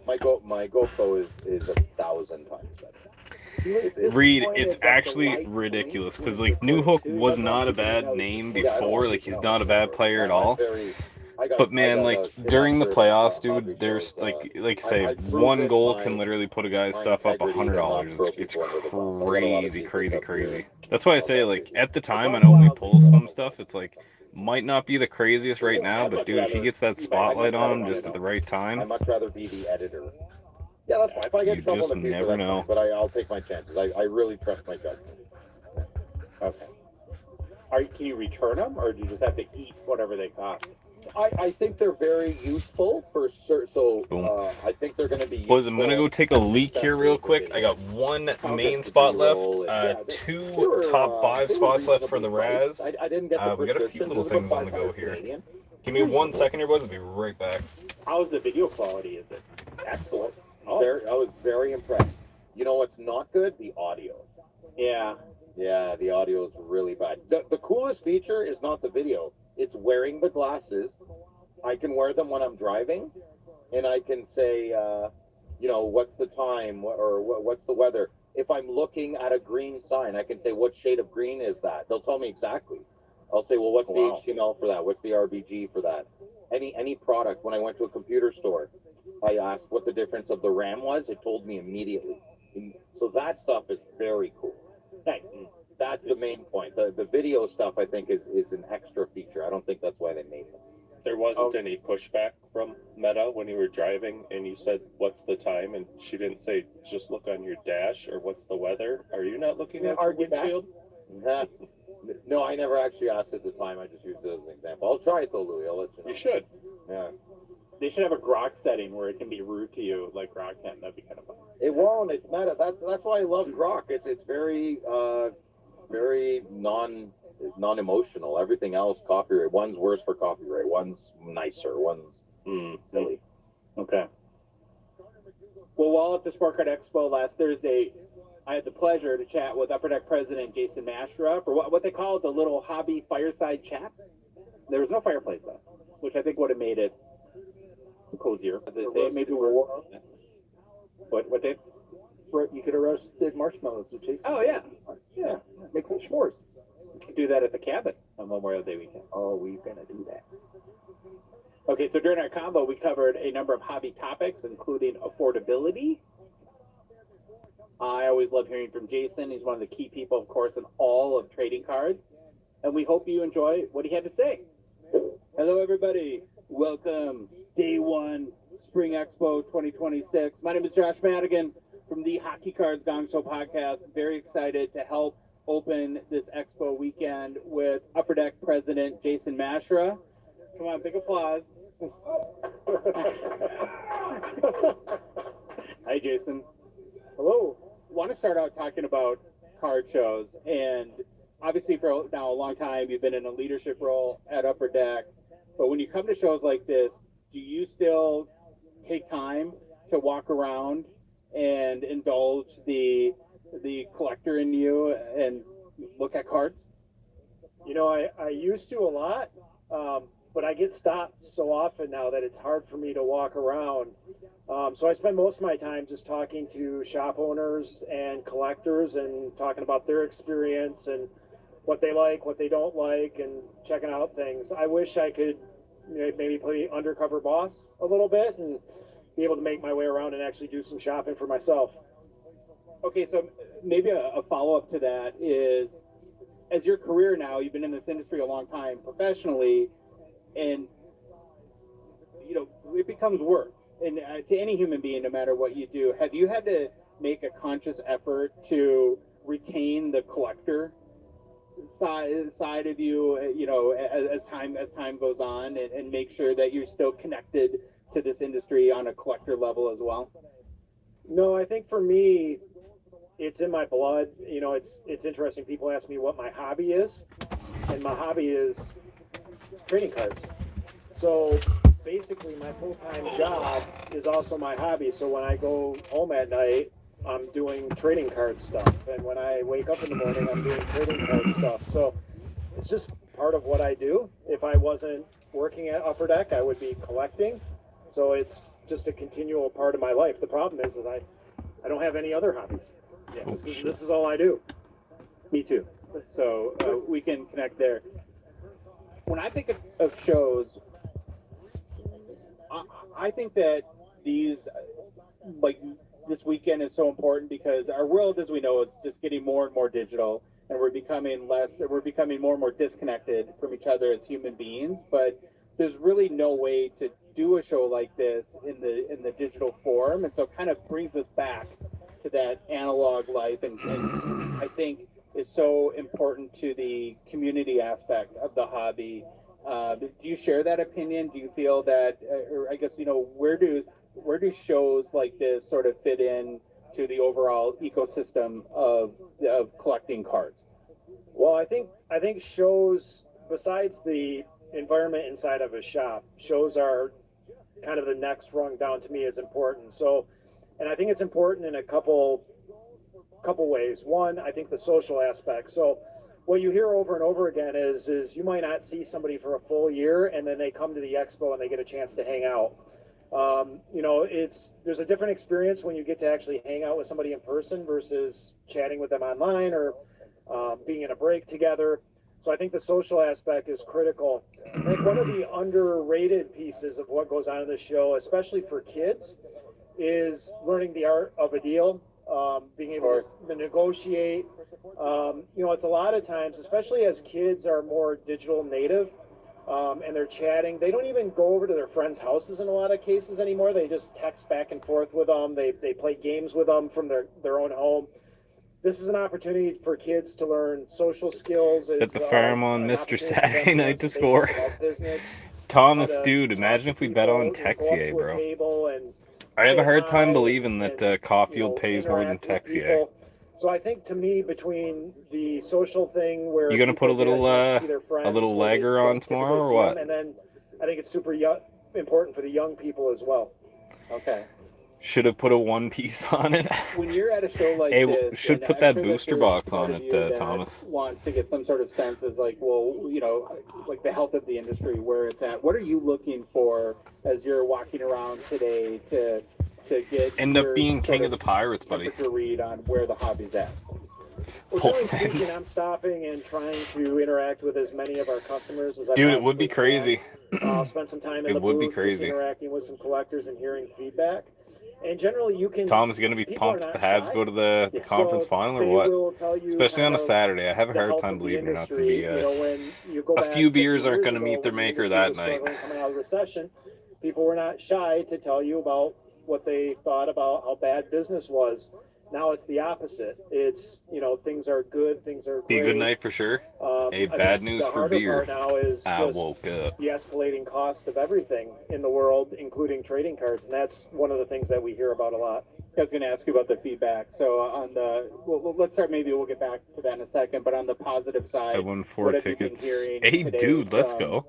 My GoPro is 1,000 times better. Reed, it's actually ridiculous because like New Hook was not a bad name before. Like he's not a bad player at all. But man, like during the playoffs, dude, there's like say one goal can literally put a guy's stuff up $100. It's crazy. That's why I say like at the time I know when we pull some stuff, it's like might not be the craziest right now, but dude, if he gets that spotlight on him just at the right time. I'd much rather be the editor. Yeah, that's fine. If I get You trouble just in the future, never that's fine. know. But I'll take my chances. I really trust my judgment. Okay. Can you return them, or do you just have to eat whatever they cost? I think they're very useful for certain. So Boom. I think they're going to be Boys, I'm gonna go take a leak here real quick. I got video. one main The spot left, B-roll, and, they two were, top five they were spots left for the reasonably Raz. priced. I didn't get the We got a few prescriptions. little It was things about on the go 500 here. Canadian. Give me 1 second here, boys. I'll be right back. How's the video quality? Is it Excellent. Oh. I was very impressed. You know what's not good? The audio. Yeah. Yeah, the audio is really bad. The coolest feature is not the video. It's wearing the glasses. I can wear them when I'm driving, and I can say, what's the time or what's the weather. If I'm looking at a green sign, I can say, what shade of green is that? They'll tell me exactly. I'll say, well, what's the HTML for that? What's the RBG for that? Any product. When I went to a computer store, I asked what the difference of the RAM was. It told me immediately. So that stuff is very cool. Thanks. That's the main point. The video stuff, I think, is an extra feature. I don't think that's why they made them. There wasn't any pushback from Meta when you were driving and you said, what's the time? And she didn't say, just look on your dash or what's the weather? Are you not looking at your windshield? No, I never actually asked at the time. I just used it as an example. I'll try it though, Louis. I'll let you know. You should. Yeah. They should have a grok setting where it can be rude to you, like grok can. That'd be kind of fun. It won't. It's Meta. That's why I love grok. It's very non-emotional. Everything else, copyright. One's worse for copyright. One's nicer. One's silly. Okay. Well, while at the Sport Card Expo last Thursday, I had the pleasure to chat with Upper Deck President Jason Mashra for what they call the little hobby fireside chat. There was no fireplace though, which I think would have made it cozier. As they say, maybe we'll. What Dave? You could have roasted marshmallows with Jason. Oh yeah, yeah. Make some s'mores. We could do that at the cabin on Memorial Day weekend. Oh, we're gonna do that. Okay, so during our combo, we covered a number of hobby topics, including affordability. I always love hearing from Jason. He's one of the key people, of course, in all of trading cards. And we hope you enjoy what he had to say. Hello, everybody. Welcome. Day one, Spring Expo 2026. My name is Josh Madigan from the Hockey Cards Gong Show podcast. Very excited to help open this expo weekend with Upper Deck President Jason Mashra. Come on, big applause. Hi, Jason. Hello. Want to start out talking about card shows, and obviously for now a long time you've been in a leadership role at Upper Deck, but when you come to shows like this, do you still take time to walk around and indulge the collector in you and look at cards? You know, I used to a lot, but I get stopped so often now that it's hard for me to walk around. So I spend most of my time just talking to shop owners and collectors and talking about their experience and what they like, what they don't like, and checking out things. I wish I could maybe play undercover boss a little bit and be able to make my way around and actually do some shopping for myself. Okay, so maybe a follow-up to that is, as your career now, you've been in this industry a long time professionally, and it becomes work. And to any human being, no matter what you do, have you had to make a conscious effort to retain the collector side of you, as time goes on, and make sure that you're still connected to this industry on a collector level as well? No, I think for me, it's in my blood. It's interesting. People ask me what my hobby is, and my hobby is trading cards. So basically, my full-time job is also my hobby. So when I go home at night, I'm doing trading card stuff, and when I wake up in the morning, I'm doing trading card stuff. So it's just part of what I do. If I wasn't working at Upper Deck, I would be collecting. So it's just a continual part of my life. The problem is that I don't have any other hobbies. Yeah, this is all I do. Me too. So we can connect there. When I think of shows, I think that these, like this weekend, is so important because our world, as we know, is just getting more and more digital, and we're becoming more and more disconnected from each other as human beings. But there's really no way to do a show like this in the digital form, and so it kind of brings us back to that analog life, and I think is so important to the community aspect of the hobby. Do you share that opinion? Do you feel that, or I guess, where do shows like this sort of fit in to the overall ecosystem of collecting cards? Well, I think shows, besides the environment inside of a shop, shows are kind of the next rung down to me as important. So, and I think it's important in a couple ways. One, I think the social aspect. So what you hear over and over again is you might not see somebody for a full year, and then they come to the expo and they get a chance to hang out. There's a different experience when you get to actually hang out with somebody in person versus chatting with them online or being in a break together. So I think the social aspect is critical. I think one of the underrated pieces of what goes on in the show, especially for kids, is learning the art of a deal, being able to negotiate. It's a lot of times, especially as kids are more digital native, and they're chatting, they don't even go over to their friends' houses in a lot of cases anymore. They just text back and forth with them. They play games with them from their own home. This is an opportunity for kids to learn social skills. At the farm on Mr. Saturday Night to score. Thomas, dude, imagine if we bet on Texier, bro. I have a hard time believing that Caulfield pays more than Texier. So I think, to me, between the social thing where you gonna put a little legger on tomorrow or what? And then I think it's super important for the young people as well. Okay. Should have put a one piece on it. When you're at a show like this, should put that booster box on it, Thomas. Wants to get some sort of sense as like, like the health of the industry, where it's at. What are you looking for as you're walking around today to get end up being king of the pirates, buddy? Read on where the hobby's at. Well, speaking, I'm stopping and trying to interact with as many of our customers as I Dude, it would be crazy. I'll spend some time in the booth, just interacting with some collectors and hearing feedback. And generally, you can. Tom's gonna be pumped if the Habs go to the conference final or what? Especially on a Saturday. I have a hard time believing they're not gonna be. A few beers aren't gonna meet their maker that night. Coming out of the recession, people were not shy to tell you about what they thought about how bad business was. Now it's the opposite. It's, things are good, things are great. Be a good night for sure. Bad news for beer. Now is I woke up. The escalating cost of everything in the world, including trading cards, and that's one of the things that we hear about a lot. I was going to ask you about the feedback. So on let's start. Maybe we'll get back to that in a second. But on the positive side, I won 4 tickets. Hey, dude, let's go.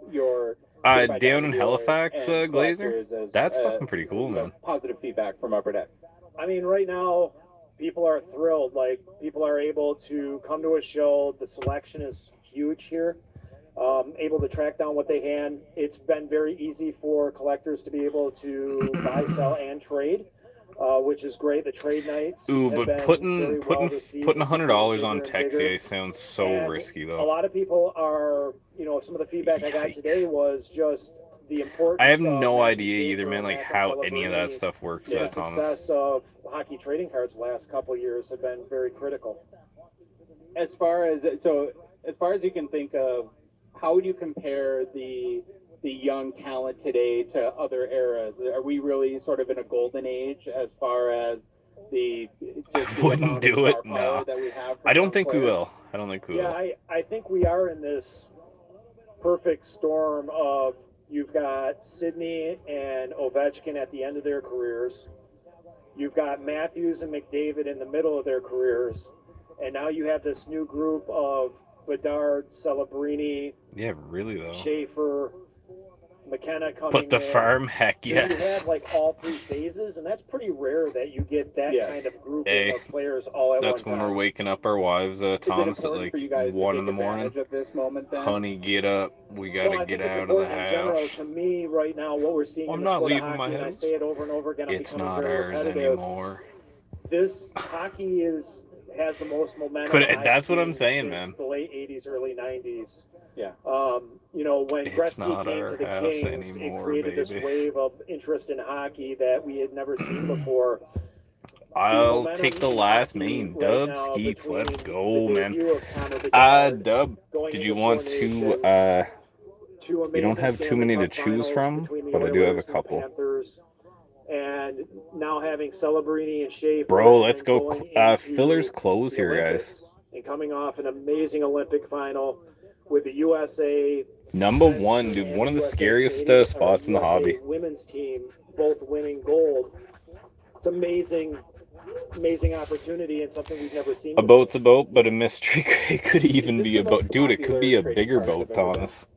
Down in Halifax, Glazer. That's fucking pretty cool, man. Positive feedback from Upper Deck. I mean, right now, people are thrilled. Like, people are able to come to a show. The selection is huge here. Able to track down what they can. It's been very easy for collectors to be able to buy, sell, and trade, which is great. The trade nights. Ooh, but putting $100 on Texier sounds so risky, though. A lot of people are, some of the feedback I got today was just the importance. I have no idea either, man, like how any of that stuff works, The Thomas. success of hockey trading cards the last couple of years have been very critical. As far as you can think of, how would you compare the young talent today to other eras? Are we really sort of in a golden age as far as I wouldn't do it, no. I don't think we will. Yeah, I think we are in this perfect storm of, you've got Sidney and Ovechkin at the end of their careers. You've got Matthews and McDavid in the middle of their careers. And now you have this new group of Bedard, Celebrini. Yeah, really, though. Schaefer, McKenna coming But the farm, heck yes. You have like all 3 phases, and that's pretty rare that you get that kind of group of players all at one time. That's when we're waking up our wives, Thomas, at like 1 in the morning. This moment, then? Honey, get up. We gotta get out of the house. In general, to me, right now, what we're seeing I'm in not the sport leaving of my hockey, house. and I say it over and over again, It's not ours anymore. This hockey has the most momentum. That's what I'm saying, man. The late 80s, early 90s. Yeah. When It's Gretzky came to the Kings, it created this wave of interest in hockey that we had never seen before. I'll take the last main. Dub Skeets, let's go, man. Dub, did you want to two amazing You don't have too Stanley many to Cup choose finals from, between the but I do have a Oilers and the couple. Panthers, and now having Celebrini and Schaefer. Bro, and let's then go. going into Fillers close the here, guys. Olympics, and coming off an amazing Olympic final with the USA Number men's one, team dude. and One of the USA scariest Canadian- spots in the USA hobby. women's team both winning gold. It's amazing opportunity and something we've never seen. A boat's a boat, but a mystery it could even be a boat. Dude, it could be a bigger boat, Thomas.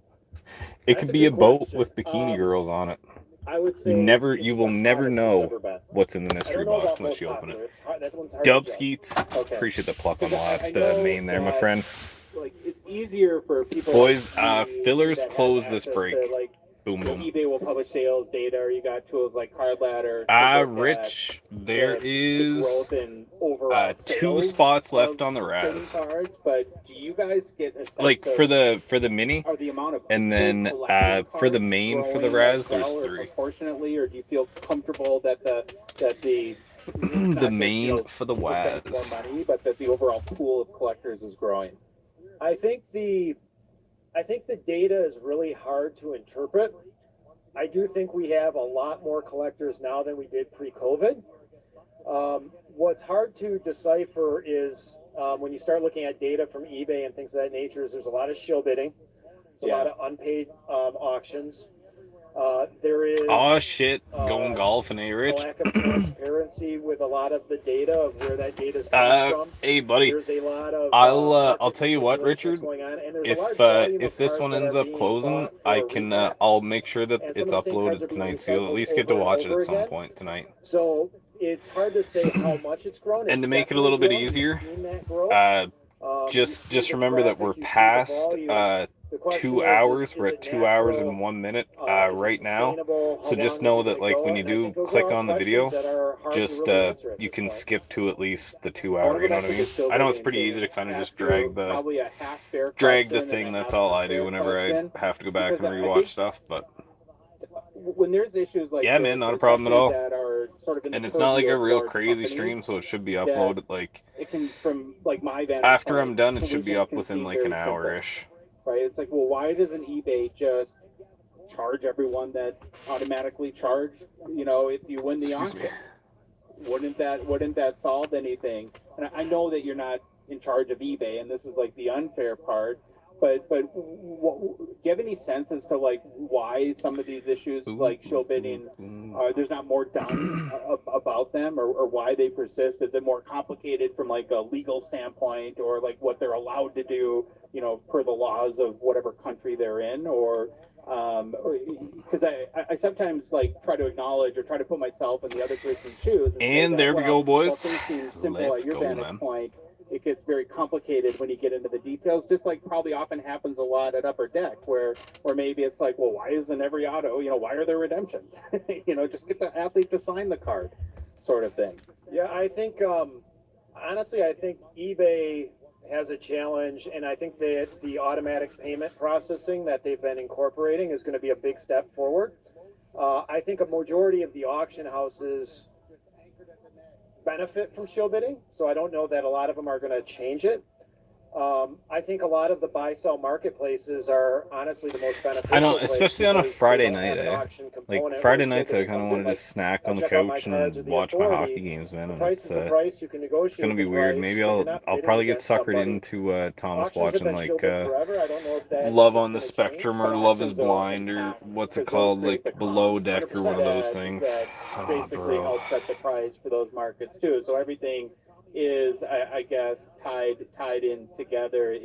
It could be a boat with bikini girls on it. I would say You will never know what's in the mystery box unless you open it. Dub Skeets, appreciate the pluck on the last main there, my friend. Like, it's easier for people. Boys, fillers close this break. Boom, boom. eBay will publish sales data, or you got tools like Card Ladder. Rich, there is 2 sales spots left of on the trading Raz. cards, but do you guys get a sense Like of, for the mini, or the amount of and then people collecting for the cards main for the growing Raz, as well, there's or 3. proportionately, or do you feel comfortable that the The main for the Waz. more money, but that the overall pool of collectors is growing? I think the data is really hard to interpret. I do think we have a lot more collectors now than we did pre-COVID. What's hard to decipher is when you start looking at data from eBay and things of that nature, is there's a lot of shill bidding. There's a lot of unpaid auctions. There is going golfing, Rich. lack of transparency with a lot of the data of where that data is coming from. Hey, buddy. There's a lot of I'll tell you what, Richard. If this one ends up closing, I can I'll make sure that it's uploaded tonight, so you'll at least get to watch it at some point tonight. So it's hard to say how much it's grown. And to make it a little bit easier, just remember that we're past 2 hours. We're at 2 hours and 1 minute right now. So just know that, like, when you do click on the video, just you can skip to at least the 2 hour. You know what I mean? I know it's pretty easy to kind of just drag the thing. That's all I do whenever I have to go back and rewatch stuff. But when there's issues like yeah, man, not a problem at all. That are sort of in and the it's not like a real large crazy companies, stream, so it should be uploaded like it can, from like my vantage after point, I'm done. It should be solutions up can within seem like very an hour-ish. simple, right? It's like, well, why doesn't eBay just charge everyone that automatically charge? You know, if you win the auction, wouldn't that solve anything? And I know that you're not in charge of eBay, and this is like the unfair part. But do you have any sense as to like why some of these issues like shill bidding, there's not more done about them, or why they persist? Is it more complicated from like a legal standpoint, or like what they're allowed to do, you know, per the laws of whatever country they're in, or because I sometimes like try to acknowledge or try to put myself in the other person's shoes. And there we go, boys. Things seem simple Let's at your go, vantage man. point. It gets very complicated when you get into the details, just like probably often happens a lot at Upper Deck, where maybe it's like, well, why isn't every auto, you know, why are there redemptions? You know, just get the athlete to sign the card, sort of thing. Yeah, I think, honestly, I think eBay has a challenge, and I think that the automatic payment processing that they've been incorporating is going to be a big step forward. I think a majority of the auction houses benefit from shill bidding, so I don't know that a lot of them are going to change it. I think a lot of the buy-sell marketplaces are honestly the most beneficial. I know, especially on a Friday night. Like Friday nights, I kind of want to just snack on the couch and watch my hockey games, man. And it's gonna be weird. Maybe I'll probably get suckered into Thomas watching like Love on the Spectrum or Love Is Blind or what's it called, like Below Deck or one of those things. Oh, Basically helps set the price for those markets too. So everything is, I guess, tied in together.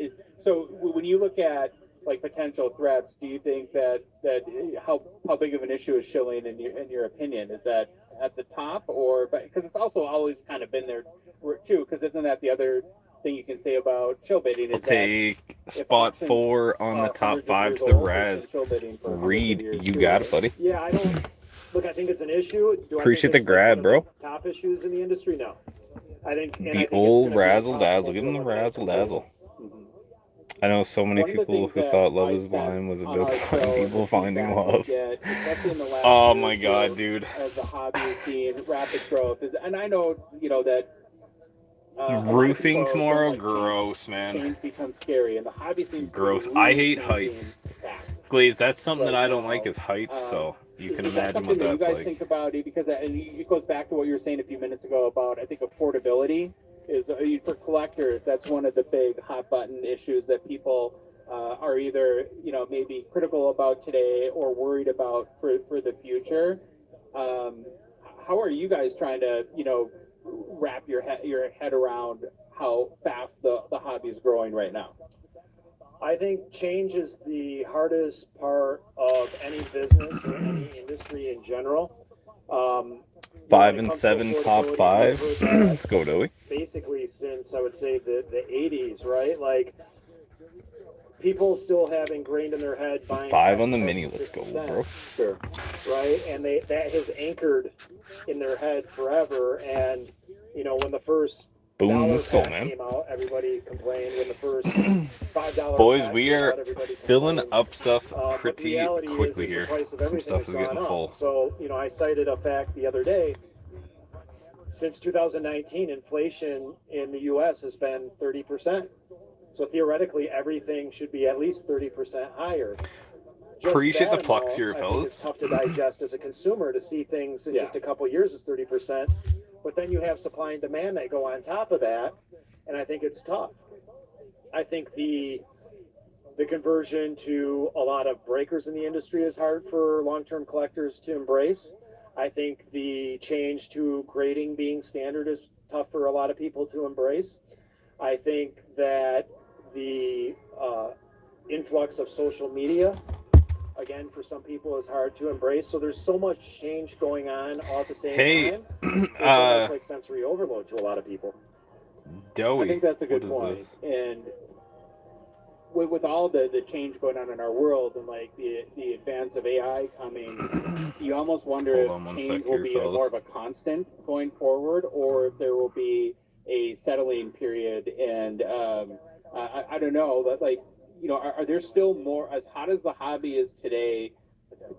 So when you look at like potential threats, do you think that how big of an issue is shilling in your opinion? Is that at the top, or because it's also always kind of been there too? Because isn't that the other thing you can say about shill bidding? Is I'll take spot 4 on the top 5 to the Raz. Reed, you got it, buddy. Yeah, I don't look. I think it's an issue. Appreciate the grab, bro. Top issues in the industry, no. I think the old razzle dazzle. Give them the razzle dazzle. I know so many people who thought Love Is Blind was about people finding love. Oh my god, dude. As a hobby scene, rapid growth, and I know, you know, that roofing tomorrow, gross, man. Change becomes scary, and the hobby seems gross. I hate heights. Glaze, that's something that I don't like is heights, so you can Is that imagine something what that you that's guys like. think about? Because and it goes back to what you were saying a few minutes ago about, I think, affordability is for collectors. That's one of the big hot button issues that people are either maybe critical about today or worried about for the future. How are you guys trying to wrap your head around how fast the hobby is growing right now? I think change is the hardest part of any business or any industry in general. 5 and 7 top 5. Let's go, Doey. Basically, since I would say the 80s, right? Like, people still have ingrained in their head buying 5 on the mini. Let's go, bro. Sure. Right, and that has anchored in their head forever. And when the first Boom, let's go, pack man. came out, everybody complained. When the first $5 Boys, pack we came are out, everybody filling complained. up stuff But the pretty reality quickly is the here. price of Some everything stuff has is getting gone up. full. So I cited a fact the other day. Since 2019, inflation in the U.S. has been 30%. So theoretically, everything should be at least 30% higher. Appreciate the plucks here, I fellas. think it's tough to digest as a consumer to see things in just a couple years as 30%. But then you have supply and demand that go on top of that, and I think it's tough. I think the conversion to a lot of breakers in the industry is hard for long-term collectors to embrace. I think the change to grading being standard is tough for a lot of people to embrace. I think that the influx of social media, again, for some people is hard to embrace. So there's so much change going on all at the same time. It's almost like sensory overload to a lot of people. Doey, I think that's a good point. And with all the change going on in our world and like the advance of AI coming, you almost wonder if change will be more of a constant going forward, or if there will be a settling period. And I don't know, but like, are there still more, as hot as the hobby is today,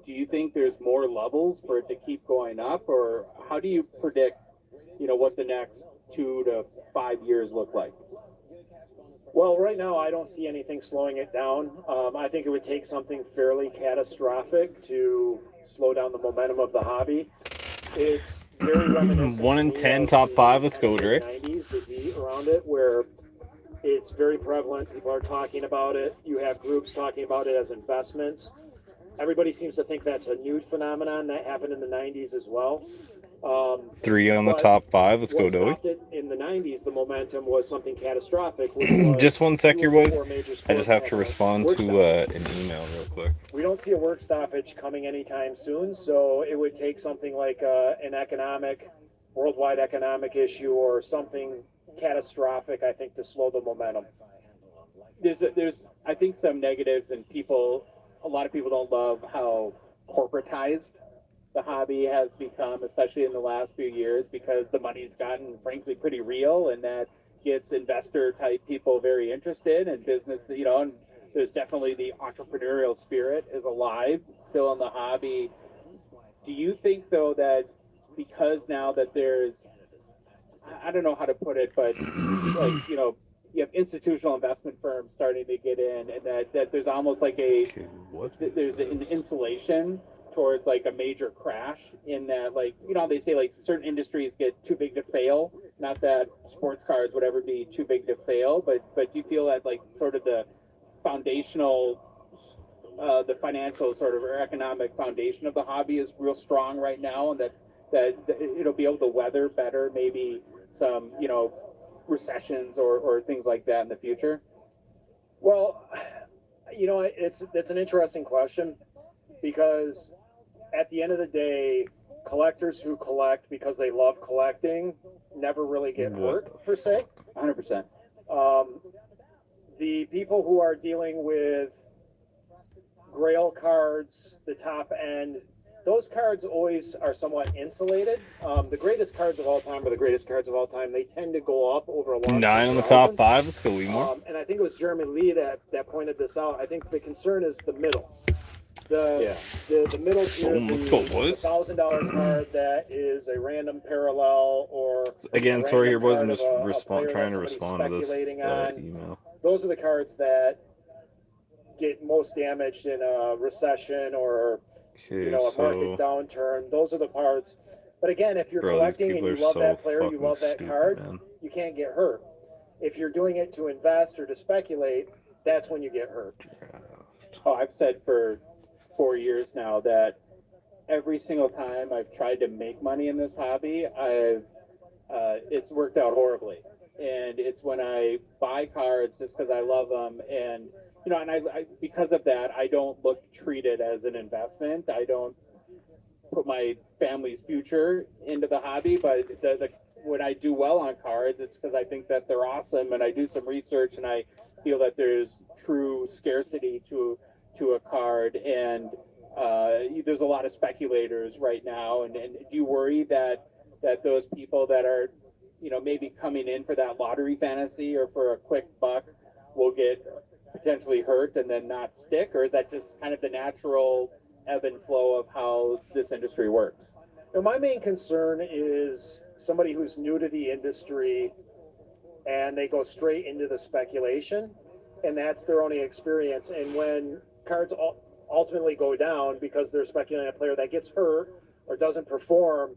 do you think there's more levels for it to keep going up, or how do you predict, what the next 2 to 5 years look like? Well, right now, I don't see anything slowing it down. I think it would take something fairly catastrophic to slow down the momentum of the hobby. It's very reminiscent 1 in 10, top 5. Let's go, Drake. 90s, the heat around it, where it's very prevalent. People are talking about it. You have groups talking about it as investments. Everybody seems to think that's a new phenomenon that happened in the 90s as well. 3 on the top 5. Let's go, Doey. In the 90s, the momentum was something catastrophic. Which was just 1 sec here, boys. I just have to respond to an email real quick. We don't see a work stoppage coming anytime soon, so it would take something like an worldwide economic issue or something catastrophic, I think, to slow the momentum. There's I think, some negatives, and a lot of people don't love how corporatized the hobby has become, especially in the last few years, because the money's gotten, frankly, pretty real, and that gets investor-type people very interested in business, and there's definitely the entrepreneurial spirit is alive still in the hobby. Do you think, though, that because now that there's, I don't know how to put it, but like, you have institutional investment firms starting to get in, and that there's almost like there's an insulation towards like a major crash, in that, like, they say like certain industries get too big to fail. Not that sports cars would ever be too big to fail, but do you feel that like sort of the foundational, the financial sort of or economic foundation of the hobby is real strong right now, and that it'll be able to weather better maybe some recessions or things like that in the future? Well, it's an interesting question, because at the end of the day, collectors who collect because they love collecting never really get hurt, per se. 100%. The people who are dealing with Grail cards, the top end, those cards always are somewhat insulated. The greatest cards of all time are the greatest cards of all time. They tend to go up over a long 9 on the top 5. Let's go, Weemore. And I think it was Jeremy Lee that pointed this out. I think the concern is the middle. The middle tier, let's go, boys. The $1,000 card that is a random parallel, or again, sorry here, boys. I'm just trying to respond to this email. Those are the cards that get most damaged in a recession or Okay, a market downturn. Those are the parts. But again, if you're bro, these collecting and people you are love so that player, you fucking love that stupid, card, man. you can't get hurt. If you're doing it to invest or to speculate, that's when you get hurt. Oh, I've said for 4 years now that every single time I've tried to make money in this hobby, it's worked out horribly. And it's when I buy cards just because I love them, and and I because of that, I don't treat it as an investment. I don't put my family's future into the hobby, but when I do well on cards, it's because I think that they're awesome, and I do some research, and I feel that there's true scarcity to a card, and there's a lot of speculators right now, and do you worry that those people that are maybe coming in for that lottery fantasy or for a quick buck will get potentially hurt and then not stick, or is that just kind of the natural ebb and flow of how this industry works? Now, my main concern is somebody who's new to the industry and they go straight into the speculation, and that's their only experience. And when cards ultimately go down because they're speculating on a player that gets hurt or doesn't perform,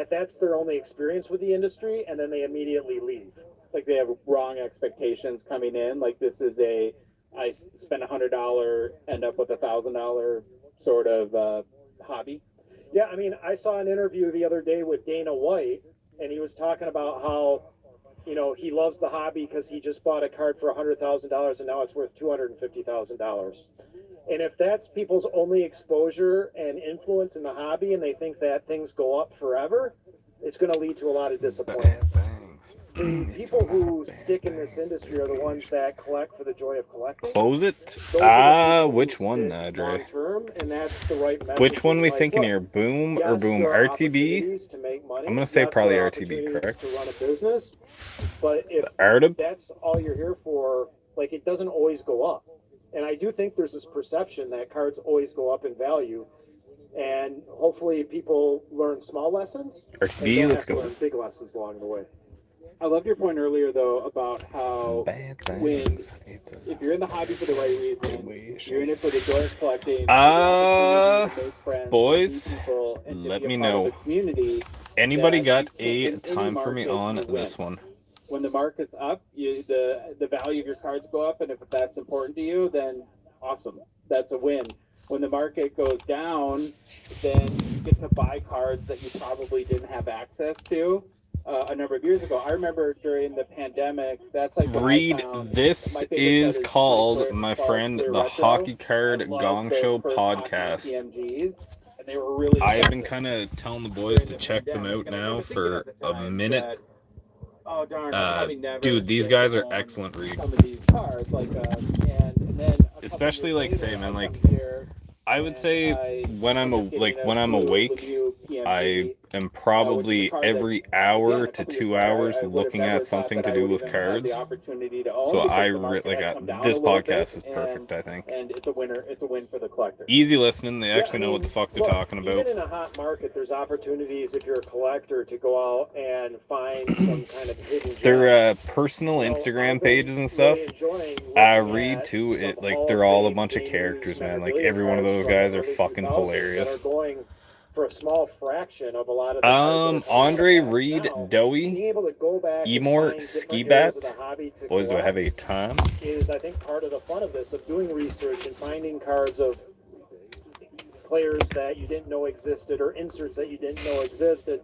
that's their only experience with the industry, and then they immediately leave. Like they have wrong expectations coming in. Like this is I spend $100, end up with $1,000 sort of hobby. Yeah, I mean, I saw an interview the other day with Dana White, and he was talking about how he loves the hobby because he just bought a card for $100,000 and now it's worth $250,000. And if that's people's only exposure and influence in the hobby, and they think that things go up forever, it's going to lead to a lot of disappointment. The people who stick in this industry are the ones that collect for the joy of collecting. Close it? Which one, Dre? And that's the right message. Which one we thinking here? Boom or Boom RTB? I'm gonna say probably RTB, correct? To run a business, but if that's all you're here for, like, it doesn't always go up. And I do think there's this perception that cards always go up in value, and hopefully people learn small lessons. RTB, let's go. Learn big lessons along the way. I loved your point earlier, though, about how if you're in the hobby for the right reason, you're in it for the joy of collecting. Boys, let me know. Anybody got a time for me on this one? When the market's up, the value of your cards go up, and if that's important to you, then awesome, that's a win. When the market goes down, then you get to buy cards that you probably didn't have access to a number of years ago. I remember during the pandemic, that's like Read, this is called, my friend, the Hockey Card Gong Show podcast. I have been kind of telling the boys to check them out now for a minute. Oh darn! Dude, these guys are excellent read. Some of these cards, especially like say, man, like I would say when I'm awake, I am probably every hour to 2 hours looking at something to do with cards. So this podcast is perfect, I think. And it's a winner. It's a win for the collector. Easy listening. They actually know what the fuck they're talking about. Even in a hot market, there's opportunities if you're a collector to go out and find some kind of hidden gem. Their personal Instagram pages and stuff. I read too. It like they're all a bunch of characters, man. Like every one of those guys are fucking hilarious. For a small fraction of a lot of Andre Reed, Dowie, Emor, Skibat. Boys, do I have a time? Is, I think, part of the fun of this, of doing research and finding cards of players that you didn't know existed or inserts that you didn't know existed.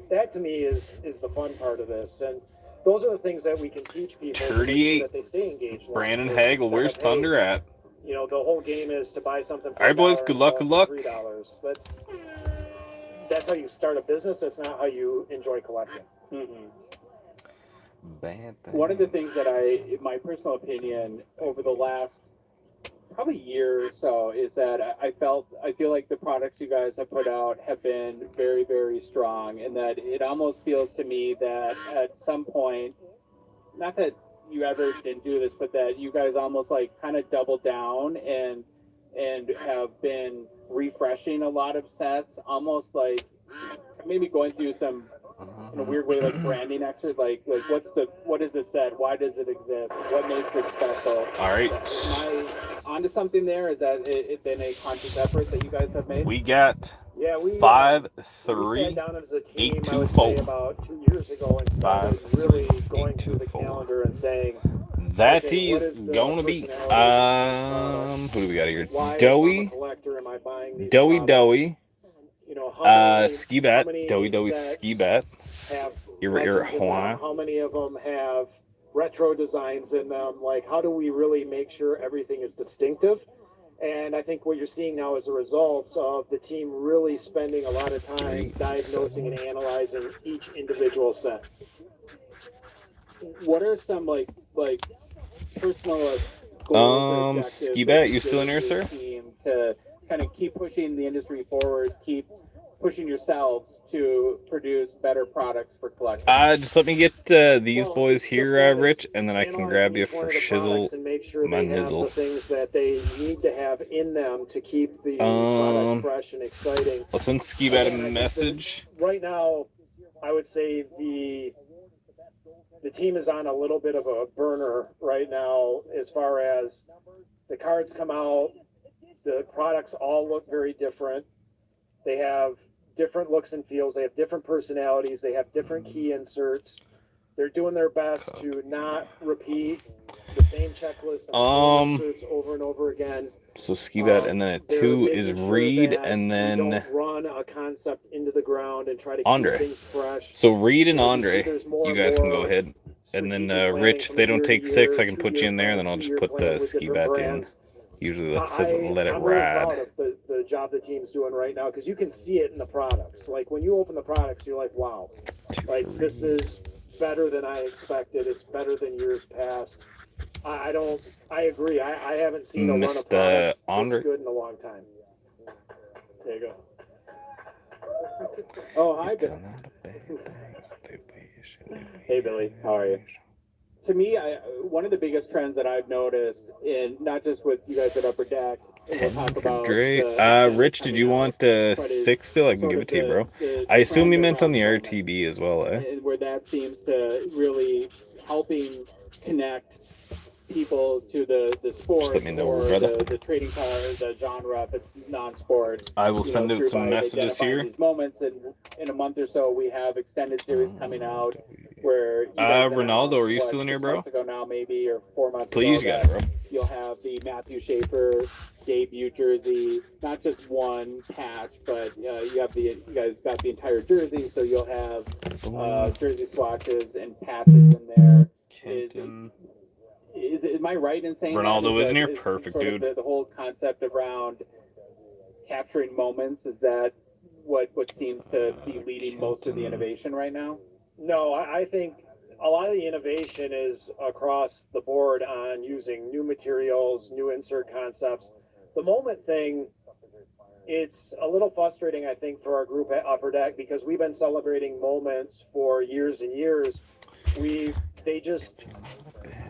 That, to me, is the fun part of this. And those are the things that we can teach people 38. that they stay engaged. Brandon Hagel, where's Thunder at? The whole game is to buy something for all right, boys, good luck, good luck. $3. That's how you start a business. That's not how you enjoy collecting. Mm-hmm. Bad things. One of the things that my personal opinion over the last probably year or so is that I feel like the products you guys have put out have been very, very strong, and that it almost feels to me that at some point, not that you ever didn't do this, but that you guys almost like kind of doubled down and have been refreshing a lot of sets, almost like maybe going through some in a weird way, like branding extras, like what is this set? Why does it exist? What makes it special? All right. Am I onto something there? Is that it been a conscious effort that you guys have made? We got Yeah, we 5, we 3, sat down as a team, 8, I 2, would say 4. about 2 years ago and started 5, really 3, going 8, through 2, the 4. calendar and saying, That okay, what is is the gonna be personality who do we got here? why, if I'm a Doughy, collector, am I buying these Doughy, products? Doughy, You know, how Ski Bet, many Doughy, Doughy, sets Ski Bet. have Your legends in them? Hawaii. How many of them have retro designs in them? Like, how do we really make sure everything is distinctive? And I think what you're seeing now is a result of the team really spending a lot of time diagnosing and analyzing each individual set. What are some like personal goals or objectives Ski that Bet, you you still in give here, your sir? team to kind of keep pushing the industry forward, keep pushing yourselves to produce better products for collectors? Just let me get these boys here, Rich, and then I can grab you for shizzle and make sure my they have the nizzle. things that they need to have in them to keep the product fresh and exciting. I'll send Ski Bet a message. Right now, I would say the team is on a little bit of a burner right now as far as the cards come out. The products all look very different. They have different looks and feels. They have different personalities. They have different key inserts. They're doing their best to not repeat the same checklist of inserts over and over again. So Ski Bet, and then at 2 is Reed, and then don't run a concept into the ground and try to Andre. keep things fresh. So Reed and You Andre, you guys can go ahead. And then Rich, if they don't take 6, I can put you in there, and then I'll just put the Ski Bet in. Usually that says let it I'm really ride. proud of the job the team's doing right now because you can see it in the products. Like when you open the products, you're like, wow, like this is better than I expected. It's better than years past. I agree. I haven't seen a run of products this good in a long time. There you go. Oh, hi, Bill. Hey, Billy. How are you? To me, one of the biggest trends that I've noticed, in not just with you guys at Upper Deck, and we'll talk about Rich, did you want 6 still? I can give it to you, bro. I assume you meant on the RTB as well, eh? Where that seems to really helping connect people to the sport, Just let me know, or brother. the trading card, the genre if it's non-sport. I will send out some messages here. These moments, and in a month or so, we have extended series coming out where you guys Ronaldo, are you still in here, bro? 6 months ago now, maybe, or 4 months Please, ago, you got it, bro. You'll have the Matthew Schaefer debut jersey, not just one patch, but you guys got the entire jersey, so you'll have jersey swatches and patches in there. Am I right in saying Ronaldo that? isn't here? Perfect, dude. The whole concept around capturing moments, is that what seems to be leading most of the innovation right now? No, I think a lot of the innovation is across the board on using new materials, new insert concepts. The moment thing, it's a little frustrating, I think, for our group at Upper Deck because we've been celebrating moments for years and years. They just,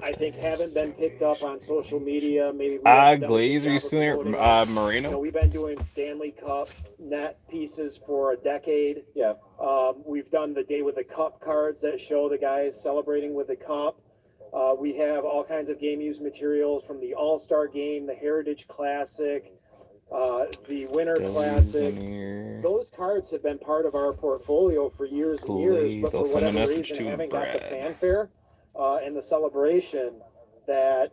I think, haven't been picked up on social media. Maybe Glaze, are you still here? Marino? You know, we've been doing Stanley Cup net pieces for a decade. Yeah. We've done the Day with the Cup cards that show the guys celebrating with the cup. We have all kinds of game use materials from the All-Star Game, the Heritage Classic, the Winter Classic. Those cards have been part of our portfolio for years and years, but for whatever reason haven't got the fanfare and the celebration that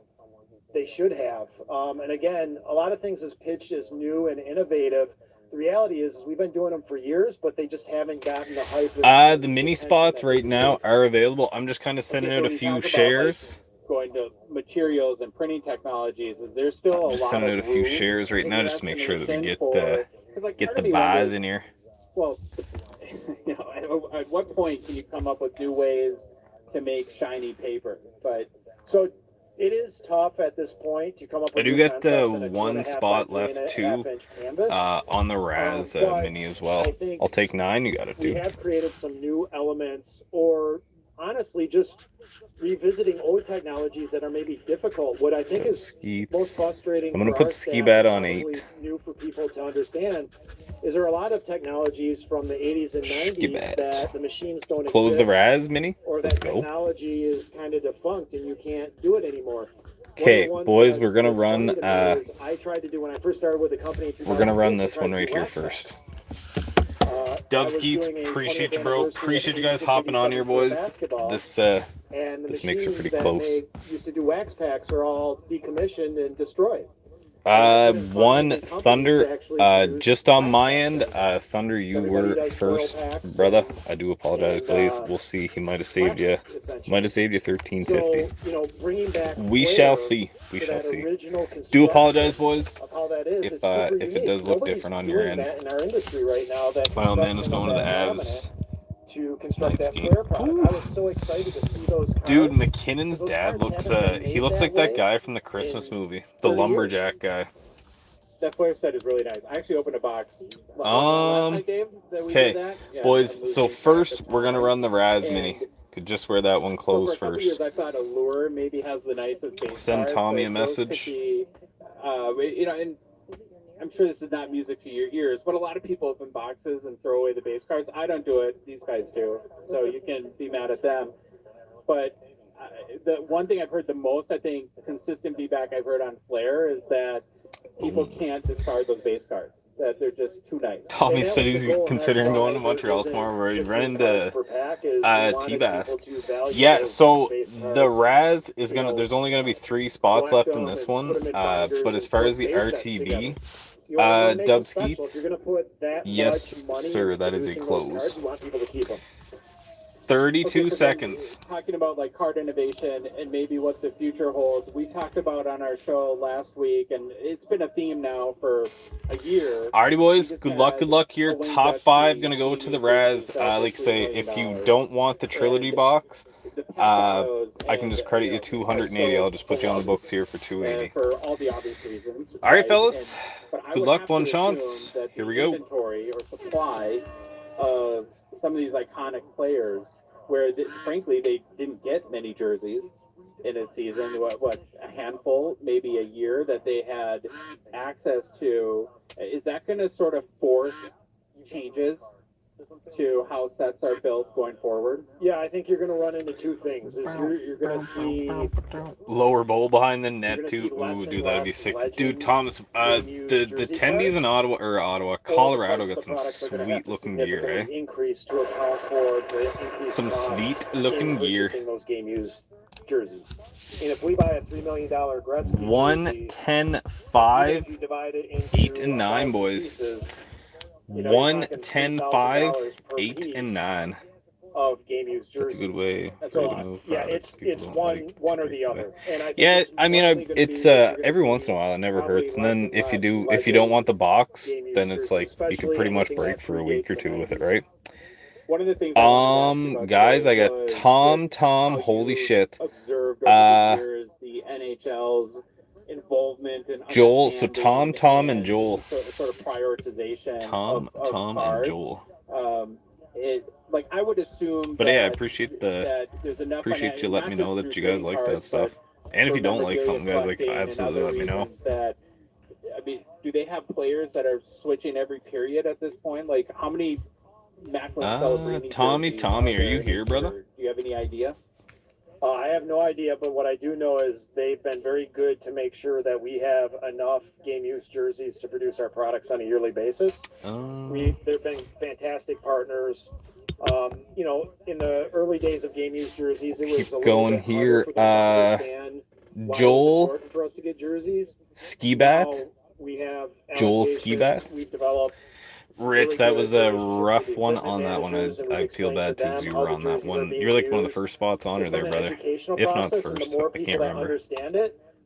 they should have. And again, a lot of things is pitched as new and innovative. The reality is we've been doing them for years, but they just haven't gotten the hype. The mini spots right now are available. I'm just kind of sending out a few shares. Going to materials and printing technologies, is there still I'm just sending out a few shares right now just to make sure that we get the buys in here. Well, you know, at what point can you come up with new ways to make shiny paper? But so it is tough at this point to come up with. I do get one spot left too on the Raz mini as well. I'll take 9. You got it, dude. We have created some new elements, or honestly, just revisiting old technologies that are maybe difficult. What I think is most frustrating. I'm gonna put Ski Bet on 8. New for people to understand is there are a lot of technologies from the 80s and 90s Skip that the machines don't Close the exist, Raz Mini. or Let's that go. technology is kind of defunct and you can't do it anymore. Okay, boys, we're gonna run. I tried to do when I first started with the company. We're gonna run this one right here first. Dub Skeets, appreciate you, bro. Appreciate you guys hopping on here, boys. This makes it pretty close. Used to do wax packs are all decommissioned and destroyed. One Thunder, just on my end, Thunder, you were first, brother. I do apologize, Blaze. We'll see. He might have saved you. Might have saved you 1350. We shall see. We shall see. Do apologize, boys. If it does look different on your end. Final man is going to the Avs. To construct that Flair product. I was so excited to see those cars. Dude, McKinnon's dad looks he looks like that guy from the Christmas movie, the lumberjack guy. That Flair set is really nice. I actually opened a box. Last night, Dave, that we did that. Yeah, boys. So first, we're gonna run the Raz Mini. Could just wear that one closed first. Years, I thought Allure maybe has the nicest base Send cars, Tommy a message. Be, and I'm sure this is not music to your ears, but a lot of people open boxes and throw away the base cards. I don't do it. These guys do. So you can be mad at them. But the one thing I've heard the most, I think, consistent feedback I've heard on Flair is that people can't discard those base cards. That they're just too nice. Tommy said he's considering going to Montreal tomorrow where he'd run into T-Bass. Yeah, so the Raz is gonna. There's only gonna be 3 spots left in this one. But as far as the RTD, Dub Skeets, yes, sir, that is a close. 32 seconds. Talking about like card innovation and maybe what the future holds. We talked about on our show last week, and it's been a theme now for a year. Alrighty, boys. Good luck here. Top 5 gonna go to the Raz. Like say, if you don't want the trilogy box, I can just credit you 280. I'll just put you on the books here for 280. For all the obvious reasons. All right, fellas. Good luck, bon chance. Here we go. Inventory or supply of some of these iconic players, where frankly they didn't get many jerseys in a season. What a handful, maybe a year that they had access to. Is that going to sort of force changes to how sets are built going forward? Yeah, I think you're going to run into 2 things. Is you're going to see lower bowl behind the net too. Ooh, dude, that'd be sick. Dude, Thomas, the tendies in Colorado got some sweet looking gear, eh? Increase to account for the increase some sweet looking gear. Those game used jerseys. And if we buy a $3 million Gretzky 110 5 8 and 9, boys. 110 5 8 and 9 of game used jerseys. That's a good way. That's a lot. Yeah, it's one or the other. And I mean, it's every once in a while it never hurts. And then if you don't want the box, then it's like you can pretty much break for a week or 2 with it, right? One of the things guys, I got Tom. Holy shit. The NHL's involvement and Joel. So Tom and Joel. Sort of prioritization. Tom and Joel. Like I would assume. But yeah, I appreciate you letting me know that you guys like that stuff. And if you don't like something, guys, like absolutely let me know. I mean, do they have players that are switching every period at this point? Like how many Macklin Tommy, are you here, brother? Do you have any idea? I have no idea, but what I do know is they've been very good to make sure that we have enough game-used jerseys to produce our products on a yearly basis. They've been fantastic partners. In the early days of game-used jerseys, it was keep going here. Joel for us to get jerseys. Skibat. We have Joel Skibat. We've developed. Rich, that was a rough one on that one. I feel bad too because you were on that one. You're like one of the first spots on her there, brother. If not the first, I can't remember.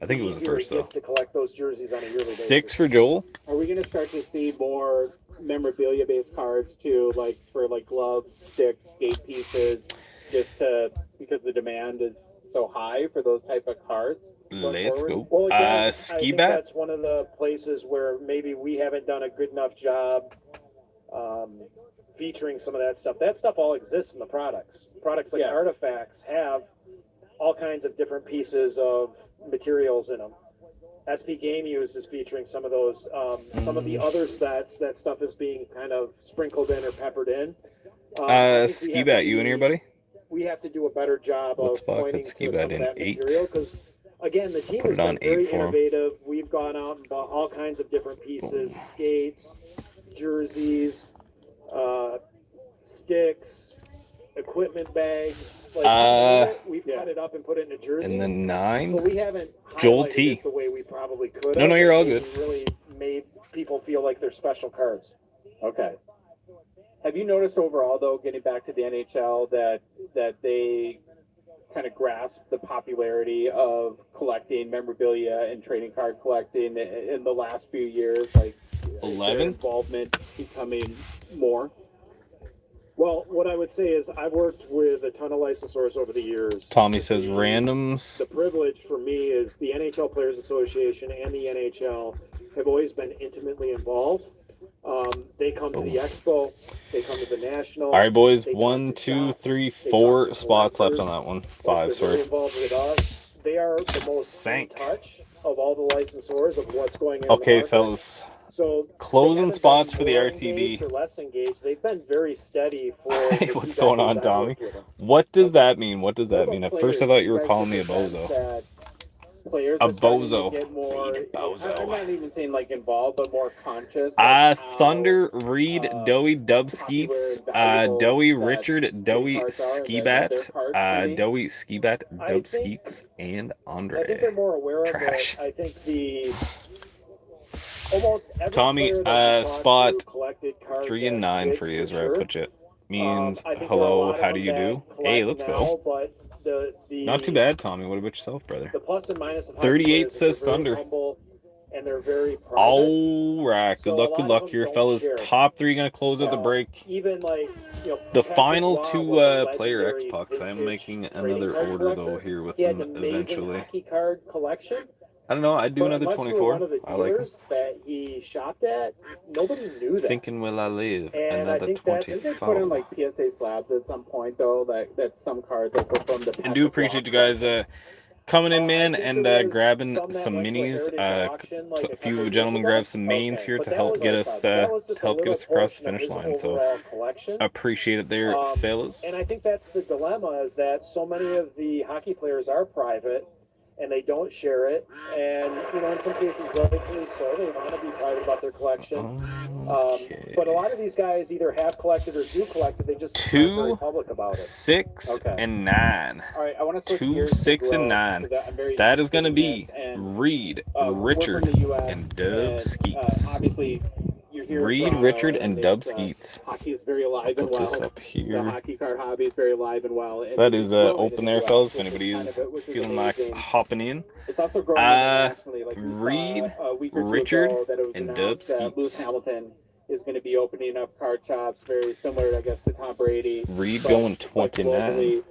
I think it was the first though. To collect those jerseys on a yearly 6 for Joel. Are we going to start to see more memorabilia-based cards too, like for like gloves, sticks, skate pieces, because the demand is so high for those type of cards? Let's go. Well, again, Ski I think Bat. that's one of the places where maybe we haven't done a good enough job featuring some of that stuff. That stuff all exists in the products. Products like Artifacts have all kinds of different pieces of materials in them. SP Game Use is featuring some of those. Some of the other sets, that stuff is being kind of sprinkled in or peppered in. Ski Bat, you in here, buddy? We have to do a better job Let's of fucking pointing Ski to Bat some of in that 8. material, because again, the team Put has it on been very 8 for 'em. innovative. We've gone out and bought all kinds of different pieces: skates, jerseys, sticks, equipment bags. Like we've cut it up and put it in a jersey. And then 9. But we haven't Joel highlighted T. it the way we probably could. No, you're all good. Really made people feel like they're special cards. Okay. Have you noticed overall, though, getting back to the NHL, that they kind of grasp the popularity of collecting memorabilia and trading card collecting in the last few years? Like 11? their involvement becoming more? Well, what I would say is I've worked with a ton of licensors over the years. Tommy says randoms. The privilege for me is the NHL Players Association and the NHL have always been intimately involved. They come to the Expo, they come to the National. All right, boys. 1, 2, 3, 4 spots left on that one. 5, They're sorry. very involved with us. They are the most in touch of all the licensors of what's going in Okay, the market. fellas. So Closing spots been for the more RTB. engaged or less engaged. They've been very steady for Hey, the what's 2 going on, decades I've Tommy? worked with them. What does that mean? What does that mean? At first, I thought you were Guys calling me a get the sense bozo. that players A are starting to bozo. get more, Reed bozo. I'm not even saying like involved, but more conscious. Of Thunder, Reed, Doey, Dub Skeets, Doey, Richard, Doey, Skibat, Doey, Skibat, Dub Skeets, and I think they're Andre. more aware Trash. of it. I think almost every Tommy, player that we talked spot to collected cards 3 and as 9 kids for you is where sure. I put you. Means I think there are a hello, lot of how do them you that do? collect Hey, let's now, go. But the Not too bad, Tommy. What about yourself, brother? The plus and minus of 38 says says they're very Thunder. humble and they're very private. All right, So a lot of them here, don't fellas. share. Top 3 gonna close out the break. Even like The Patrick final Roy 2 was a player legendary X-Pucks. I am vintage making trading another card order collector. though here with He had them an amazing eventually. hockey card collection. I don't know. I'd do But another unless you were one 24. of the I like them. dealers that he shopped at, nobody knew that. Thinking will I live And I another think that's- Didn't they put in 24. like PSA slabs at some point though? That some cards like were from the. And do appreciate you guys coming in, man, and grabbing some minis. A few gentlemen grabbed some mains here to help get us across the finish line. So appreciate it there, fellas. And I think that's the dilemma, is that so many of the hockey players are private and they don't share it. And, in some cases, rightfully so, they want to be private about their collection. But a lot of these guys either have collected or do collect it. They just aren't very 2, public about it. 6, and 9. All right, I want to 2, 6, and 9. That is going to be Reed, Richard, and Dub Skeets. Obviously, you're here. Reed, Richard, and Dub Skeets. Hockey is very alive and Put this well. up The here. hockey card hobby is very alive and well. So that is open there, fellas. If anybody is feeling like hopping in. It's also growing internationally. Like we Reed, saw a week or two Richard, ago that it was and announced Dub that Lewis Skeets. Hamilton is going to be opening up card shops, very similar, I guess, to Tom Brady. Reed But- going but 29. globally,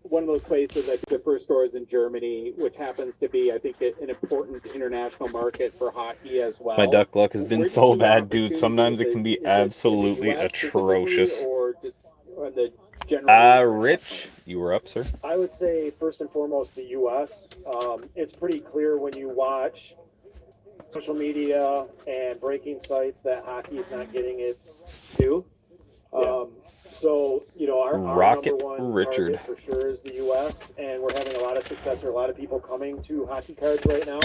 one of those places, I think the first store is in Germany, which happens to be, I think, an important international market for hockey as well. My duck luck has been Where do you so see bad, dude. opportunities? Sometimes it Is can be is in the absolutely US specifically, atrocious. Or just on the general Rich, you were up, sir. I would say, first and foremost, the U.S. It's pretty clear when you watch social media and breaking sites that hockey is not getting its due. So, our Rocket number one Richard. target for sure is the U.S., and we're having a lot of success. There are a lot of people coming to hockey cards right now,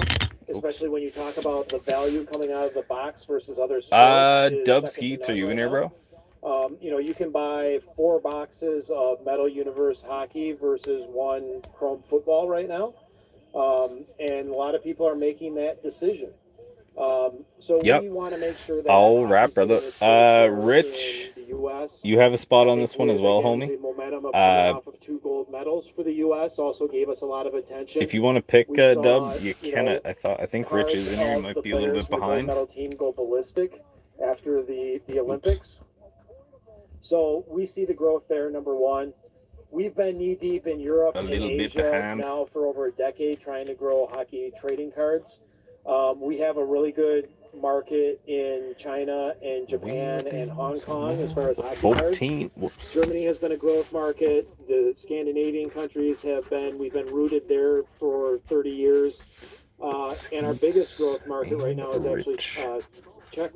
especially when you talk about the value coming out of the box versus other sports. is Dub second to Skeets, none are you right in here, now. bro? You can buy 4 boxes of Metal Universe hockey versus 1 Chrome football right now. And a lot of people are making that decision. So Yep. we want to make sure that All right, hockey's brother. getting its fair share Rich, in the US. you have a spot I on think this one as with, well, again, homie. The momentum of coming off of 2 gold medals for the U.S. also gave us a lot of attention. If you want to pick We saw, Dub, you you can. know, I think Rich is in here. He Cards might of be a little players bit from the gold behind. medal team go ballistic after the Olympics. So we see the growth there, number one. We've been knee deep in Europe A and little bit Asia behind. now for over a decade, trying to grow hockey trading cards. We have a really good market in China and Japan and Hong Kong as far as hockey cards. 14. Whoops. Germany has been a growth market. The Scandinavian countries we've been rooted there for 30 years. And our biggest growth market right now is actually Czech.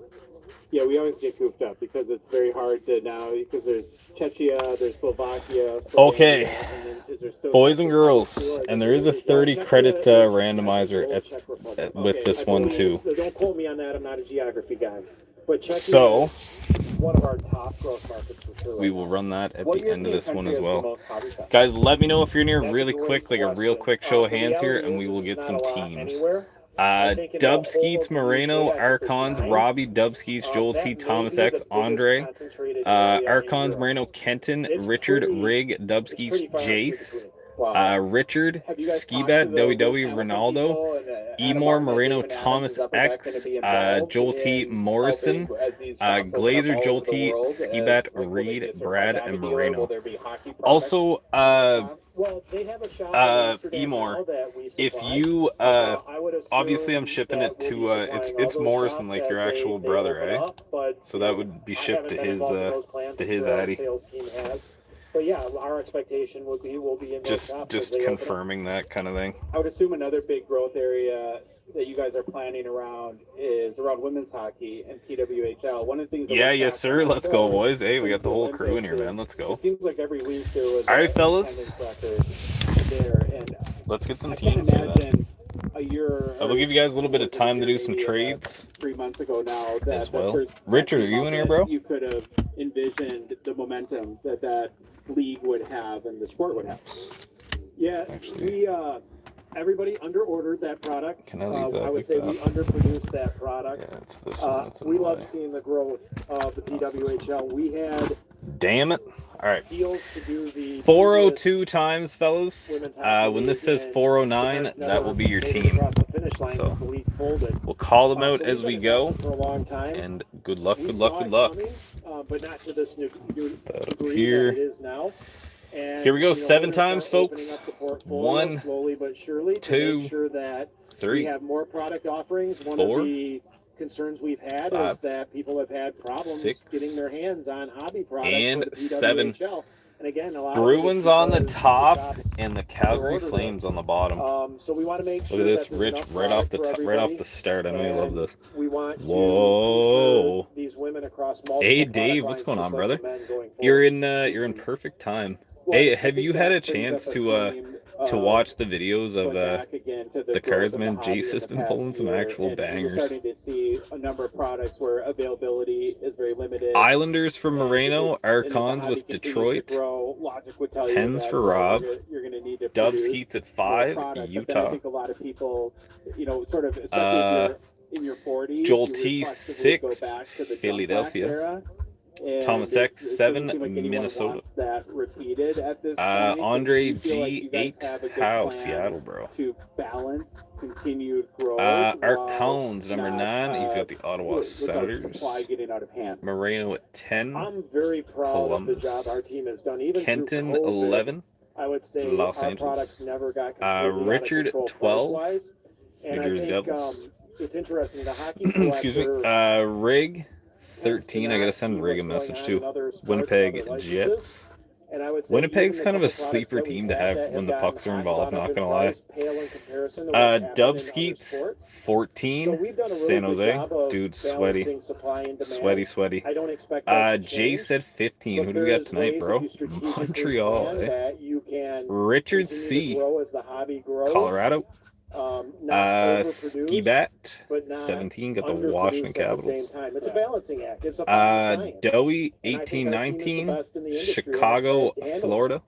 Yeah, we always get goofed up because it's very hard to now, because there's Czechia, there's Slovakia. Okay, and then is there still boys and Czech girls, Republic, and there is a 30 credit randomizer with Okay, this I one believe- too. Don't quote me on that. I'm not a geography guy. But Czechia So is one of our top growth markets for sure. we will run that at What the end of this one as European country well. has the most hobby shops? Guys, let me know if you're near That's a really great quick, like a real question. quick show of The hands here, reality and is we will there's get not some a lot teams. anywhere. I think in the Dub whole Skeets, of the Moreno, UK, I think Archons, there's 9. Robbie, Dub Skeets, Joel That T, may Thomas be the X, biggest Andre, concentrated area in Archons, Europe. Moreno, Kenton, It's Richard, pretty- Rig, Dub it's Skeets, pretty far and few Jace, between. Wow. Richard, Have you guys talked to Skibat, the Dowie, Lewis Hamilton Ronaldo, people and, Adam Emor, Barnett, Moreno, David Adams, Thomas is Upper Deck X, gonna be involved Joel T, in Morrison, helping as these shops open up Glazer, all Joel over the T, world? Skibat, Will they be a Reed, certified Brad, Navy and dealer? Will Moreno. there be hockey products? Also, Well, they have a shop in Amsterdam now Emor, that we if supply. you, I would assume obviously I'm shipping that it we'll to, be it's supplying all those Morrison, shops like as your actual they brother, open eh? up, but, So you that know, would be I shipped haven't to been his, involved in those plans. to I'm his sure our Addy. sales team has. But yeah, our expectation would be we'll be in those shops as Just they open up. confirming that kind of thing. I would assume another big growth area that you guys are planning around is around women's hockey and PWHL. One of the things. Yeah, yes, sir. Let's go, boys. Hey, we got the whole crew in here, man. Let's go. It seems like every week there was. All right, fellas. There, and let's get some I can't teams here. imagine a year. We'll give you guys a little bit of time to do some trades 3 months ago now. That as well. there's Richard, are you in here, bro? You could have envisioned the momentum that league would have and the sport would have. Yeah, Actually, everybody under-ordered that product. Can I leave that I would like say that? we underproduced that product. Yeah, it's this one. That's in We the love way. seeing the growth of the PWHL. We had Damn it. All right. deals to do the 402 times, fellas. women's hockey When this league, says and 409, the Bears that will be your never made it team. across the finish line So, because the league folded. We'll call them out So as we've we been go. investing for a long time. And good luck, We good luck, saw good it luck. coming, but not to this that up degree here. that it is now. And, Here we go, you know, 7 we're gonna times, start opening folks. up the portfolio 1, slowly but surely to 2, make sure that 3, we have more product offerings. One 4, of the concerns we've had 5, is that people have had problems 6, getting their hands on hobby products and for the 7. PWHL. And again, a lot of it Bruins is on the because top shops and the Calgary ordered Flames on the bottom. So we want to make sure Look at this, that there's Rich, enough right off the product for right off everybody, the start. I know you love and this. we want to Whoa. feature these women across multiple Hey, product Dave, lines what's going just on, like brother? the men going You're forward. in perfect time. Well, Hey, I have think you had a that brings chance up to theme, watch the videos of going back again to the growth cards, of man? hobby Jace in has the been past pulling some year, actual and bangers. We're starting to see a number of products where availability is very limited. Islanders for Moreno, And as the Archons hobby with continues to Detroit, grow, logic would tell you Pens that for Rob, you're going to need to Dub produce Skeets at more 5, product. But then I Utah. think a lot of people, you know, sort of, especially if you're in your 40s, Joel you T, reflexively go 6, back to the Philadelphia. Jump Flash era. And Thomas X, it doesn't 7, seem like anyone Minnesota. wants that repeated at this point. Andre Do you feel like G, you guys 8, have a good Howe, plan Seattle, bro. to balance continued growth? Archons, number 9, he's got the Ottawa without Sounders. supply getting out of hand. Moreno at 10, I'm very proud Columbus. of the job our team has done. Even Kenton, through COVID, 11, I would say Los our Angeles. products never got completely Richard, out of control 12, price-wise. And New Jersey I think Devils. it's interesting. The hockey Excuse me. collector Rig, tends 13, to I gotta not send see Rig a what's message going on in too. other sports, Winnipeg other licenses. Jets. And I would say Winnipeg's even kind of the a couple sleeper products that team we to had have that when the gotten pucks are hot involved, and not gone gonna up lie. in price, pale in comparison to what's happened in Dub other Skeets, sports. 14, So we've done a really San good Jose. job of Dude, sweaty. balancing supply and demand. Sweaty. I don't expect that to Jay change, said 15. but Who do we got there's tonight, ways bro? if you strategically Montreal, plan eh? that you can Richard continue C, to grow as the hobby grows. Colorado. Not Ski overproduce, Bat, but not 17, got the underproduce Washington at the Capitals. same time. It's a balancing act. It's a fine science. Dowie, And I 18, think our team is the 19, best in the industry and Chicago, have handled it. Florida.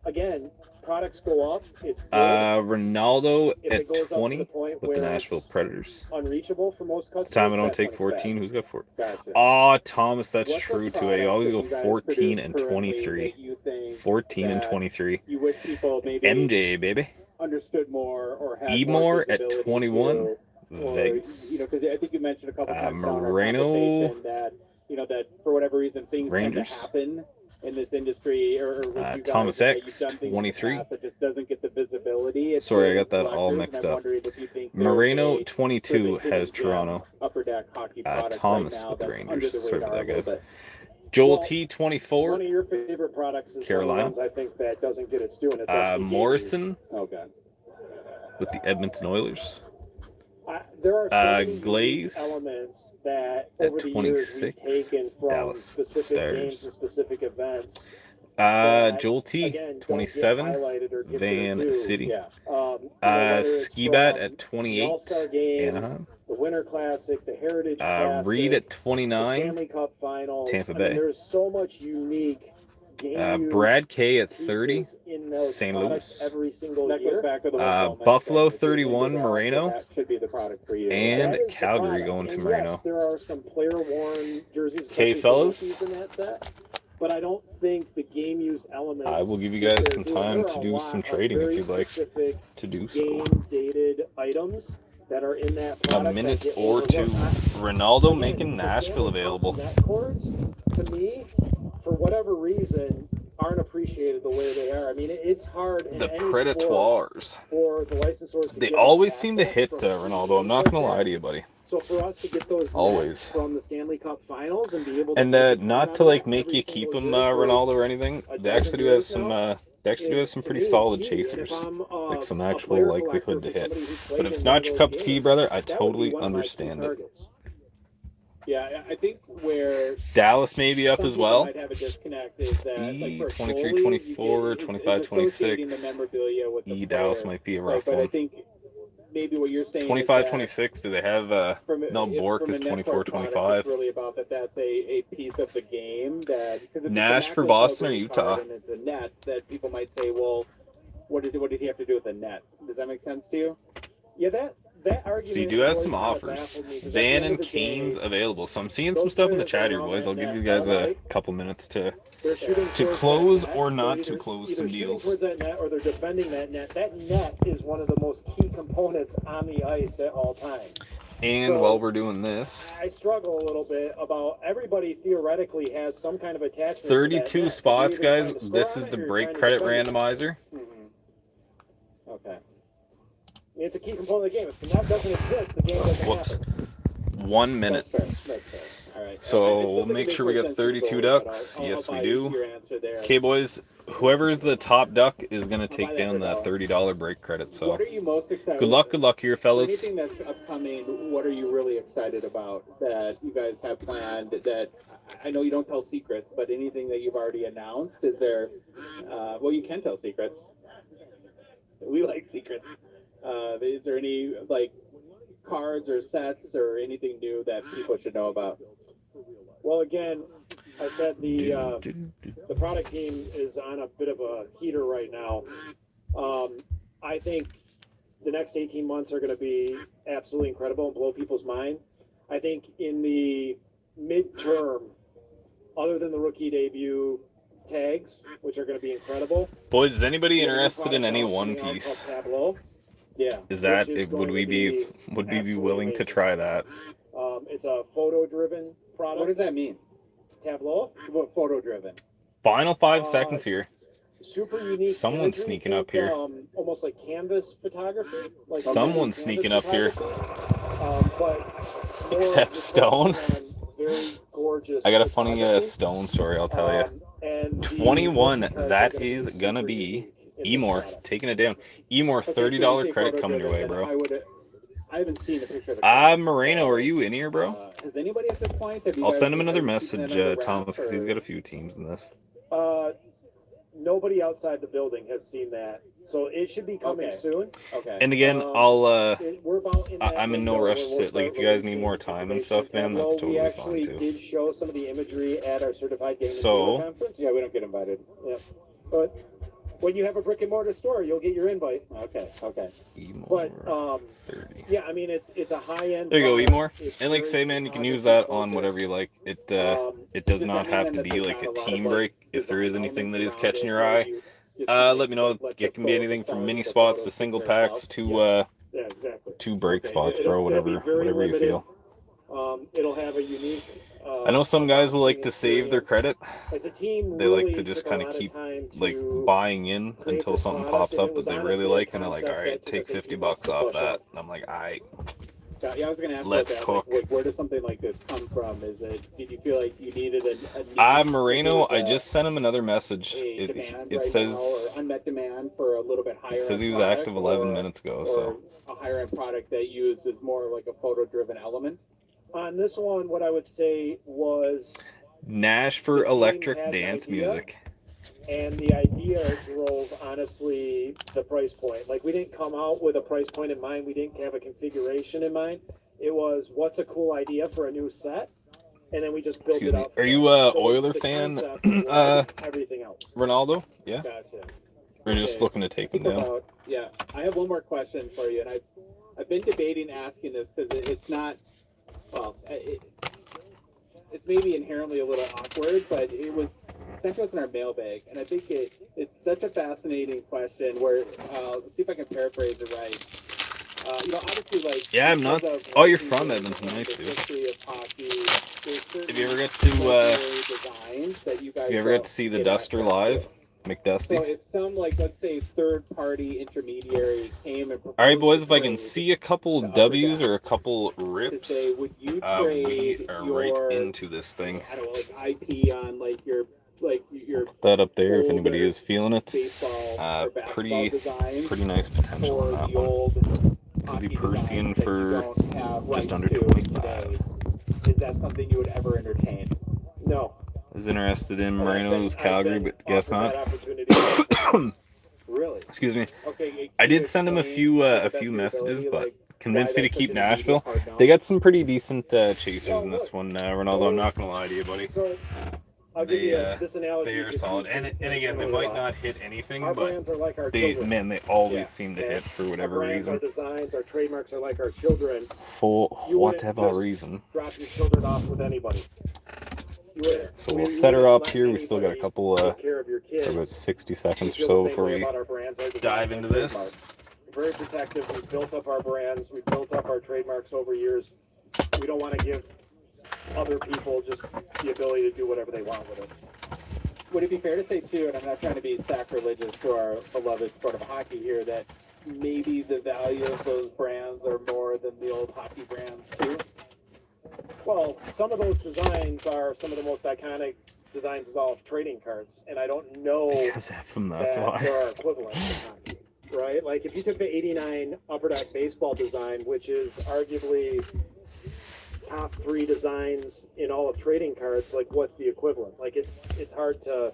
Again, products go up. It's good. Ronaldo If at it goes up to 20 the point with the where Nashville it's Predators. unreachable for most customers. Time I don't that's take when it's 14. bad. Who's got 4? Gotcha. Oh, Thomas, that's What's a true too. I product always that go you guys 14 produce and currently 23. that you think 14 and that 23. You wish people maybe MJ, baby. understood more or had Emor more at visibility 21. to, or, Vegas. you know, because I think you mentioned a couple times down our Moreno. conversation that, you know, that for whatever reason things Rangers. tend to happen in this industry, or with you guys, Thomas that X, you've done things in the 23. past that just doesn't get the visibility. It's Sorry, I really got that all collectors, mixed and I'm up. wondering if you think there's Moreno, a 22, sort of hidden has gem Toronto. Upper Deck hockey product Thomas right now with the that's Rangers. under the Sorry for radar that, a little guys. bit. Joel Well, T, one 24. of your favorite products is Carolina. one of the ones I think that doesn't get its due, and it's SPG. Morrison. Oh, God. with the Edmonton Oilers. There are so many unique Glaze elements that at over the years we've 26, taken from Dallas specific games Stars. and specific events. that, Joel T, again, don't get 27, highlighted or get their Van due. City. Yeah. Whether it's Ski Bat from at the 28, All-Star Game, Anaheim. the Winter Classic, the Heritage Classic, Reed at the 29, Stanley Cup Finals. Tampa I mean, Bay. there's so much unique game Brad K at pieces 30, in those St. products Louis. every single year. Back to the Buffalo 31, Moreno. That should be the product for you. And That is the Calgary product. going to And Moreno. Yes, there are some player-worn jerseys. Okay, especially for fellas. rookies in that set. But I don't think the game-used elements. I will give you guys some there time are to a do lot some of trading if very you'd like specific to do so. Game-dated items that are in that A product. minute that get or two. overlooked. Ronaldo Again, making the Nashville Stanley Cup available. net cords, to me, for whatever reason, aren't appreciated the way they are. I mean, it's hard in The any Predatoires. sport for the licensors to They give always us seem to hit assets from Ronaldo. I'm not like going to that. lie to you, buddy. So for us to get those Always. nets from the Stanley Cup Finals and be able to And make a ton not out to of like that make every you keep single him year for Ronaldo or anything. a They dozen actually do have years some. now They actually do have is, some to pretty me, solid key. chasers, And if I'm like some a actual player likelihood collector to for hit. somebody who's played But if it's in not one your of cup those of tea, games, brother, I that would be totally one of my key understand it. targets. Yeah, I think where Dallas may be up some as people well. might have a disconnect is that, like, for a 23, goalie, 24, you get, 25, is associating the 26. memorabilia with the Dallas player. might be a Like, rough but I one. think maybe what you're saying 25, is that 26. Do they have no, Bork from is a net 24, card product, 25. it's really about that's a piece of the game that because if Nash it's a for macro Boston or card Utah? and it's a net that people might say, well, what did he have to do with the net? Does that make sense to you? Yeah, that argument. So you do have always some kind of offers. baffled me, 'cause at the Van end and of the day, Canes available. So I'm seeing some those stuff in the players chat that here, are on boys. that I'll give net you guys are a like, couple minutes to they're shooting towards close that net. or They're not either- to close either some shooting deals. towards that net or they're defending that net. That net is one of the most key components on the ice at all times. And So, while we're doing this, I struggle a little bit about everybody theoretically has some kind of attachment. to that 32 net. spots, You're either guys. trying to score This on is it the or you're break trying to credit defend it. randomizer. Okay. It's a key component of the game. If the net doesn't exist, the game doesn't Whoops. happen. 1 minute. That's fair. All right. I So still we'll think it make makes sure we more got sense with 32 goalie, but ducks. I'll Yes, we buy do. your answer there. Okay, boys. Whoever's the top duck is going to buy take that down for the $1. $30 break credit. So What are you most excited good luck here, For fellas. anything that's upcoming, what are you really excited about that you guys have planned that I know you don't tell secrets, but anything that you've already announced? Is there, well, you can tell secrets. We like secrets. Is there any, like, cards or sets or anything new that people should know about? Well, again, I said the product team is on a bit of a heater right now. I think the next 18 months are going to be absolutely incredible and blow people's mind. I think in the midterm, other than the rookie debut tags, which are going to be incredible. Boys, is anybody we have a new interested in product any out One coming out Piece? called Tableau. Yeah. Is that which is would going we to be absolutely willing to amazing. try that? It's a photo-driven product. What does that mean? Tableau? What photo-driven? Final 5 seconds here. Super unique. Someone's imagery, sneaking up think, here. Almost like canvas photography. Like Someone's canvas sneaking up here. But more Except just Stone. focusing on very gorgeous I got a funny photography. Stone story, I'll tell you. And the 21, rookie cards are that gonna is super gonna be unique in this Emor product. taking it down. Emor, Okay, so $30 you say credit coming your way, photo-driven, bro. I haven't seen a picture of the Moreno, are you in here, bro? Has anybody at this point? Have you I'll guys send him another been keeping message, that under wraps, Thomas, because he's or- got a few teams in this. Nobody outside the building has seen that, so it should be coming soon. Okay. And again, We're about in that I'm in no window rush where to we'll like start if you guys need releasing more time and information stuff, man, Tableau. that's totally we fine actually too. did show some of the imagery at our certified game So- conference. Yeah, we don't get invited. Yeah, but when you have a brick and mortar store, you'll get your invite. Okay. But 30. yeah, I mean it's a high end. There you go, Emor. And like say, man, you can use that on whatever you like. It does not have to be like a team break. If there is anything that is catching your eye, let me know. It can be anything from mini spots to single packs to break spots, bro. Whatever you feel. It'll have a unique. I know some guys will like to save their credit. Like the team They like really to just took a kind of lot keep time to like buying in create until this something product, pops and up it that was they really honestly a like, and they're like, all concept right, that took take us 18 50 months bucks to off push that. out. And I'm like, all right. Yeah, I was going to ask Let's about that. cook. Like, where does something like this come from? Did you feel like you needed a need? Moreno, Like, I just sent him another message. It right says now, or unmet demand for a little bit higher. It says he was active 11 minutes ago, so a higher end product that uses more like a photo driven element. On this one, what I would say was Nash for electric dance music. And the idea drove, honestly, the price point. Like, we didn't come out with a price point in mind. We didn't have a configuration in mind. It was, what's a cool idea for a new set? And then we just built it out. Are you a Oiler fan, everything else. Ronaldo? Yeah? Gotcha. We're just looking to take him down. Yeah, I have one more question for you, and I've been debating asking this because it's not, well, it's maybe inherently a little awkward, but it was sent to us in our mailbag, and I think it's such a fascinating question where, let's see if I can paraphrase it right. Obviously, like... Yeah, I'm nuts. Oh, you're from Edmonton, nice, dude. Have you ever got to see the Duster live? McDusty? So if some, like, let's say, third-party intermediary came and proposed... All right, boys, if I can see a couple W's or a couple rips, would you we are right into this thing. I don't know, like, IP on, like, your Put that up there if anybody is feeling it. Pretty nice potential on that one. Could be Persian for just under 25. Is that something you would ever entertain? No. I was interested in Moreno's Calgary, but guess not. Really? Excuse me. I did send him a few messages, but convinced me to keep Nashville. They got some pretty decent chasers in this one, Ronaldo. I'm not gonna lie to you, buddy. I'll give you this analogy. They are solid, and again, they might not hit anything, our but brands are like our they children. always seem to hit for whatever our brands, reason. Our designs, our trademarks are like our children. For whatever reason. Drop your children off with anybody. So we'll set her up here. We still got a couple, about 60 seconds or so before we dive into this. Very protective. We've built up our brands. We've built up our trademarks over years. We don't want to give other people just the ability to do whatever they want with it. Would it be fair to say, too, and I'm not trying to be sacrilegious to our beloved sport of hockey here, that maybe the value of those brands are more than the old hockey brands, too? Well, some of those designs are some of the most iconic designs of trading cards, and I don't know that there are equivalents in hockey, right? Like, if you took the 89 Upper Deck baseball design, which is arguably top 3 designs in all of trading cards, like, what's the equivalent? Like, it's hard to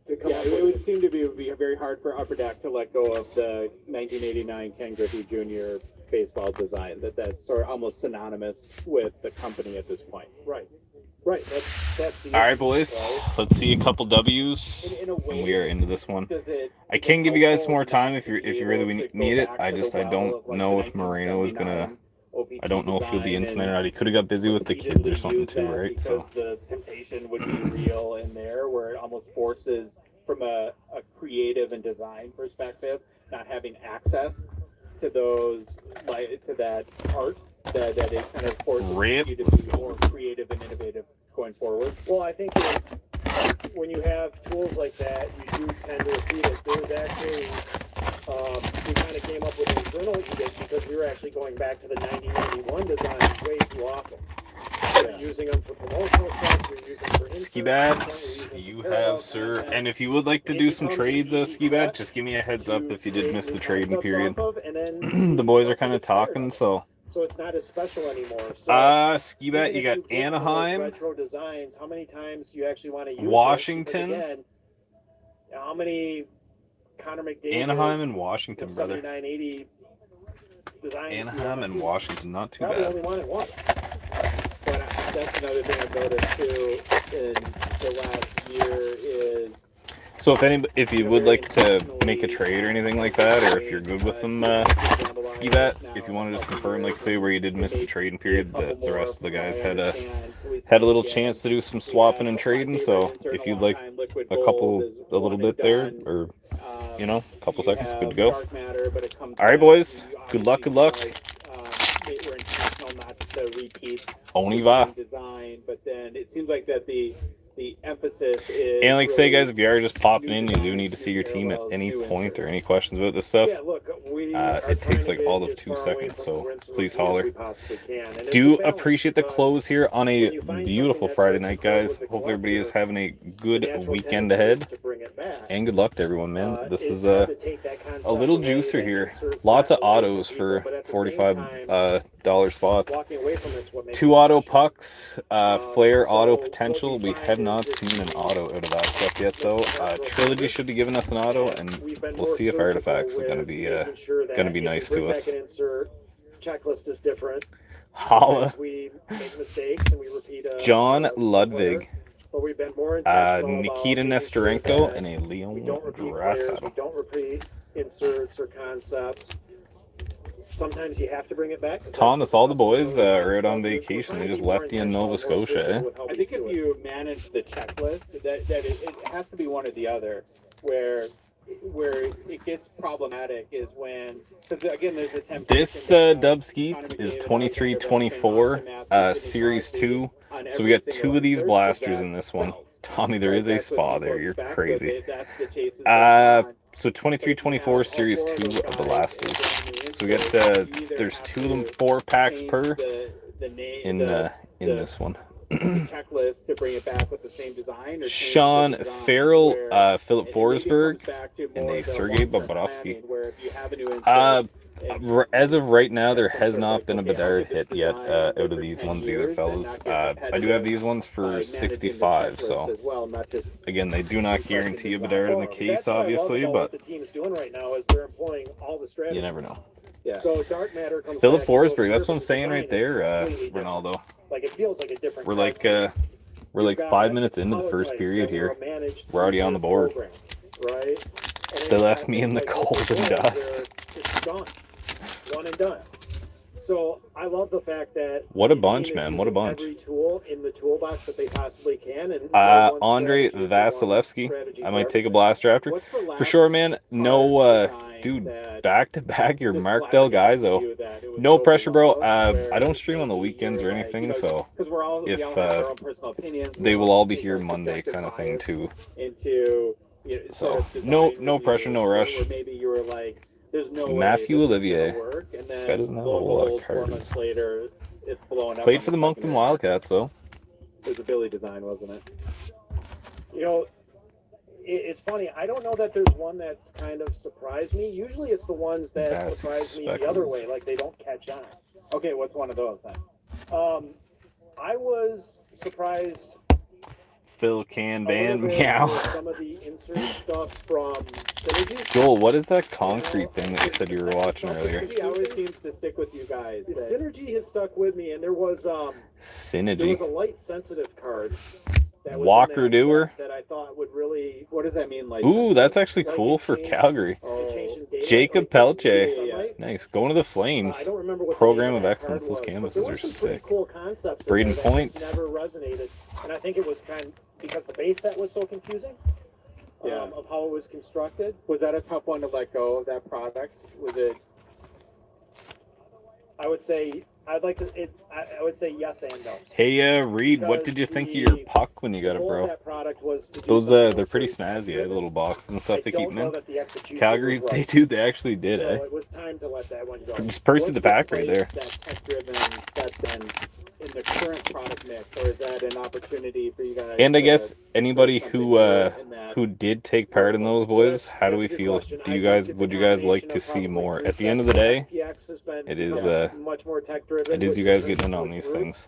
come up with. It would seem to be very hard for Upper Deck to let go of the 1989 Ken Griffey Jr. baseball design. That's sort of almost synonymous with the company at this point. Right. That's the all right, boys. Right? Let's see a couple W's, and we are into this one. I can give you guys some more time if you really need it. I don't know if Moreno is gonna. I don't know if he'll be in tonight or not. He could have got busy with the kids or something too, right? So the temptation would be real in there, where it almost forces, from a creative and design perspective, not having access to those, like, to that art, that it kind of forces you to be more creative and innovative going forward. Well, I think when you have tools like that, you do tend to repeat it. There was actually, we kind of came up with an internal edict because we were actually going back to the 1991 designs way too often. We're using them for promotional stuff, we're using them for Ski Bats, you have, sir. And if you would like to do some trades, Ski Bat, just give me a heads up if you did miss the trading period. The boys are kind of talking, so it's not as special anymore. Ski Bat, you got Anaheim, retro designs. How many times do you actually want to use Washington? Again, how many Connor McDavid? Anaheim and Washington, brother. 7980 designs. Anaheim and Washington, not too bad. bad. Only wanted one. But that's another thing I've noticed too in the last year is. So if you would like to make a trade or anything like that, or if you're good with them, Ski Bat, if you want to just confirm, like, say where you did miss the trading period, that the rest of the guys had a little chance to do some swapping and trading. So if you'd like a little bit there, or a couple seconds, good to go. All right, boys, good luck. On y va. But then it seems like that the emphasis is, and like say, guys, if you are just popping in, you do need to see your team at any point or any questions about this stuff. Yeah, look, It takes like all of 2 seconds, so please holler. Do appreciate the close here on a beautiful Friday night, guys. Hopefully everybody is having a good weekend ahead. And good luck to everyone, man. This is a little juicer here. Lots of autos for $45 spots. 2 auto pucks, flare auto potential. We have not seen an auto out of that stuff yet, though. Trilogy should be giving us an auto, and we'll see if Artifacts is going to be nice to us. Checklist is different. Holla. We make mistakes and we repeat. John Ludwig. But we've been more intentional Nikita about Nestorenko and a Leon we don't repeat Drassaddle. we don't repeat inserts or concepts. Sometimes you have to bring it back. Thomas, all the boys are out on vacation. They just left you in Nova Scotia, eh? I think if you manage the checklist, that it has to be one or the other. Where it gets problematic is when, because again, there's a temptation. This Dub Skeets is 2324 Series 2. So we got 2 of these blasters in this one. Tommy, there is a spa there. You're crazy. So 2324 Series 2 blasters. So we got there's 2 of them, 4 packs per in this one. Checklist to bring it back with the same design. Or Sean Farrell, Philip Forsberg, and a Sergei Bobrovsky. As of right now, there has not been a Bedard hit yet out of these ones either, fellas. I do have these ones for 65, so again, they do not guarantee a Bedard in the case, obviously, but you never know. Yeah. So dark matter comes Philip Forsberg, that's what I'm saying right there, Ronaldo. Like it feels like a different. We're like 5 minutes into the first period here. We're already on the board. Right? They left me in the cold and dust. It's gone. One and done. So I love the fact that what a bunch, man! What a bunch. Every tool in the toolbox that they possibly can. And Andre Vasilevsky. I might take a blaster after. For sure, man. No, dude, back to back, you're Mark Del Gaizo. No pressure, bro. I don't stream on the weekends or anything, so if they will all be here Monday, kind of thing too. So no pressure, no rush. Matthew Olivier. This guy doesn't have a whole lot of cards. Played for the Moncton Wildcats, though. It was a Billy design, wasn't it? You know, it's funny. I don't know that there's one that's kind of surprised me. Usually it's the ones that surprise me the other way, like they don't catch on. Okay, what's one of those then? I was surprised. Phil Can Band Meow. Some of the insert stuff from Synergy. Joel, what is that concrete thing that you said you were watching earlier? Synergy always seems to stick with you guys. The Synergy has stuck with me, and there was Synergy. There was a light sensitive card. That was Walker Doer. That I thought would really. What does that mean? Like. Ooh, that's actually cool for Calgary. Jacob Pelche. Yeah. Nice. Going to the Flames. I don't remember what Program of Excellence. Those canvases are sick. Cool concepts. Braden Point. Never resonated, and I think it was kind of because the base set was so confusing. Of how it was constructed. Was that a tough one to let go of that product? Was it? I would say I'd like to. I would say yes and no. Hey, Reed, what did you think of your puck when you got it, bro? Those they're pretty snazzy. The little boxes and stuff they keep them in. Calgary, they actually did, eh? So it was time to let that one go. Just Percy the pack right there. That tech-driven that's been in the current product mix, or is that an opportunity for you guys? And I guess anybody who did take part in those, boys, how do we feel? Would you guys like to see more? At the end of the day, it is you guys getting in on these things.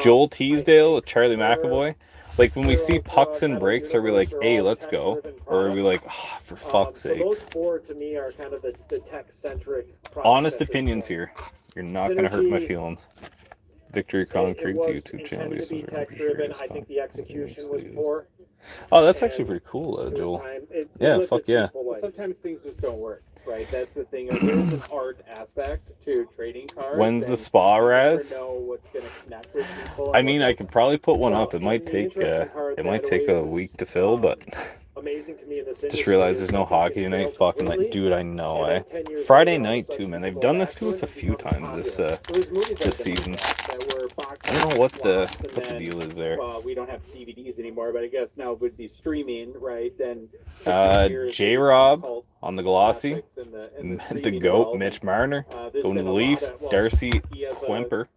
Joel Teasdale, Charlie McAvoy. Like when we see pucks and breaks, are we like, hey, let's go? Or are we like, oh, for fuck's sakes? Those four to me are kind of the tech-centric. Honest opinions here. You're not going to hurt my feelings. Victory Concrete's YouTube channel. I think the execution was poor. Oh, that's actually pretty cool, Joel. Yeah, fuck yeah. Sometimes things just don't work, right? That's the thing. There's an art aspect to trading cards. When's the spa, Raz? I I could probably put one up. It might take a week to fill, but amazing to me in this just realized there's no hockey tonight. Fucking like, dude, I know, eh? Friday night too, man. They've done this to us a few times this season. I don't know what the deal is there. Well, we don't have DVDs anymore, but I guess now it would be streaming, right? Then J-Rob, on the glossy. The GOAT, Mitch Marner. Going to the Leafs, Darcy Quimper.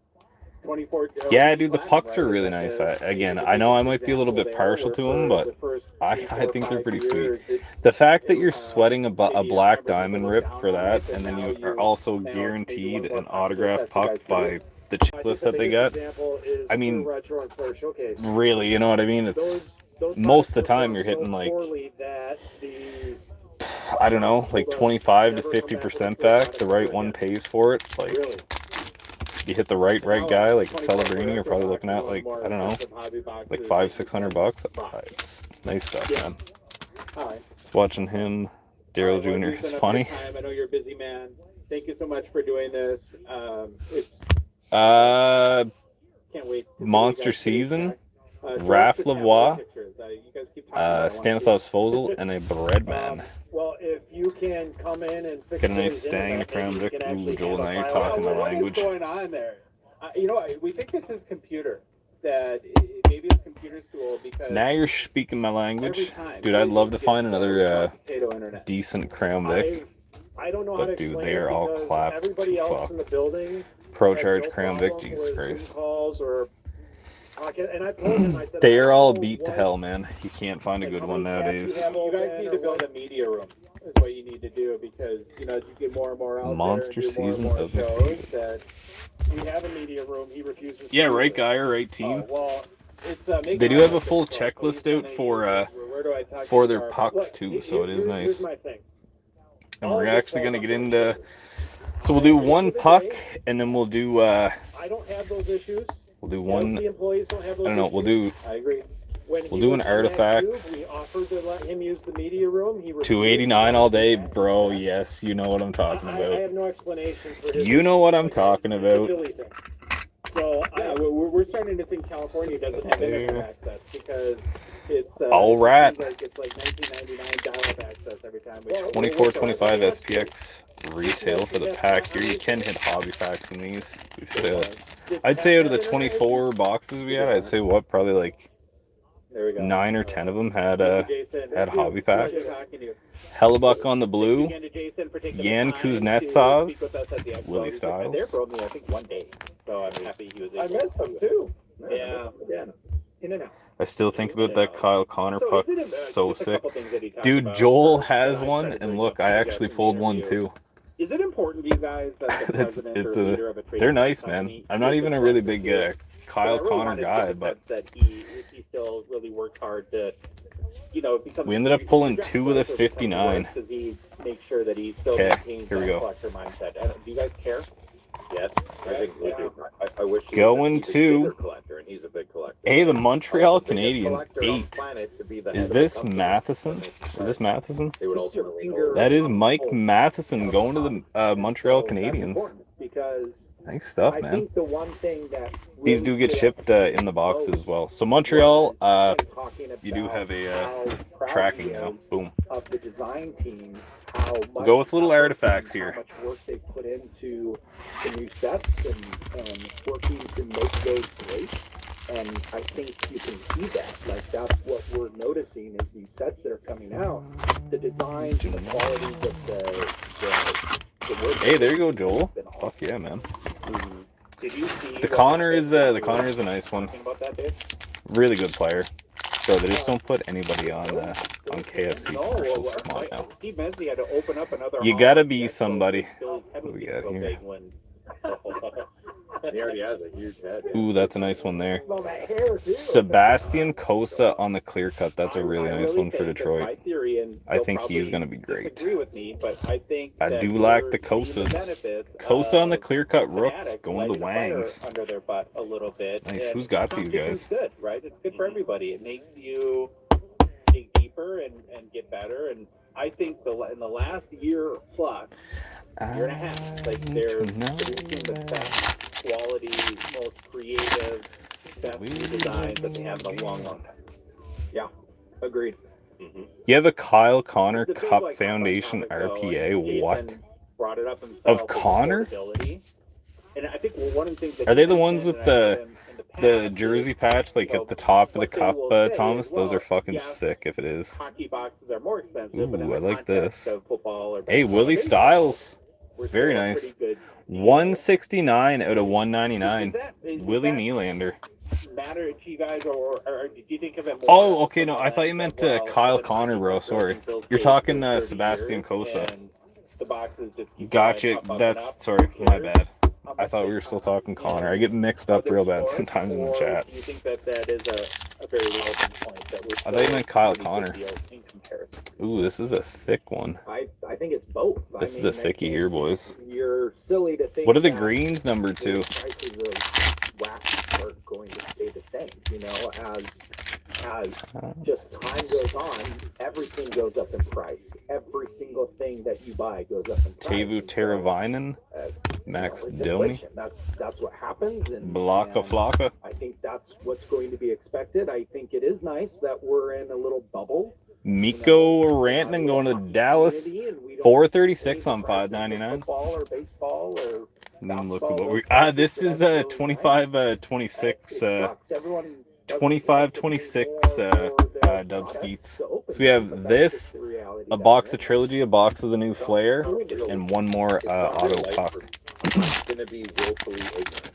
Yeah, dude, the pucks are really nice. Again, I know I might be a little bit partial to them, but I think they're pretty sweet. The fact that you're sweating a black diamond rip for that, and then you are also guaranteed an autographed puck by the checklist that they got. I mean, really, you know what I mean? It's most of the time you're hitting like, I don't know, like 25 to 50% back. The right one pays for it. Like, you hit the right guy, like Celebrini, you're probably looking at like, I don't know, like $500-600. It's nice stuff, man. Watching him, Daryl Jr. is funny. I know you're a busy man. Thank you so much for doing this. Can't wait. Monster season, Raph Lavoie, Stanislav Svozil, and a Breadman. Well, if you can come in and fix Get a nice Stang to Crown Vic. Ooh, Joel, now you're talking my language. What's going on there? You know, we think this is computer. That maybe it's computer's tool because now you're speaking my language, dude. I'd love to find another decent Crown Vic. I don't know but dude, they are all clapped to fuck. Pro Charge Crown Vic, Jesus Christ. They are all beat to hell, man. You can't find a good one nowadays. You guys need to build a media room. Is what you need to do because you know you get more and more out Monster there season more of shows that we have a media room. He refuses. Yeah, right guy or right team. Well, it's, they do have a full checklist out for their pucks too, so it is nice. And we're actually gonna get into. So we'll do one puck, and then we'll do. I don't have those issues. We'll do one. The employees don't have those I don't know. We'll do. I agree. We'll do an artifacts. We offered to let him use the media room. He $289 all day, bro. Yes, you know what I'm talking about. I have no explanation for his. You know what I'm talking about. So we're starting to think California doesn't have internet access because it's all right. It's like $19.99 dial-up access every time. $24.25 SPX retail for the pack here. You can hit hobby packs in these. I'd say out of the 24 boxes we had, I'd say what probably like 9 or 10 of them had hobby packs. Hellebuck on the blue, Yan Kuznetsov, Willie Styles. I think one day, so I'm happy he was able. I missed them too. Yeah. In and out. I still think about that Kyle Connor puck. So sick. Dude, Joel has one, and look, I actually pulled one too. Is it important to you guys that the president or leader of a trade they're nice, man. I'm not even a really big Kyle Connor guy, but that he still really worked hard to, you know, become. We ended up pulling 2 of the 59. Does he make sure that he still maintains that collector mindset? Do you guys care? Yes, I think we do. I wish he going was a to bigger collector, and he's a big collector. Hey, the Montreal Canadiens 8. Is this Matheson? Is this Matheson? That is Mike Matheson going to the Montreal Canadiens. Nice stuff, man. I think the one thing that these do get shipped in the box as well. So Montreal, you do have a tracking now. Boom. Of the design teams, we'll go with little artifacts here. How much work they put into the new sets and working to make those great. And I think you can see that. Like that's what we're noticing is these sets that are coming out, the designs and the qualities of the work. Hey, there you go, Joel. Fuck yeah, man. The Connor is a nice one. Really good player. So they just don't put anybody on KFC commercials. Come on now. You gotta be somebody. What do we got here? He already has a huge head. Ooh, that's a nice one there. Sebastian Kosa on the clear cut. That's a really nice one for Detroit. I think he's going to be great. I do like the Kosas. Kosa on the clear cut rook going to the Wangs. Nice. Who's got these guys? It's good, right? It's good for everybody. It makes you dig deeper and get better. And I think in the last year plus, year and a half, like they're producing the best quality, most creative, best designs that they have in a long time. Yeah, agreed. You have a Kyle Connor Cup Foundation RPA. What? Brought it up of Connor? And I think one of the things that are they the ones with the the jersey patch, like at the top of the cup, Thomas, those are fucking yes, sick if it is. hockey boxes are more expensive, but in Ooh, the I like context this. of football or Hey, baseball or Willie baseball, Styles. we're Very still a nice. pretty good deal. 169 out of Does 199. that, Willie Nylander. matter to you guys, or did you think of it more? Oh, okay, no, I thought you meant well, Kyle the Connor, hockey bro. box Sorry. fills You're case talking for 30 Sebastian years, Kosa. and the boxes just keep Gotcha. going up and That's up. sorry, Who my cares? bad. I thought we were still talking Connor. I get mixed up real bad sometimes in the chat. Do you think that that is a very relevant point that we're I thought you meant Kyle pretty good Connor. deal in comparison? Ooh, this is a thick one. I think it's both. This is a thickie here, boys. You're silly to think. What are the that greens numbered to? the prices of wax are going to stay the same. You know, as just time goes on, everything goes up in price. Every single thing that you buy goes up in price. Teuvo Teravainen, Max Domi, That's what happens. And Blaka Flocka. I think that's what's going to be expected. I think it is nice that we're in a little bubble. Miko Rantanen going to Dallas. 436 on 599. Football or baseball or Look at what we this is 25-26 dub skeets. So we have this, a box of Trilogy, a box of the new Flair, and one more auto puck. I'm gonna be willfully ignorant.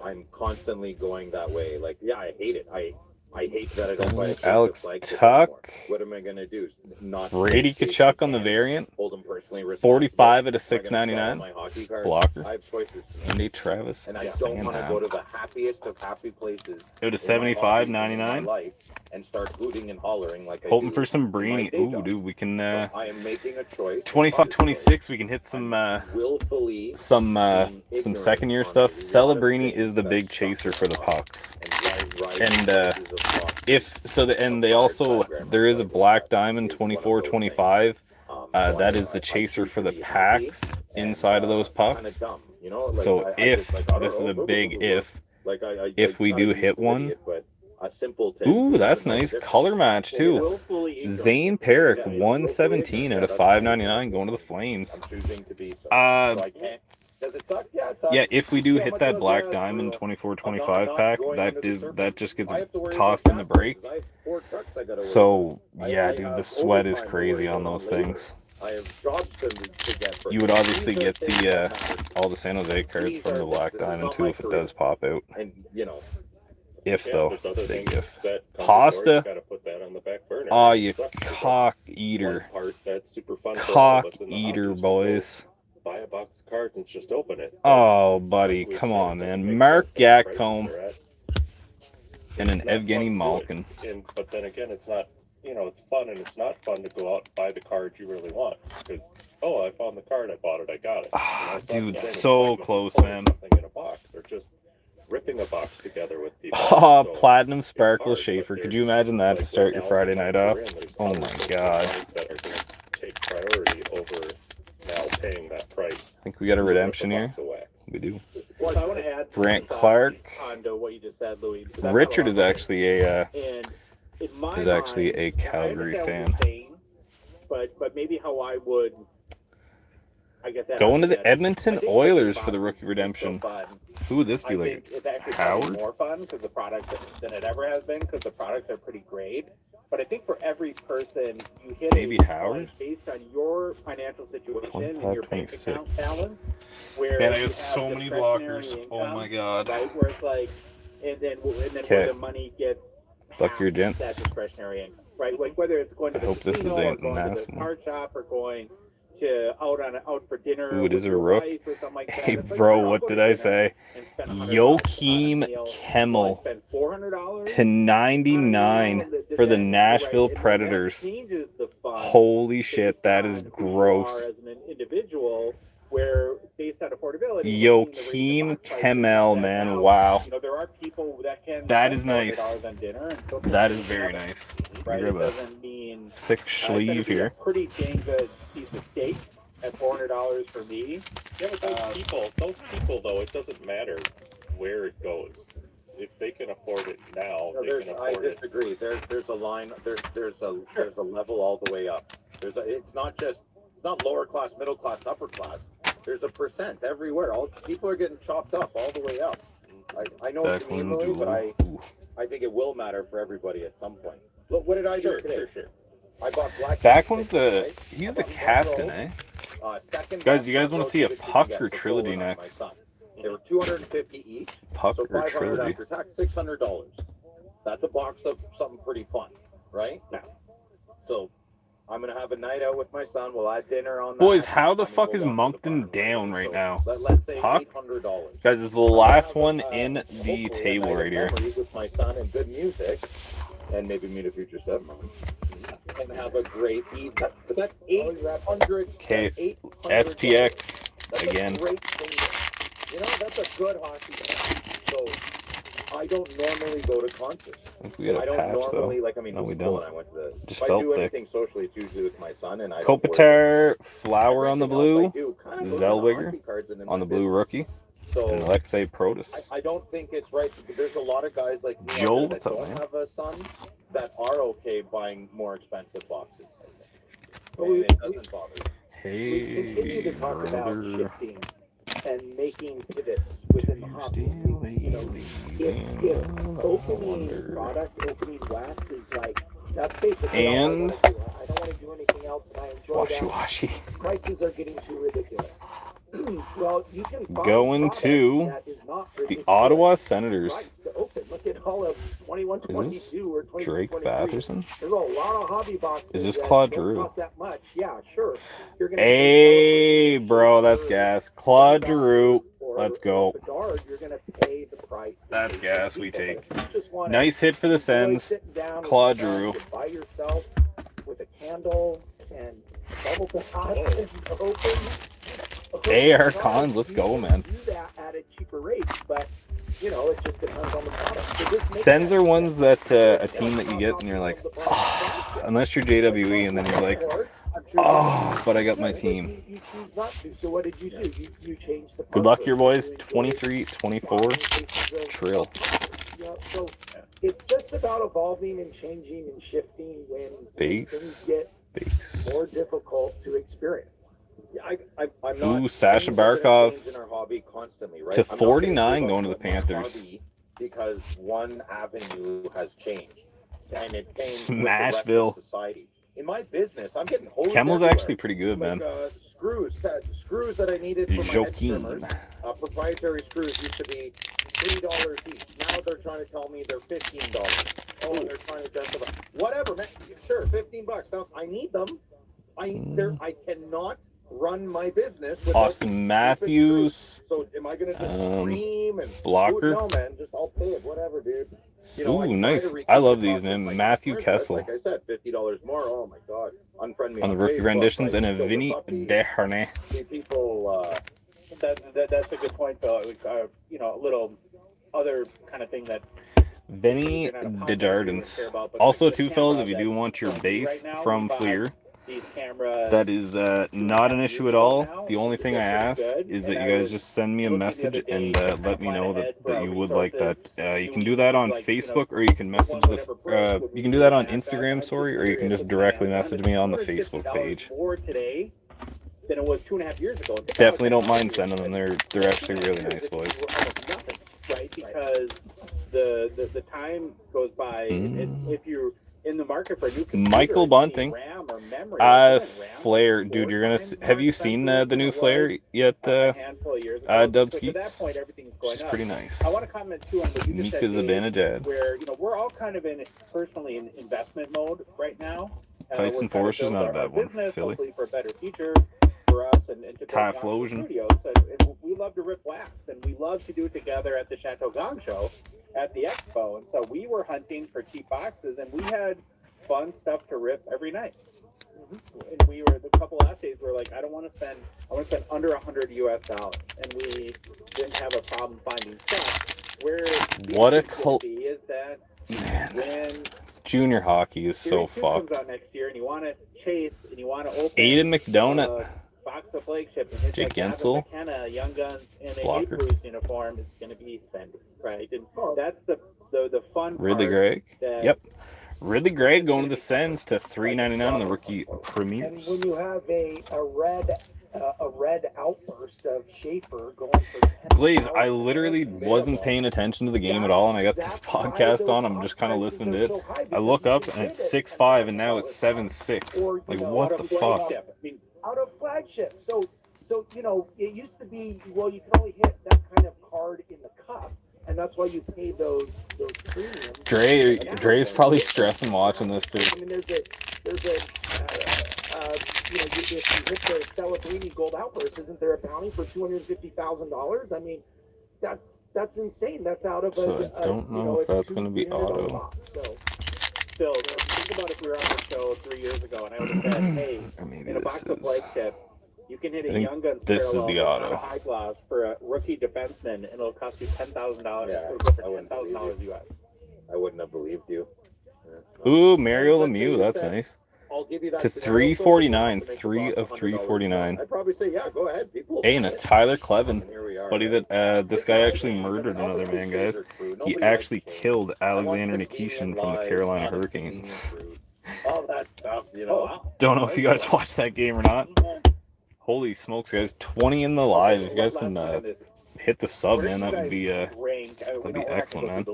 I'm constantly going that way. Like, yeah, I hate it. I hate that I don't buy a Alex like Tuck. What am I gonna do? Not Brady Tkachuk on the variant. Hold him personally. 45 out of 699. Blocker. I have choices. Andy Travis. And I don't want to go to the happiest of happy places. Go to 75.99. And start hooting and hollering like hoping for some Breeny. Ooh, dude, we can. I am making a choice. 25-26. We can hit some second year stuff. Celebrini is the big chaser for the pucks. And they also there is a Black Diamond 24-25. That is the chaser for the packs inside of those pucks. So if this is a big if we do hit one. Ooh, that's nice. Color match too. Zane Perrick, 117 out of 599 going to the Flames. Yeah, if we do hit that Black Diamond 24-25 pack, that just gets tossed in the break. So yeah, dude, the sweat is crazy on those things. You would obviously get the all the San Jose cards from the Black Diamond too if it does pop out. If though, it's a big if. Pasta. Oh, you cock eater. Cock eater, boys. Buy a box of cards and just open it. Oh, buddy, come on, man. Mark Gatcomb and an Evgeny Malkin. But then again, it's not, it's fun and it's not fun to go out and buy the card you really want. Because, I found the card, I bought it, I got it. Ah, dude, so close, man. In a box. They're just ripping a box together with people. Oh, Platinum Sparkle Schaefer. Could you imagine that to start your Friday night off? Oh my god. That are going to take priority over now paying that price. I think we got a redemption here. We do. Well, I want to add Brant Clark. onto what you just said, Louis. Richard is actually a mind, Calgary fan. But maybe how I would, I guess, going to the Edmonton Oilers for the rookie redemption. Who would this be, like it's actually Howard? More fun because the product than it ever has been because the products are pretty great. But I think for every person, you hit maybe Howard based on your financial situation and your bank account 25-26. balance. Where Man, I you got so many blockers. income, Oh my god. Right, where it's like, and then where the money gets Luck your that gents. discretionary income, right? Like whether it's going to the hope this casino is or a going to nice the one. card shop or going to out for dinner. Ooh, it is with a your rook. wife or something like that. Hey, It's like, bro, sure, I'll what go did to I dinner say? and spend $100 Joakim on a meal. Kemmel Spend $400 to 99 for the Nashville Predators. Changes the fun Holy shit, that is based on who you gross. are as an individual, where based on affordability, Joakim Kemmel, man, wow. there are people that can. That is spend nice. $400 on dinner and still That is feel very better, nice. Right? You It grab a doesn't mean thick it's gonna sleeve be here. a pretty dang good piece of steak at $400 for me. Yeah, but those people though, it doesn't matter where it goes. If they can afford it now, they can I afford it. disagree. There's a line. There's a level all the way up. It's not lower class, middle class, upper class. There's a percent everywhere. All people are getting chopped up all the way up. I know what you mean, Louis, but I think it will matter for everybody at some point. Look, what did I do today? Sure. I bought black. Backlund's he's the captain, eh? Second Guys, do you guys want to see a Puck or Trilogy next? They were $250 each. Puck so or $500 Trilogy? after tax, $600. That's a box of something pretty fun, right? Yeah. So I'm gonna have a night out with my son. We'll have dinner on that. Boys, how the fuck is Moncton down right now? Let's say Puck? $800. Guys, this is the last one in the table right here. With my son and good music, and maybe meet a future stepmom, and have a great evening. But that's 800. Okay, SPX again. You know, that's a good hockey game. So I don't normally go to concerts. I think we got a patch though. Like, I mean, No, we cool don't. when I went to the, Just if felt I do thick. anything socially, it's usually with my son, and I Kopitar, Flower on the blue, Zellweger Zellweger on the blue rookie, so and Alexei Protas. I don't think it's right. There's a lot of guys like me Joel, out there what's that up, don't man? have a son that are okay buying more expensive boxes. But And it doesn't bother me. we continue to Hey, talk about brother. shifting and making pivots within the hobby. You know, if opening product, opening wax is like, that's basically And all I want to do. I don't want to do anything else, and I enjoy Washy that. washy. Prices are getting too ridiculous. Well, you can find Going product to that is not the ridiculous Ottawa Senators. price to open. Look at all of 21-22 or 22-23. Drake Batherson? There's a lot of hobby boxes. Is this that Claude don't Giroux? cost that much. Yeah, sure. You're gonna Hey, bro, that's gas. Claude Giroux. Let's go. Bedard, you're gonna pay the price. That's gas we take. You just wanna Nice hit for the enjoy Sens. sitting down with Claude your Giroux. friends and by yourself with a candle and bubble bath and open. AR Cons, let's go, man. Do that at a cheaper rate, but you know it just depends on the product. So just make Sens that are ones that a team that you get and you're like, oh, unless you're JWE, and then you're like, oh, but I got my team. You choose not to. So what did you do? You changed the. Good luck here, boys. 23, 24, Trill. Yeah, so it's just about evolving and changing and shifting when things Base. get Base. more difficult to experience. I'm not Ooh, Sasha things are gonna Barkov change in our hobby constantly, right? to I'm not gonna 49 give up going to the on my Panthers. hobby because one avenue has changed, and it changed Smashville. with the rest of society. In my business, I'm getting hosed Kemmel's everywhere. actually pretty good, man. Screws that I needed for my head Joaquin. trimmers. Proprietary screws used to be $3 each. Now they're trying to tell me they're $15. Oh, and they're trying to justify. Whatever, man. Sure, $15. Now, I need them. I cannot run my business without Austin stupid Matthews. screws. So am I gonna just scream and Blocker. No, man. Just I'll pay it. Whatever, dude. You know, I Ooh, try nice. to recoup I love the these, cost man. of my Matthew customers, Kessel but like I said, $50 more. Oh my God. Unfriend me on the rookie Facebook, renditions and a like, Vinny puppy. Desharnais. See people. That's a good point, though. You know, a little other kind of thing that Vinny Desjardins. Also, too, fellas, if you do want your base from Fleer, that is not an issue at all. The only thing I ask is that you guys just send me a message and let me know that you would like that. You can do that on Facebook, or you can message the. You can do that on Instagram, sorry, or you can just directly message me on the Facebook page. More today than it was 2.5 years ago. Definitely don't mind sending them. They're actually really nice, boys. Almost nothing, right? Because the time goes by. If you're in the market for a new computer, Michael Bunting. RAM or memory, Flare, dude, you're gonna. Have you seen the new Flare yet? Dub Skeets. She's pretty nice. I want to comment too on what you just Mika said, Dave, Zibanejad. where we're all kind of personally in investment mode right now. Tyson Forster's not a bad one. Philly. Hopefully for a better future for us and to Typhlosion. studios. And we love to rip wax, and we love to do it together at the Chateau Gong show at the expo. And so we were hunting for cheap boxes, and we had fun stuff to rip every night. And we were the couple last days. We were like, I want to spend under $100 US, and we didn't have a problem finding stuff. Where What a is that when junior hockey is so Series 2 fucked. comes out next year, and you want to chase, and you want to open Aiden McDonough. box of flagship and hit Jake that Gavin Gensel. McKenna, Young Guns in a Blocker. Blues uniform is going to be spending, right? And that's the fun Ridley part. Gregg. that- Yep. Ridley Gregg going to the Sens to $3.99 on the rookie And premiers. when you have a red a red outburst of Schaefer going for 10. Glaze, I literally wasn't paying attention to the game at all, and I got this podcast on. I'm just kind of listening to it. I look up, and it's 6-5, and now it's 7-6. Like, what the fuck? Out of flagship. So you know, it used to be, well, you can only hit that kind of card in the cup, and that's why you pay those premiums. Dre's probably stressing watching this too. I mean, there's a you know, if you hit the Celebrini Gold Outburst, isn't there a bounty for $250,000? I mean, that's insane. That's out of so I don't know if that's going to be auto. Still, think about if we were on the show 3 years ago, and I would have said, hey, in a box of flagship, you can hit a Young Guns parallel high gloss for a rookie defenseman, and it'll cost you $10,000. Yeah, it'll go for $10,000 US. I wouldn't have believed you. Ooh, Mario Lemieux, that's nice. I'll give you that to 349, 3 of 349. I'd probably say, yeah, go ahead. People. Hey, and a Tyler Clevin, buddy that this guy actually murdered another man, guys. He actually killed Alexander Nikishin from the Carolina Hurricanes. All that stuff, you know. Don't know if you guys watched that game or not. Holy smokes, guys! 20 in the live. If you guys can hit the sub, man, that would be excellent, man.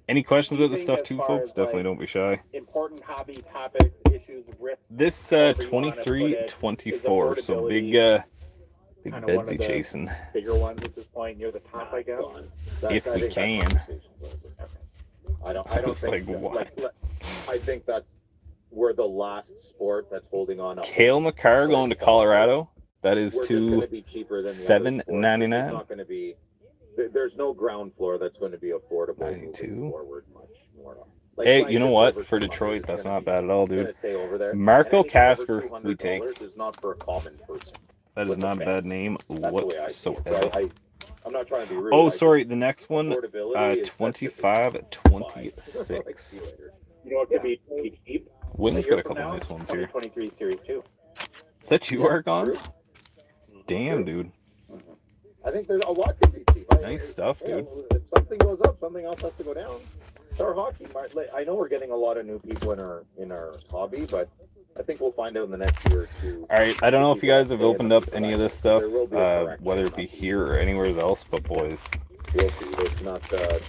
Any questions about this stuff too, folks? Definitely don't be shy. Important hobby topics, issues, risks. This 23-24, so big Bedsy chasing. Bigger ones at this point, near the top, I guess. If we can. I don't think like, what? I think that's we're the last sport that's holding on. Kale McCarr going to Colorado. That is to $7.99. Not going to be. There's no ground floor that's going to be affordable. 92. Forward much more. Hey, you know what? For Detroit, that's not bad at all, dude. Marco Casper, we take. Is not for a common person. That is not a bad name whatsoever. I'm not trying to be rude. Oh, sorry. The next one, 25-26. You know what could be cheap? Wynn's got a couple nice ones here. 23 Series 2. Is that you, Argons? Damn, dude. I think there's a lot to be cheap. Nice stuff, dude. If something goes up, something else has to go down. It's our hockey. I know we're getting a lot of new people in our hobby, but I think we'll find out in the next year or two. All right, I don't know if you guys have opened up any of this stuff, whether it be here or anywhere else, but boys,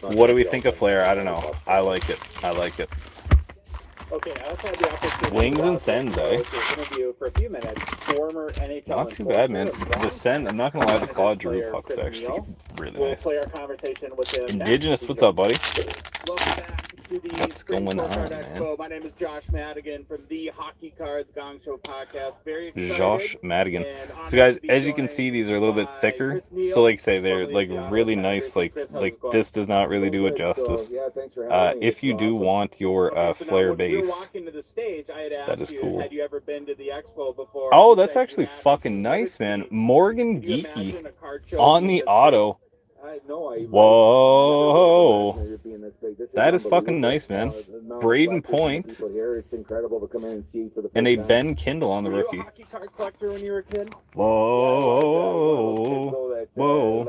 what do we think of Flair? I don't know. I like it. Okay, I also had the opportunity Wings and Sens, eh? Interview for a few minutes. Former NHL. Not too bad, man. The Sen, I'm not gonna lie, the Claude Giroux puck's actually really nice. We'll play our conversation with him. Indigenous, what's up, buddy? Welcome back to the What's going on, man? My name is Josh Madigan from the Hockey Cards Gong Show podcast. Very excited. Josh Madigan. So guys, as you can see, these are a little bit thicker. So like say they're like really nice. Like this does not really do it justice. If you do want your Flair base, that is cool. Had you ever been to the expo before? Oh, that's actually fucking nice, man. Morgan Geeky on the auto. Whoa. That is fucking nice, man. Braden Point. And a Ben Kindle on the rookie. Whoa. Whoa.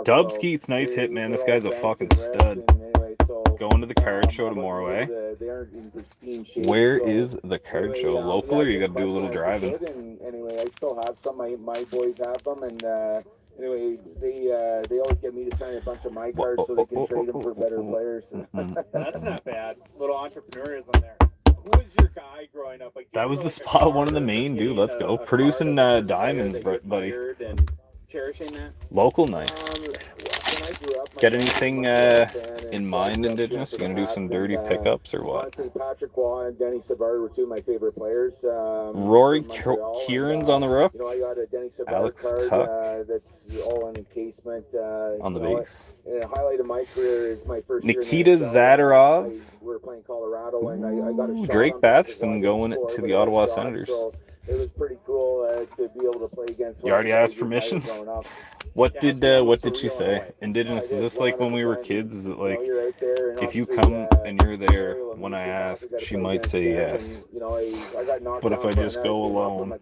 Dubskeet's nice hit, man. This guy's a fucking stud. Going to the card show tomorrow, eh? Where is the card show? Local, or you got to do a little driving? Anyway, I still have some. My boys have them, and anyway, they always get me to sign a bunch of my cards so they can trade them for better players. That's not bad. Little entrepreneurism there. Who was your guy growing up? Like, that was the spot, one of the main, dude. Let's go. Producing diamonds, buddy. Cherishing that. Local, nice. Get anything in mind, Indigenous? You gonna do some dirty pickups or what? Patrick Waugh and Denny Savard were two of my favorite players. Rory Kieran's on the rook. You know, I got a Denny Savard Alex card Tuck that's all in encasement. On the base. A highlight of my career is my first Nikita year in Zadorov. We were playing Colorado, and I got a shot Drake on Batherson going to the Ottawa Senators. So it was pretty cool to be able to play against. You already asked permission? What did she say? Indigenous, is this like when we were kids? Is it like if you come and you're there when I ask, she might say yes. But if I just go alone,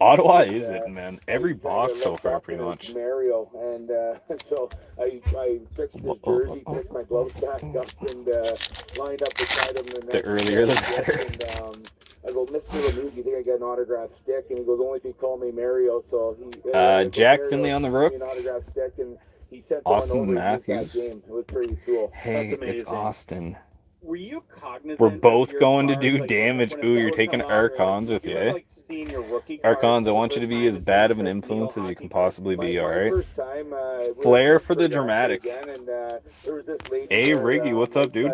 Ottawa is it, man. Every box so far, pretty much. Mario, and so I fixed his jersey, picked my gloves back up, and lined up beside him. The earlier the better. I go, Mr. an autograph stick, and he goes, only if you call me Mario. So Jack Finley on the rook. An autograph stick, and he sent Austin Matthews. That game. It was pretty cool. Hey, it's Austin. Were you cognizant? We're both going to do damage. Ooh, you're taking Archons with you, eh? Archons, I want you to be as bad of an influence as you can possibly be, alright? Flair for the dramatic. Hey, Riggy, what's up, dude?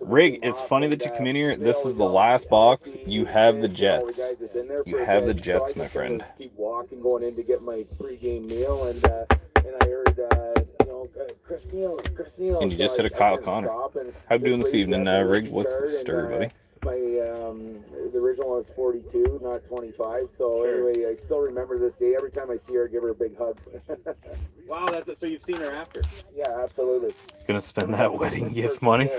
Rig, it's funny that you come in here. This is the last box. You have the Jets. You have the Jets, my friend. Keep walking, going in to get my pregame meal, and I heard, Chris Neal. And you just hit a Kyle Connor. How you doing this evening, Rig? What's the story, buddy? The original was 42, not 25. So anyway, I still remember this day. Every time I see her, I give her a big hug. Wow, that's it. So you've seen her after? Yeah, absolutely. Gonna spend that wedding gift money.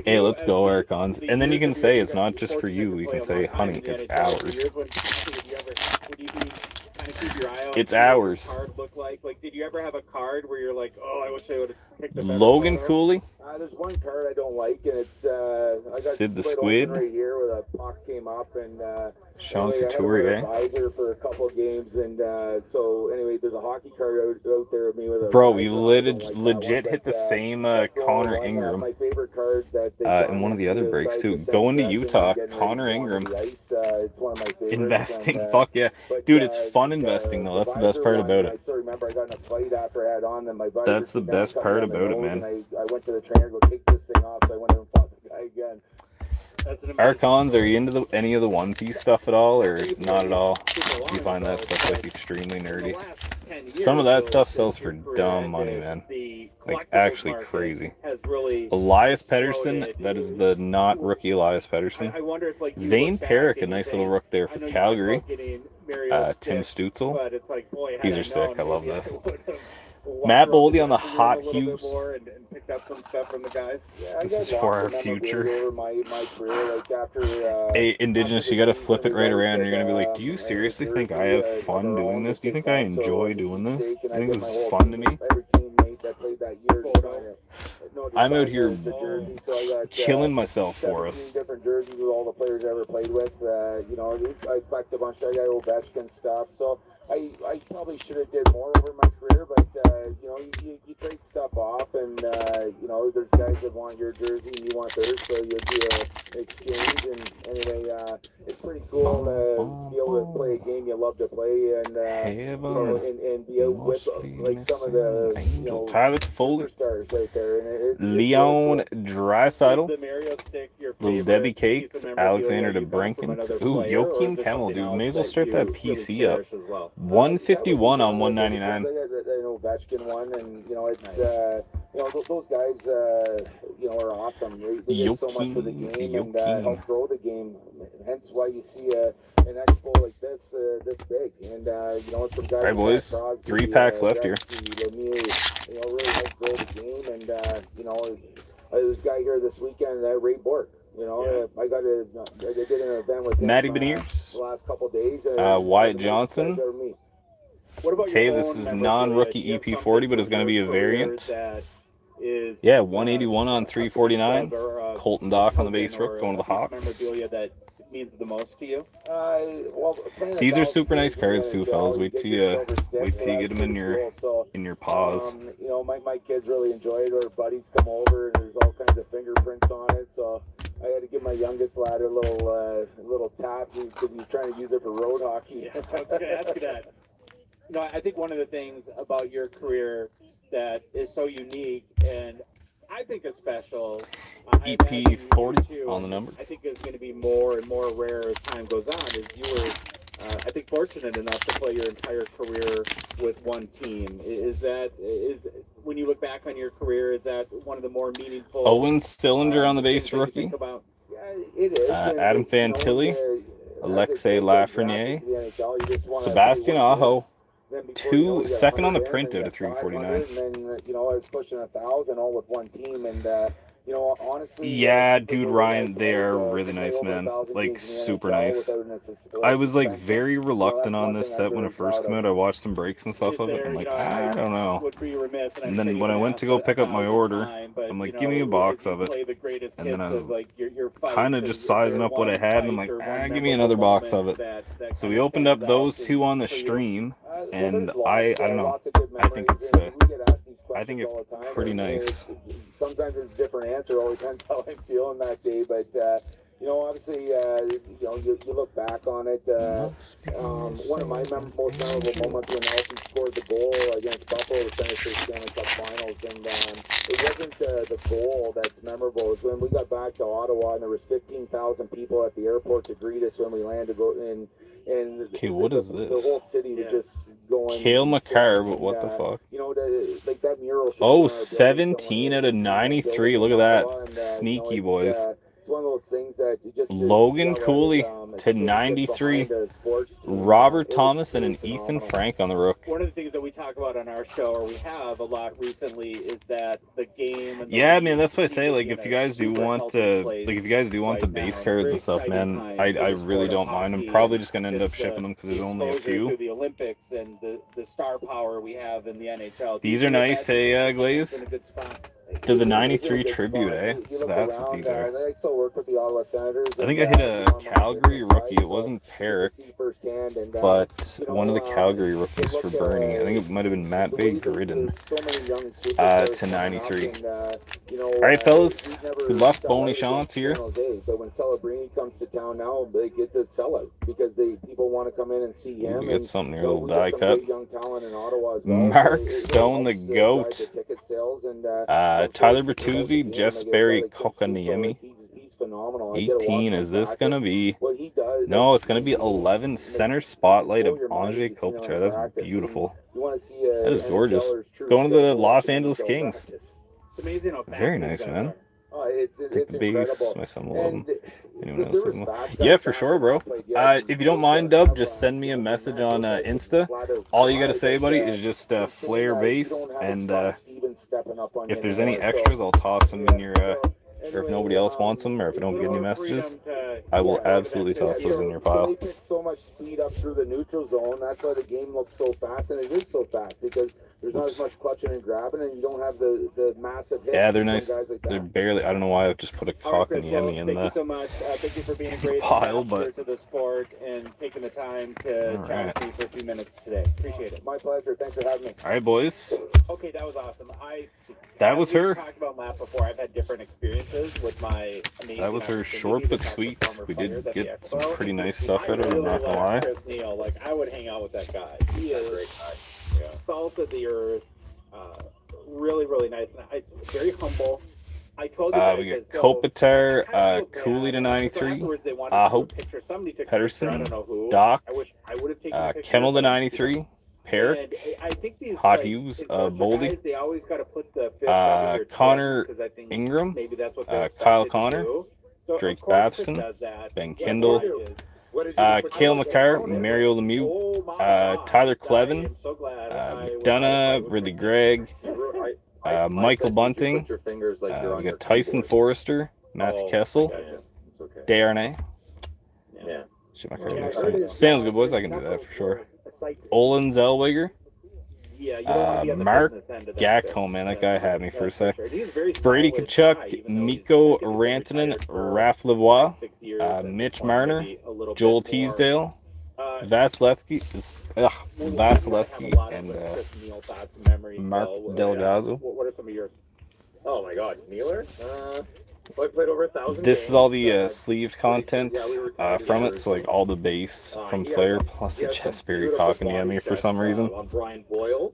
Hey, let's go, Archons. And then you can say it's not just for you. You can say, honey, it's ours. It's ours. Like, did you ever have a card where you're like, oh, I wish I would have picked a better Logan card? Cooley? There's one card I don't like, and it's I got Sid the split Squid. open right here where the puck came up, and Sean anyway, Couturier, I had a advisor for a couple of games, and so anyway, there's a hockey card out there with me with a. Bro, we legit hit the same Connor Ingram my favorite card that in one of the other breaks too. Going to Utah, Connor Ingram. It's one of my favorites. Investing, and, fuck yeah. Dude, it's fun investing though. That's the best part about I it. still remember I got in a fight after I had on them. That's the best part about it, man. I went to the trainer to go take this thing off, so I went in and fought the guy again. Archons, are you into any of the One Piece stuff at all, or not at all? Do you find that stuff like extremely nerdy? Some of that stuff sells for dumb money, man. Like actually crazy. Elias Pettersson, that is the not rookie Elias Pettersson. Zane Perrick, a nice little rook there for Calgary. Tim Stutzel. These are sick. I love this. Matt Boldy on the Hot Hughes. This is for our future. Hey, Indigenous, you gotta flip it right around and you're gonna be like, do you seriously think I have fun doing this? Do you think I enjoy doing this? Do you think this is fun to me? I'm out here killing myself for us. Different jerseys with all the players I ever played with. I collect a bunch of Ovechkin stuff. So I probably should have did more over my career, but you trade stuff off, and there's guys that want your jersey and you want theirs, so you do an exchange. And anyway, it's pretty cool to be able to play a game you love to play, and and be out with like some of the Tyler Toffoli, superstars out there. And Leon Draisaitl, Little Debbie Cakes, Alexander DeBrincat. Ooh, Joakim Kemmel, dude. May as well start that PC up. 151 on 199. I know Ovechkin won, and it's those guys are awesome. They did so much for the game and help grow the game. Hence why you see an expo like this this big. And it's some guys. All right, boys. Crosby, 3 packs left here. Lemieux, really helped grow the game. And this guy here this weekend, Ray Bork. I did an event with him, Matty Beniers. the last couple days. Wyatt Johnson. Okay, this is non-rookie EP40, but it's going to be a variant. Yeah, 181 on 349. Colton Dock on the base rook, going to the Hawks. Means the most to you? These are super nice cards too, fellas. Wait till you get them in your paws. My kids really enjoy it. Our buddies come over, and there's all kinds of fingerprints on it. So I had to give my youngest lad a little tap because he's trying to use it for road hockey. I was going to ask you that. I think one of the things about your career that is so unique, and I think is special. EP40 on the number. I think it's going to be more and more rare as time goes on. Is you were, I think, fortunate enough to play your entire career with one team. Is when you look back on your career, is that one of the more meaningful? Owen Sillinger on the base rookie. It is. Adam Fantilli, Alexei Lafreniere, Sebastian Aho. 2 second on the printout at 349. And then I was pushing 1,000 all with one team, and you know, honestly, Yeah, dude, Ryan, they are really nice, man. Like, super nice. I was like very reluctant on this set when it first came out. I watched some breaks and stuff of it. I'm like, I don't know. And then when I went to go pick up my order, I'm like, give me a box of it. And then I was kind of just sizing up what I had, and I'm like, give me another box of it. So we opened up those two on the stream, and I don't know. I think it's pretty nice. Sometimes it's a different answer. All depends how I'm feeling that day. But you know, obviously, you know, you look back on it. One of my most memorable moments when Elsie scored the goal against Buffalo to finish the Stanley Cup Finals, and it wasn't the goal that's memorable. It was when we got back to Ottawa, and there was 15,000 people at the airport to greet us when we landed. And okay, what is this? The whole city was just going. Cale Makar, but what the fuck? You know, like that mural. Oh, 17 out of 93. Look at that. Sneaky, boys. It's one of those things that you just Logan Cooley to 93. Robert Thomas and an Ethan Frank on the rook. One of the things that we talk about on our show, or we have a lot recently, is that the game. And yeah, man, that's what I say. Like, if you guys do want the base cards and stuff, man, I really don't mind. I'm probably just gonna end up shipping them because there's only a few. The Olympics and the star power we have in the NHL. These are nice, hey, Glaze. To the 93 tribute, eh? So that's what these are. I think I hit a Calgary rookie. It wasn't Perrick, but one of the Calgary rookies for Bernie. I think it might have been Matt Van Griden. To 93. All right, fellas. Good luck. Boney shots here. But when Celebrini comes to town now, it's a sellout because people want to come in and see him. We get something here, a little die cut. Mark Stone, the GOAT. Tyler Bertuzzi, Jesperi Kokaniemi. He's phenomenal. 18, is this going to be... No, it's going to be 11 center spotlight of Anze Kopitar. That's beautiful. That is gorgeous. Going to the Los Angeles Kings. Very nice, man. Take the babies. My son will love them. Anyone else? Yeah, for sure, bro. If you don't mind, Dub, just send me a message on Insta. All you got to say, buddy, is just Flair base, and if there's any extras, I'll toss them in your... or if nobody else wants them, or if I don't get any messages, I will absolutely toss those in your pile. They pick so much speed up through the neutral zone. That's why the game looks so fast, and it is so fast because there's not as much clutching and grabbing, and you don't have the massive hits. Yeah, they're nice. They're barely. I don't know why I've just put a Kokaniemi in the thank you for being a great pile, but to the sport and taking the time to chat with me for a few minutes today. Appreciate it. My pleasure. Thanks for having me. All right, boys. Okay, that was awesome. That was her. Talked about Matt before. I've had different experiences with my amazing. That was her short but sweet. We did get some pretty nice stuff out of her. I'm not gonna lie. Chris Neal, like I would hang out with that guy. He is a great guy. Yeah. Salt of the earth. Really, really nice. And very humble. I told you we got Kopitar, Cooley to 93, Aho, Pedersen, Doc, Kemmel to 93, Perrick, Hot Hughes, Boldy, Connor Ingram, Kyle Connor, Drake Batherson, Ben Kindle, Cale Makar, Mario Lemieux, Tyler Clevin, McDonough, Ridley Gregg, Michael Bunting, we got Tyson Forrester, Matthew Kessel, Darnay. Yeah. Sounds good, boys. I can do that for sure. Olin Zellweger. Mark Gacko, man, that guy had me for a sec. Brady Tkachuk, Mikko Rantanen, Raph Lavoie, Mitch Marner, Joel Teasdale, Vasilevsky, and Mark Delgado. What are some of yours? Oh my God, Nealer. I played over 1,000. This is all the sleeved content from it, so like all the base from Flair plus the Jesperi Kokaniemi for some reason. Brian Boyle.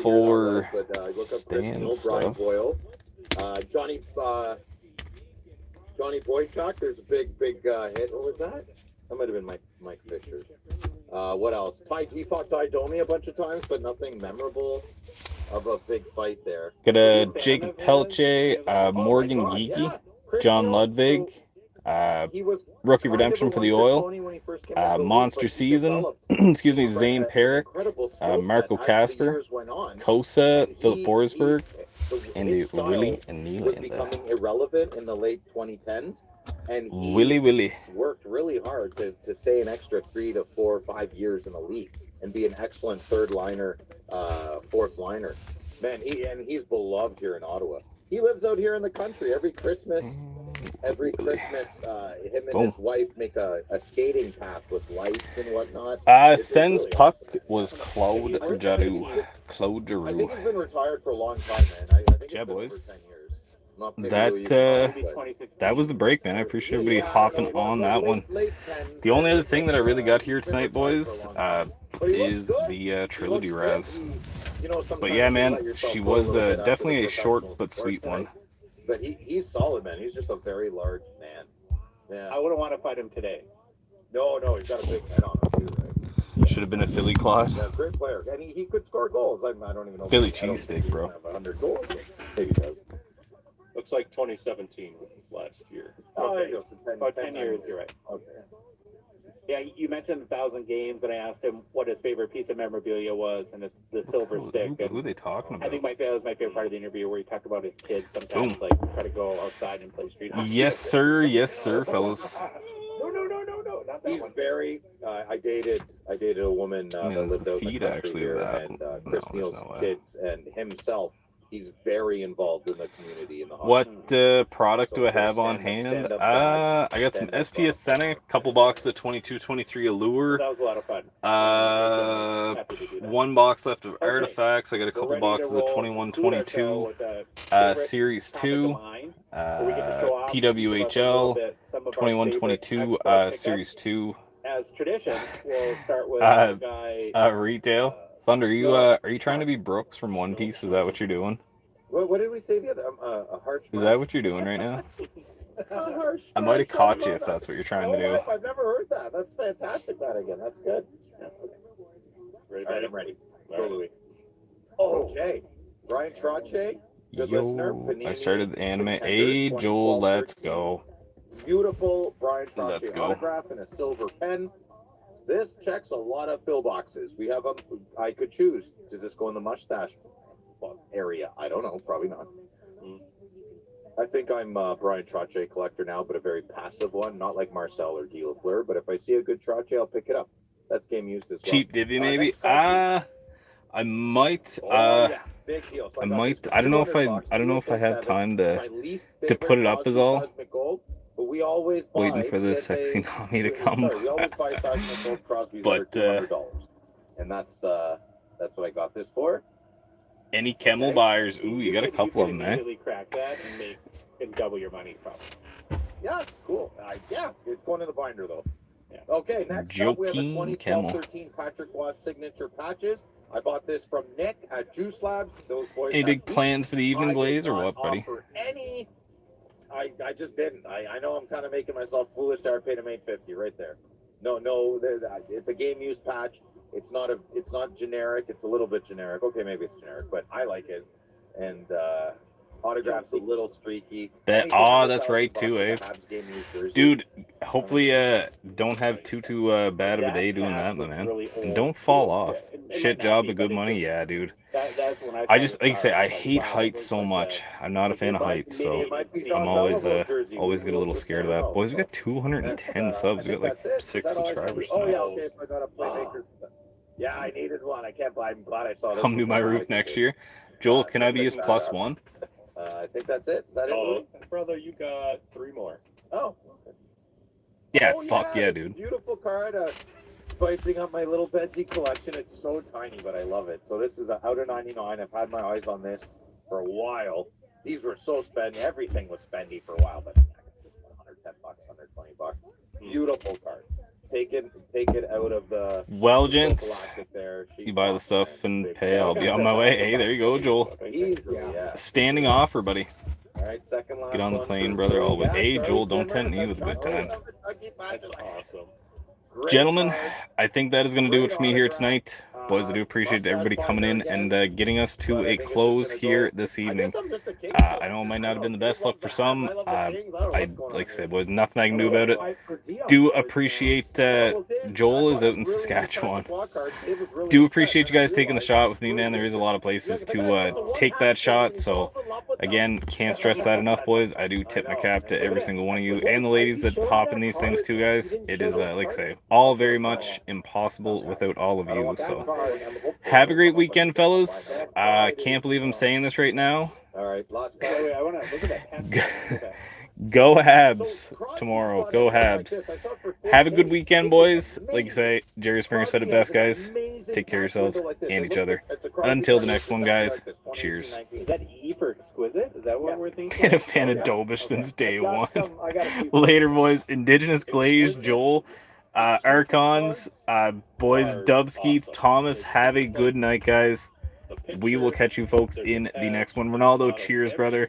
For stand stuff. Johnny Boychuk. There's a big hit. What was that? That might have been Mike Fisher. What else? He fought Ty Domi a bunch of times, but nothing memorable of a big fight there. Got a Jacob Pelche, Morgan Geeky, John Ludwig, Rookie Redemption for the Oil, Monster Season, excuse me, Zane Perrick, Marco Casper, Kosa, Philip Forsberg, Andy his style Willie and was Nylander. becoming irrelevant in the late 2010s, and he Willie. worked really hard to stay an extra 3 to 4 or 5 years in the league and be an excellent third liner, fourth liner. Man, he's beloved here in Ottawa. He lives out here in the country every Christmas. Every Christmas, him and his wife make a skating path with lights and whatnot. Sens really puck awesome. was Claude Giroux. Claude I Giroux. think he's been retired for a long time, man. I think it's Yeah, been over boys. 10 years. Not maybe That was the break, man. I appreciate everybody hopping on that one. The only other thing that I really got here tonight, boys, is the trilogy Raz. But yeah, man, she was definitely a short but sweet one. But he's solid, man. He's just a very large man. Yeah. I wouldn't want to fight him today. No, he's got a big head on him too, right? Should have been a Philly Claude. Yeah, great player. And he could score goals. I don't even know. Philly cheesesteak, bro. 100 goals. Maybe he does. Looks like 2017 was his last year. Oh, Okay. there you go. About 10 years, you're right. Okay. Yeah, you mentioned 1,000 games, and I asked him what his favorite piece of memorabilia was, and it's the silver stick. Who are they talking about? I think that was my favorite part of the interview, where he talked about his kids sometimes like try to go outside and play street hockey. Yes, sir, fellas. No, not that he's one. Very. I dated a woman that lived out in the country here, and Chris Neal's kids and himself. He's very involved in the community in the hockey. What product do I have on hand? I got some SP Authentic, couple boxes of 22-23 Allure. That was a lot of fun. 1 box left of Artifacts. I got a couple boxes of 21-22 Series 2, PWHL, 21-22 Series 2. As tradition, we'll start with retail. Thunder, are you trying to be Brooks from One Piece? Is that what you're doing? What did we say the other? A harsh. Is that what you're doing right now? I might have caught you if that's what you're trying to do. I've never heard that. That's fantastic, that again. That's good. Yeah. Ready, All right, I'm ready. Go, Right. Louis. Okay. Brian Trottier, good listener. I started the anime. Hey, Joel, let's go. Beautiful Brian Trottier Let's go. autograph in a silver pen. This checks a lot of fill boxes. We have I could choose. Does this go in the mustache area? I don't know. Probably not. I think I'm a Brian Trottier collector now, but a very passive one. Not like Marcel or Guy Lafleur, but if I see a good Trottier, I'll pick it up. That's game used as well. Cheap divvy, maybe. I might. Big deal. So I might. I don't know if I have time to put it up. Is all. But we always buy Waiting for the sexy Nami to come. We always buy Sergeant Crosby's But $200, and that's what I got this for. Any Kemmel buyers? Ooh, you got a couple of them, eh? Really crack that and double your money, probably. Yeah, cool. Yeah, it's going in the binder though. Yeah. Okay, next up we have the Joaquin 2012-13 Patrick Roy signature patches. I bought this from Nick at Juice Labs. Those boys. Any big plans for the evening glaze or what, buddy? I just didn't. I know I'm kind of making myself foolish there. I paid him $8.50 right there. No, it's a game use patch. It's not generic. It's a little bit generic. Okay, maybe it's generic, but I like it. And autograph's a little streaky. That's right too, eh? Dude, hopefully don't have too bad of a day doing that, my man. And don't fall off. Shit job of good money, yeah, dude. I just, like I say, I hate heights so much. I'm not a fan of heights, so I'm always get a little scared of that. Boys, we got 210 subs. We got like 6 subscribers tonight. Yeah, I needed one. I'm glad I saw this. Come to my roof next year. Joel, can I be his +1? I think that's it. Is that it? Brother, you got 3 more. Oh. Yeah, fuck yeah, dude. Beautiful card. Spicing up my little Benji collection. It's so tiny, but I love it. So this is out of 99. I've had my eyes on this for a while. These were so spendy. Everything was spendy for a while, but $110, $120. Beautiful card. Take it out of the. Well, gents, you buy the stuff and pay. I'll be on my way. Hey, there you go, Joel. Standing offer, buddy. All right, second last. Get on the plane, brother. All with. Hey, Joel, don't tempt me with a good time. That's awesome. Gentlemen, I think that is going to do it for me here tonight. boys, I do appreciate everybody coming in and getting us to a close here this evening. I know it might not have been the best luck for some. I like I said, boys, nothing I can do about it. Do appreciate Joel is out in Saskatchewan. Do appreciate you guys taking the shot with me, man. There is a lot of places to take that shot, so again, can't stress that enough, boys. I do tip my cap to every single one of you and the ladies that hop in these things too, guys. It is, like I say, all very much impossible without all of you. So have a great weekend, fellas. Can't believe I'm saying this right now. All right, lost. Wait, I want to look at that. Go Habs tomorrow. Go Habs. Have a good weekend, boys. Like you say, Jerry Springer said it best, guys. Take care of yourselves and each other. Until the next one, guys. Cheers. Is that E for exquisite? Is that what we're thinking? Been a fan of Dobish since day one. Later, boys. Indigenous Glaze, Joel, Archons, boys, Dubskeets, Thomas. Have a good night, guys. We will catch you folks in the next one. Ronaldo, cheers, brother.